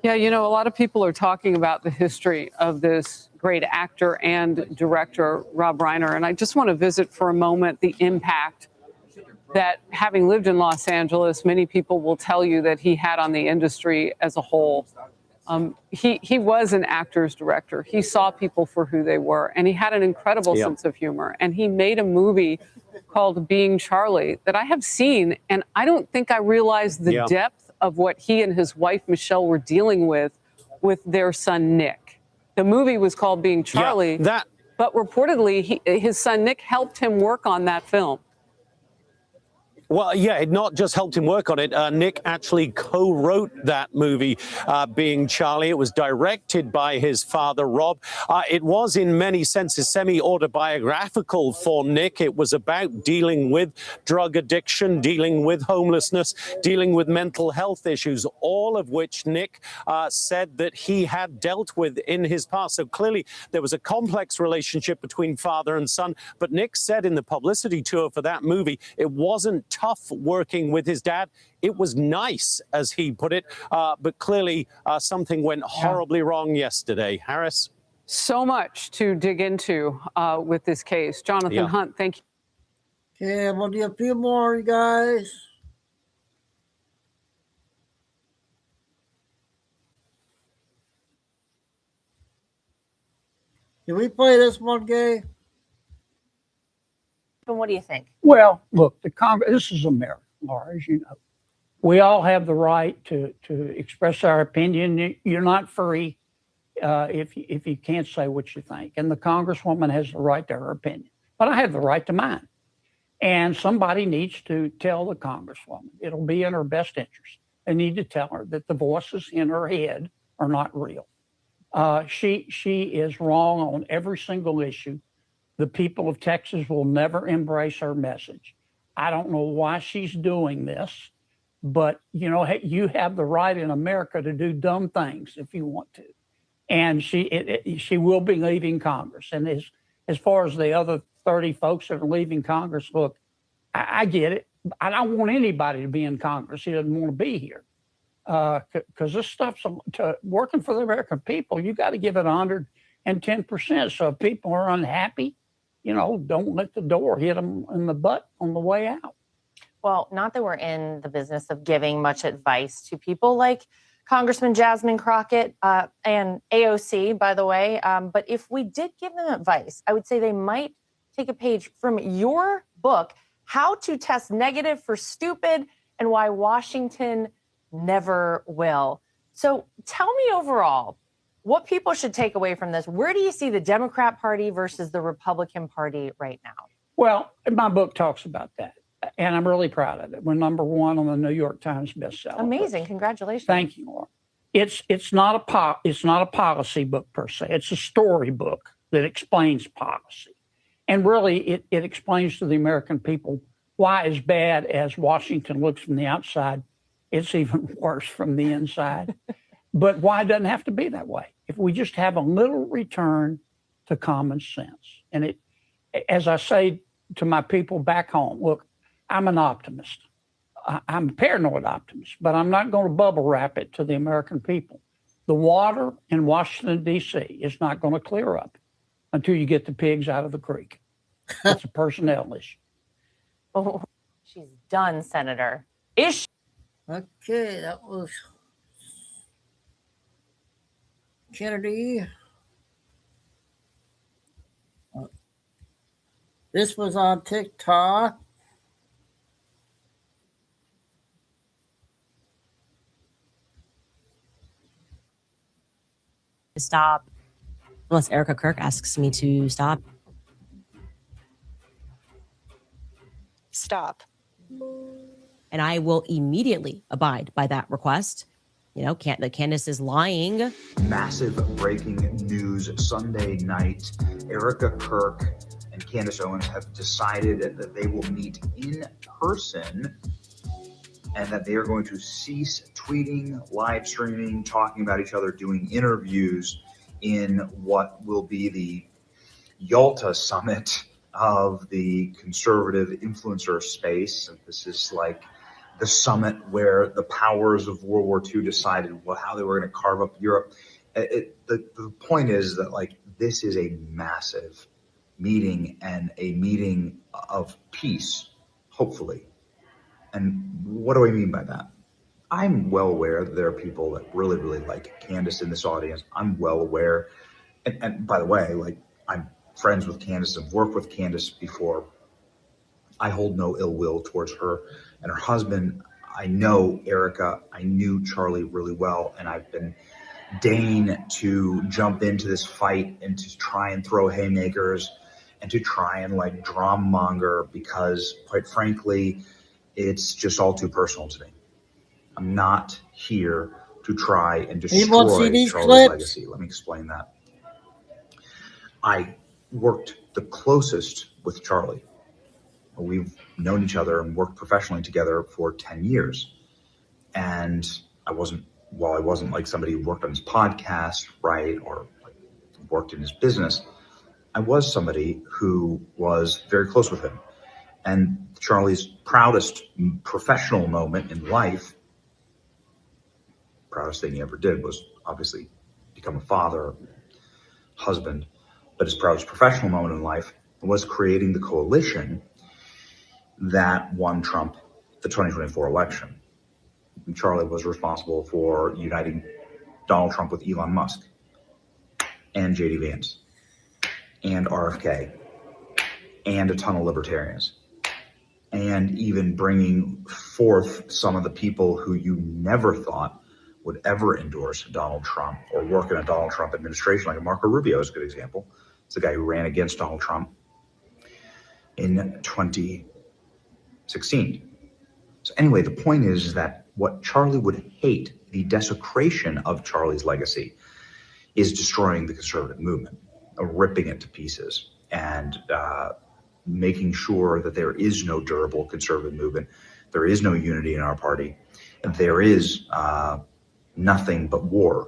Yeah, you know, a lot of people are talking about the history of this great actor and director, Rob Reiner, and I just want to visit for a moment the impact that, having lived in Los Angeles, many people will tell you that he had on the industry as a whole. He was an actor's director. He saw people for who they were, and he had an incredible sense of humor. And he made a movie called Being Charlie that I have seen, and I don't think I realized the depth of what he and his wife, Michelle, were dealing with their son, Nick. The movie was called Being Charlie, but reportedly his son, Nick, helped him work on that film. Well, yeah, it not just helped him work on it. Nick actually co-wrote that movie, Being Charlie. It was directed by his father, Rob. It was, in many senses, semi-autobiographical for Nick. It was about dealing with drug addiction, dealing with homelessness, dealing with mental health issues, all of which Nick said that he had dealt with in his past. So clearly there was a complex relationship between father and son. But Nick said in the publicity tour for that movie, it wasn't tough working with his dad. It was nice, as he put it, but clearly something went horribly wrong yesterday. Harris? So much to dig into with this case. Jonathan Hunt, thank you. Okay, we'll do a few more, you guys. Can we play this one, Gay? What do you think? Well, look, the Congress, this is America, Laura, as you know. We all have the right to express our opinion. You're not free if you can't say what you think. And the Congresswoman has the right to her opinion. But I have the right to mine. And somebody needs to tell the Congresswoman. It'll be in her best interest. They need to tell her that the voices in her head are not real. She is wrong on every single issue. The people of Texas will never embrace her message. I don't know why she's doing this, but you know, you have the right in America to do dumb things if you want to. And she will be leaving Congress. And as far as the other 30 folks that are leaving Congress, look, I get it. I don't want anybody to be in Congress who doesn't want to be here. Because this stuff's working for the American people. You got to give it 110%. So if people are unhappy, you know, don't let the door hit them in the butt on the way out. Well, not that we're in the business of giving much advice to people like Congressman Jasmine Crockett and AOC, by the way. But if we did give them advice, I would say they might take a page from your book, How to Test Negative for Stupid and Why Washington Never Will. So tell me overall, what people should take away from this. Where do you see the Democrat Party versus the Republican Party right now? Well, my book talks about that, and I'm really proud of it. We're #1 on the New York Times bestseller. Amazing. Congratulations. Thank you, Laura. It's not a policy book per se. It's a story book that explains policy. And really, it explains to the American people why, as bad as Washington looks from the outside, it's even worse from the inside. But why it doesn't have to be that way? If we just have a little return to common sense. And it, as I say to my people back home, look, I'm an optimist. I'm a paranoid optimist, but I'm not going to bubble wrap it to the American people. The water in Washington, D.C. is not going to clear up until you get the pigs out of the creek. It's a personnel issue. Oh, she's done, Senator. Is she? Okay, that was Kennedy. This was on TikTok. Stop, unless Erica Kirk asks me to stop. Stop. And I will immediately abide by that request. You know, Candace is lying. Massive breaking news Sunday night. Erica Kirk and Candace Owens have decided that they will meet in person and that they are going to cease tweeting, live streaming, talking about each other, doing interviews in what will be the Yalta summit of the conservative influencer space. And this is like the summit where the powers of World War II decided how they were going to carve up Europe. The point is that like this is a massive meeting and a meeting of peace, hopefully. And what do I mean by that? I'm well aware that there are people that really, really like Candace in this audience. I'm well aware. And by the way, like I'm friends with Candace and worked with Candace before. I hold no ill will towards her and her husband. I know Erica. I knew Charlie really well. And I've been deign to jump into this fight and to try and throw haymakers and to try and like drama monger because quite frankly, It's just all too personal to me. I'm not here to try and You won't see destroy these Charlie's clips? legacy. Let me explain that. I worked the closest with Charlie. We've known each other and worked professionally together for 10 years. And I wasn't like somebody who worked on his podcast, right, or like worked in his business. I was somebody who was very close with him. And Charlie's proudest professional moment in life, proudest thing he ever did, was obviously become a father, husband. But his proudest professional moment in life was creating the coalition that won Trump the 2024 election. And Charlie was responsible for uniting Donald Trump with Elon Musk and JD Vance and RFK and a ton of libertarians, and even bringing forth some of the people who you never thought would ever endorse Donald Trump or work in a Donald Trump administration, like Marco Rubio is a good example. It's the guy who ran against Donald Trump in 2016. So anyway, the point is that what Charlie would hate, the desecration of Charlie's legacy, is destroying the conservative movement, ripping it to pieces, and making sure that there is no durable conservative movement. There is no unity in our party. And there is nothing but war.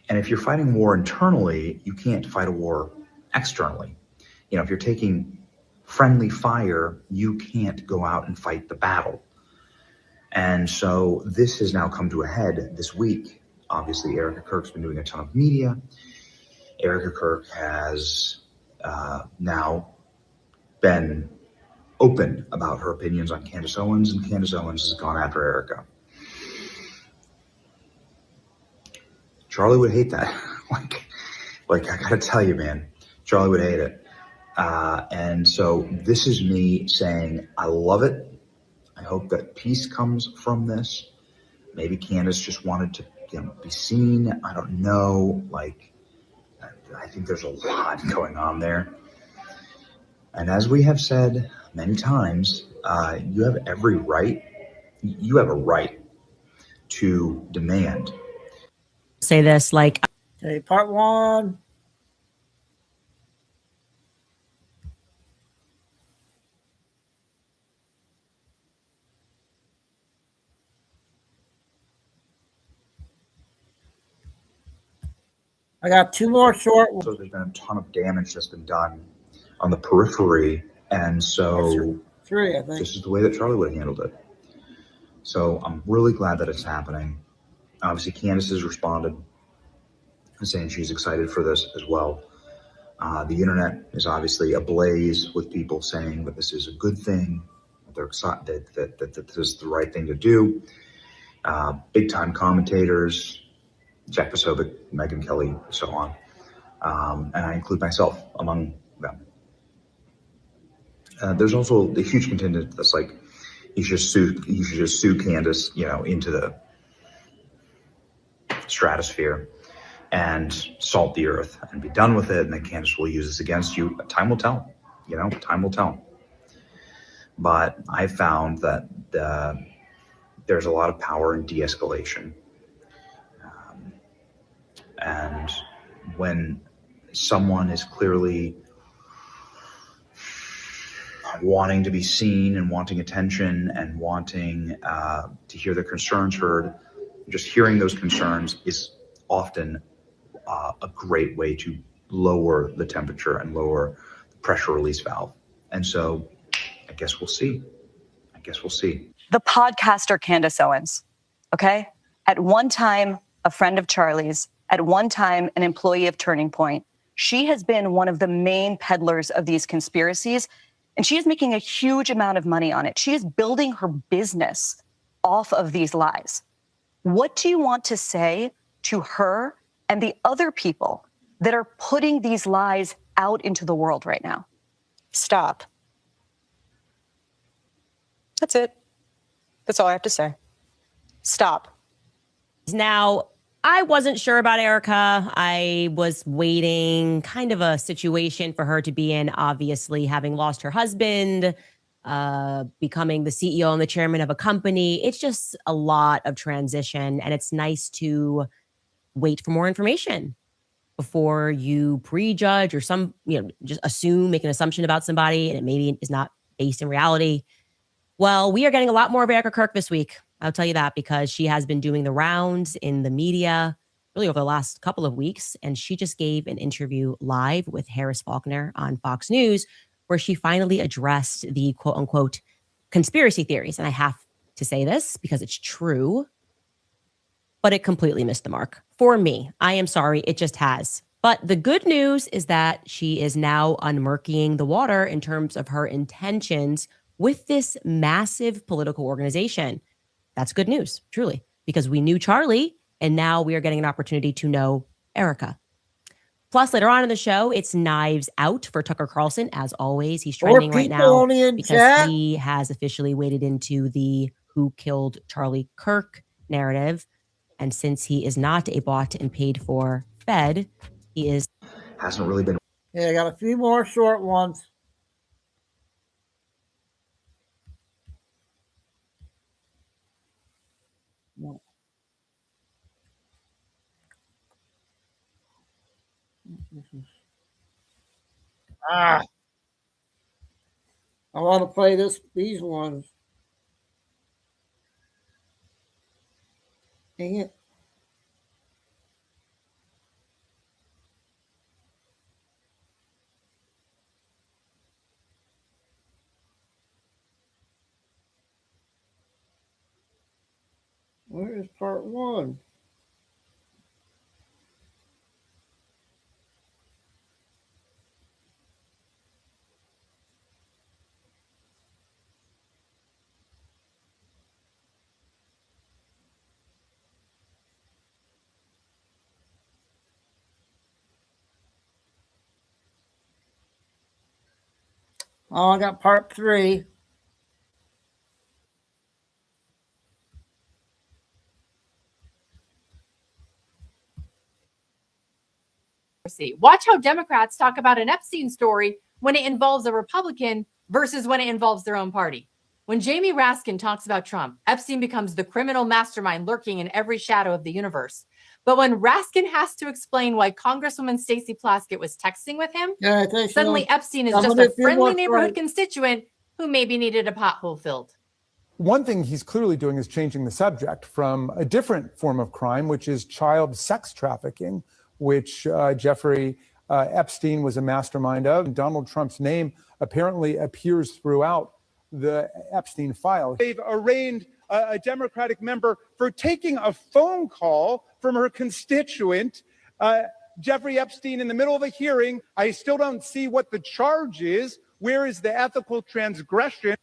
And if you're fighting war internally, you can't fight a war externally. You know, if you're taking friendly fire, you can't go out and fight the battle. And so this has now come to a head this week. Obviously, Erica Kirk's been doing a ton of media. Erica Kirk has now been open about her opinions on Candace Owens, and Candace Owens has gone after Erica. Charlie would hate that. like I gotta tell you, man, Charlie would hate it. And so this is me saying, I love it. I hope that peace comes from this. Maybe Candace just wanted to, be seen. I don't know. Like, I think there's a lot going on there. And as we have said many times, you have every right. You have a right to demand. Say this like. Okay, part one. I got two more short ones. So there's been a ton of damage that's been done on the periphery. And so three, I think. This is the way that Charlie would have handled it. So I'm really glad that it's happening. Obviously, Candace has responded and saying she's excited for this as well. The internet is obviously ablaze with people saying that this is a good thing, that they're excited that this is the right thing to do. Big time commentators, Jack Posobiec, Megyn Kelly, so on. And I include myself among them. There's also a huge contingent that's like, you should just sue Candace, into the stratosphere and salt the earth and be done with it. And then Candace will use this against you. But time will tell, time will tell. But I found that there's a lot of power in de-escalation. And when someone is clearly wanting to be seen and wanting attention and wanting to hear their concerns heard, just hearing those concerns is often a great way to lower the temperature and lower the pressure release valve. And so I guess we'll see. The podcaster Candace Owens, okay? At one time, a friend of Charlie's, at one time, an employee of Turning Point. She has been one of the main peddlers of these conspiracies, and she is making a huge amount of money on it. She is building her business off of these lies. What do you want to say to her and the other people that are putting these lies out into the world right now? Stop. That's it. That's all I have to say. Stop. Now, I wasn't sure about Erica. I was waiting, kind of a situation for her to be in, obviously, having lost her husband, becoming the CEO and the chairman of a company. It's just a lot of transition, and it's nice to wait for more information before you prejudge or just make an assumption about somebody, and it maybe is not based in reality. Well, we are getting a lot more of Erica Kirk this week. I'll tell you that, because she has been doing the rounds in the media really over the last couple of weeks. And she just gave an interview live with Harris Faulkner on Fox News, where she finally addressed the quote unquote conspiracy theories. And I have to say this because it's true, but it completely missed the mark for me. I am sorry. It just has. But the good news is that she is now unmurkying the water in terms of her intentions with this massive political organization. That's good news, truly, because we knew Charlie, and now we are getting an opportunity to know Erica. Plus, later on in the show, it's Knives Out for Tucker Carlson. As always, he's trending right now because he has officially waded into the who killed Charlie Kirk narrative. And since he is not a bought and paid for Fed, he is... Hasn't really been... Yeah, I got a few more short ones. I want to play these ones. Dang it. Where is part one? Oh, I got part 3. Watch how Democrats talk about an Epstein story when it involves a Republican versus when it involves their own party. When Jamie Raskin talks about Trump, Epstein becomes the criminal mastermind lurking in every shadow of the universe. But when Raskin has to explain why Congresswoman Stacey Plaskett was texting with him, suddenly Epstein is just a friendly neighborhood constituent who maybe needed a pothole filled. One thing he's clearly doing is changing the subject from a different form of crime, which is child sex trafficking, which Jeffrey Epstein was a mastermind of. Donald Trump's name apparently appears throughout the Epstein file. They've arraigned a Democratic member for taking a phone call from her constituent, Jeffrey Epstein, in the middle of a hearing. I still don't see what the charge is. Where is the ethical transgression?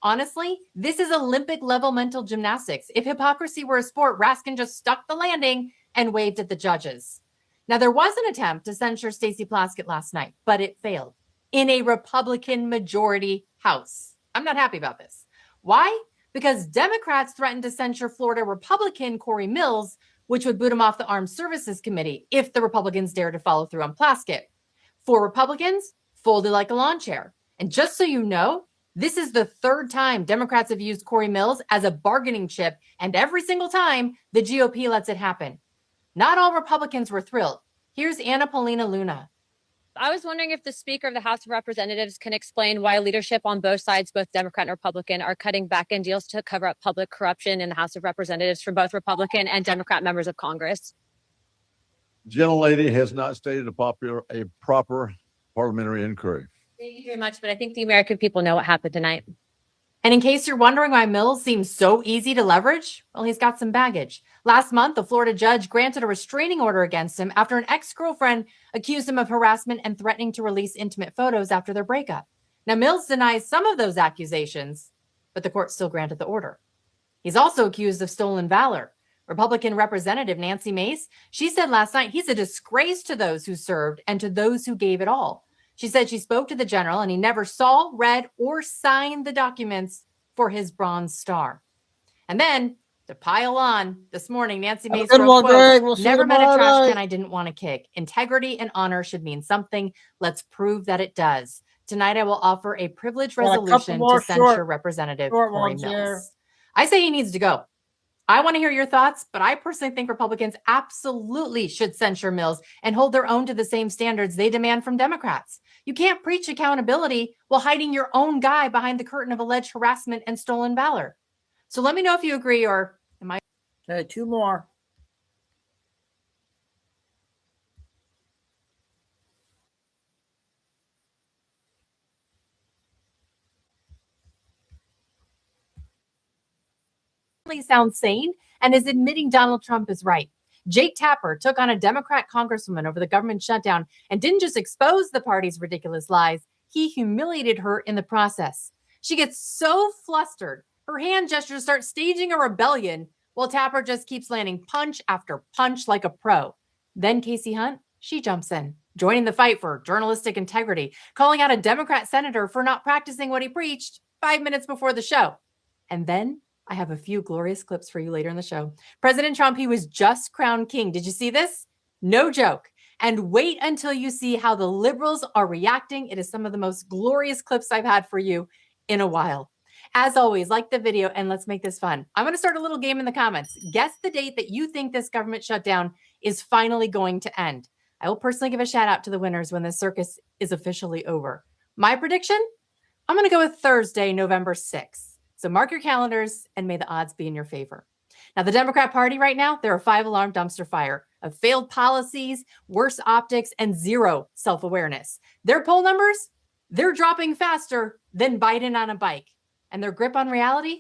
Honestly, this is Olympic level mental gymnastics. If hypocrisy were a sport, Raskin just stuck the landing and waved at the judges. Now, there was an attempt to censure Stacey Plaskett last night, but it failed in a Republican majority House. I'm not happy about this. Why? Because Democrats threatened to censure Florida Republican Corey Mills, which would boot him off the Armed Services Committee if the Republicans dared to follow through on Plaskett. For Republicans, folded like a lawn chair. And just so you know, this is the third time Democrats have used Corey Mills as a bargaining chip, and every single time the GOP lets it happen. Not all Republicans were thrilled. Here's Anna Paulina Luna. I was wondering if the Speaker of the House of Representatives can explain why leadership on both sides, both Democrat and Republican, are cutting back-end deals to cover up public corruption in the House of Representatives for both Republican and Democrat members of Congress. Gentlelady has not stated a proper parliamentary inquiry. Thank you very much, but I think the American people know what happened tonight. And in case you're wondering why Mills seems so easy to leverage, well, he's got some baggage. Last month, a Florida judge granted a restraining order against him after an ex-girlfriend accused him of harassment and threatening to release intimate photos after their breakup. Now, Mills denies some of those accusations, but the court still granted the order. He's also accused of stolen valor. Republican Representative Nancy Mace, she said last night he's a disgrace to those who served and to those who gave it all. She said she spoke to the general and he never saw, read, or signed the documents for his Bronze Star. And then, to pile on, this morning, Nancy Mace wrote, quote, never met a trash can I didn't want to kick. Integrity and honor should mean something. Let's prove that it does. Tonight, I will offer a privilege Got a couple resolution more to censure Representative short Corey ones Mills. here. I say he needs to go. I want to hear your thoughts, but I personally think Republicans absolutely should censure Mills and hold their own to the same standards they demand from Democrats. You can't preach accountability while hiding your own guy behind the curtain of alleged harassment and stolen valor. So let me know if you agree, or am I? Okay, two more. Sounds sane and is admitting Donald Trump is right. Jake Tapper took on a Democrat congresswoman over the government shutdown and didn't just expose the party's ridiculous lies, he humiliated her in the process. She gets so flustered, her hand gestures start staging a rebellion while Tapper just keeps landing punch after punch like a pro. Then Casey Hunt, she jumps in, joining the fight for journalistic integrity, calling out a Democrat senator for not practicing what he preached 5 minutes before the show. And then I have a few glorious clips for you later in the show. President Trump, he was just crowned king. Did you see this? No joke. And wait until you see how the liberals are reacting. It is some of the most glorious clips I've had for you in a while. As always, like the video and let's make this fun. I'm going to start a little game in the comments. Guess the date that you think this government shutdown is finally going to end. I will personally give a shout out to the winners when the circus is officially over. My prediction? I'm going to go with Thursday, November 6th. So mark your calendars and may the odds be in your favor. Now, the Democrat Party right now, they're a 5-alarm dumpster fire of failed policies, worse optics, and zero self-awareness. Their poll numbers, they're dropping faster than Biden on a bike. And their grip on reality,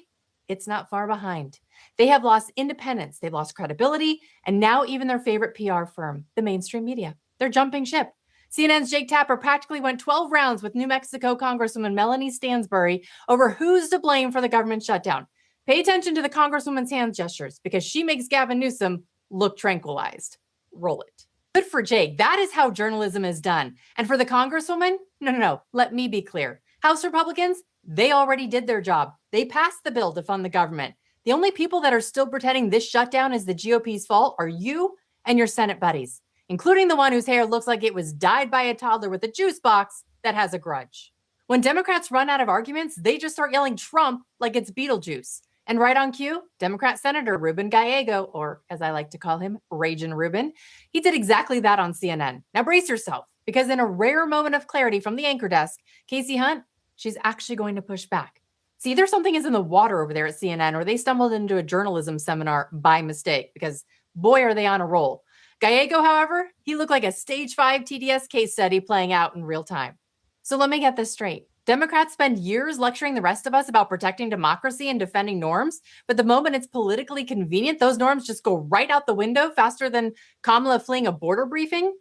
it's not far behind. They have lost independence, they've lost credibility, and now even their favorite PR firm, the mainstream media, they're jumping ship. CNN's Jake Tapper practically went 12 rounds with New Mexico Congresswoman Melanie Stansbury over who's to blame for the government shutdown. Pay attention to the Congresswoman's hand gestures because she makes Gavin Newsom look tranquilized. Roll it. Good for Jake. That is how journalism is done. And for the Congresswoman, no. Let me be clear. House Republicans, they already did their job. They passed the bill to fund the government. The only people that are still pretending this shutdown is the GOP's fault are you and your Senate buddies, including the one whose hair looks like it was dyed by a toddler with a juice box that has a grudge. When Democrats run out of arguments, they just start yelling Trump like it's Beetlejuice. And right on cue, Democrat Senator Ruben Gallego, or as I like to call him, Ragin' Ruben, he did exactly that on CNN. Now brace yourself, because in a rare moment of clarity from the anchor desk, Casey Hunt, she's actually going to push back. See, either something is in the water over there at CNN, or they stumbled into a journalism seminar by mistake, because boy, are they on a roll. Gallego, however, he looked like a stage 5 TDS case study playing out in real time. So let me get this straight. Democrats spend years lecturing the rest of us about protecting democracy and defending norms, but the moment it's politically convenient, those norms just go right out the window faster than Kamala fleeing a border briefing.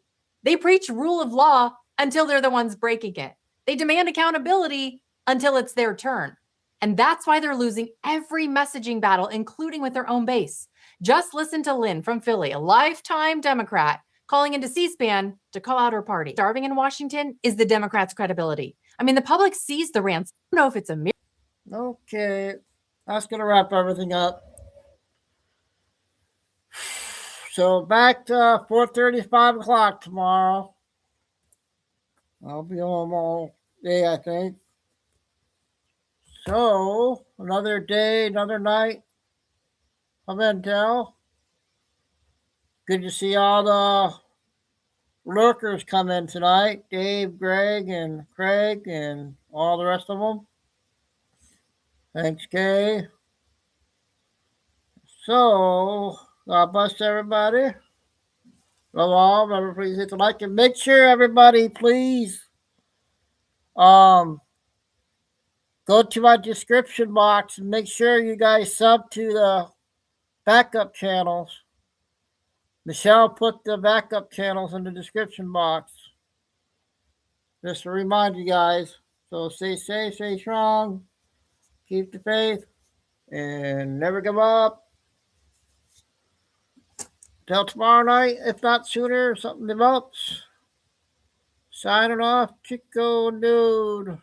They preach rule of law until they're the ones breaking it. They demand accountability until it's their turn. And that's why they're losing every messaging battle, including with their own base. Just listen to Lynn from Philly, a lifetime Democrat, calling into C-SPAN to call out her party. Starving in Washington is the Democrats' credibility. I mean, the public sees the rants. I don't know if it's a mirror. Okay, that's going to wrap everything up. So back to 4:30, 5 o'clock tomorrow. I'll be home all day, I think. So, another day, another night of intel. Good to see all the lurkers come in tonight. Dave, Greg, and Craig, and all the rest of them. Thanks, Kay. So, God bless everybody. Love all. Remember, please hit the like and make sure everybody, please, go to my description box and make sure you guys sub to the backup channels. Michelle put the backup channels in the description box. Just to remind you guys. So stay safe, stay strong, keep the faith, and never give up. Till tomorrow night, if not sooner, something develops. Signing off, Chico Dude.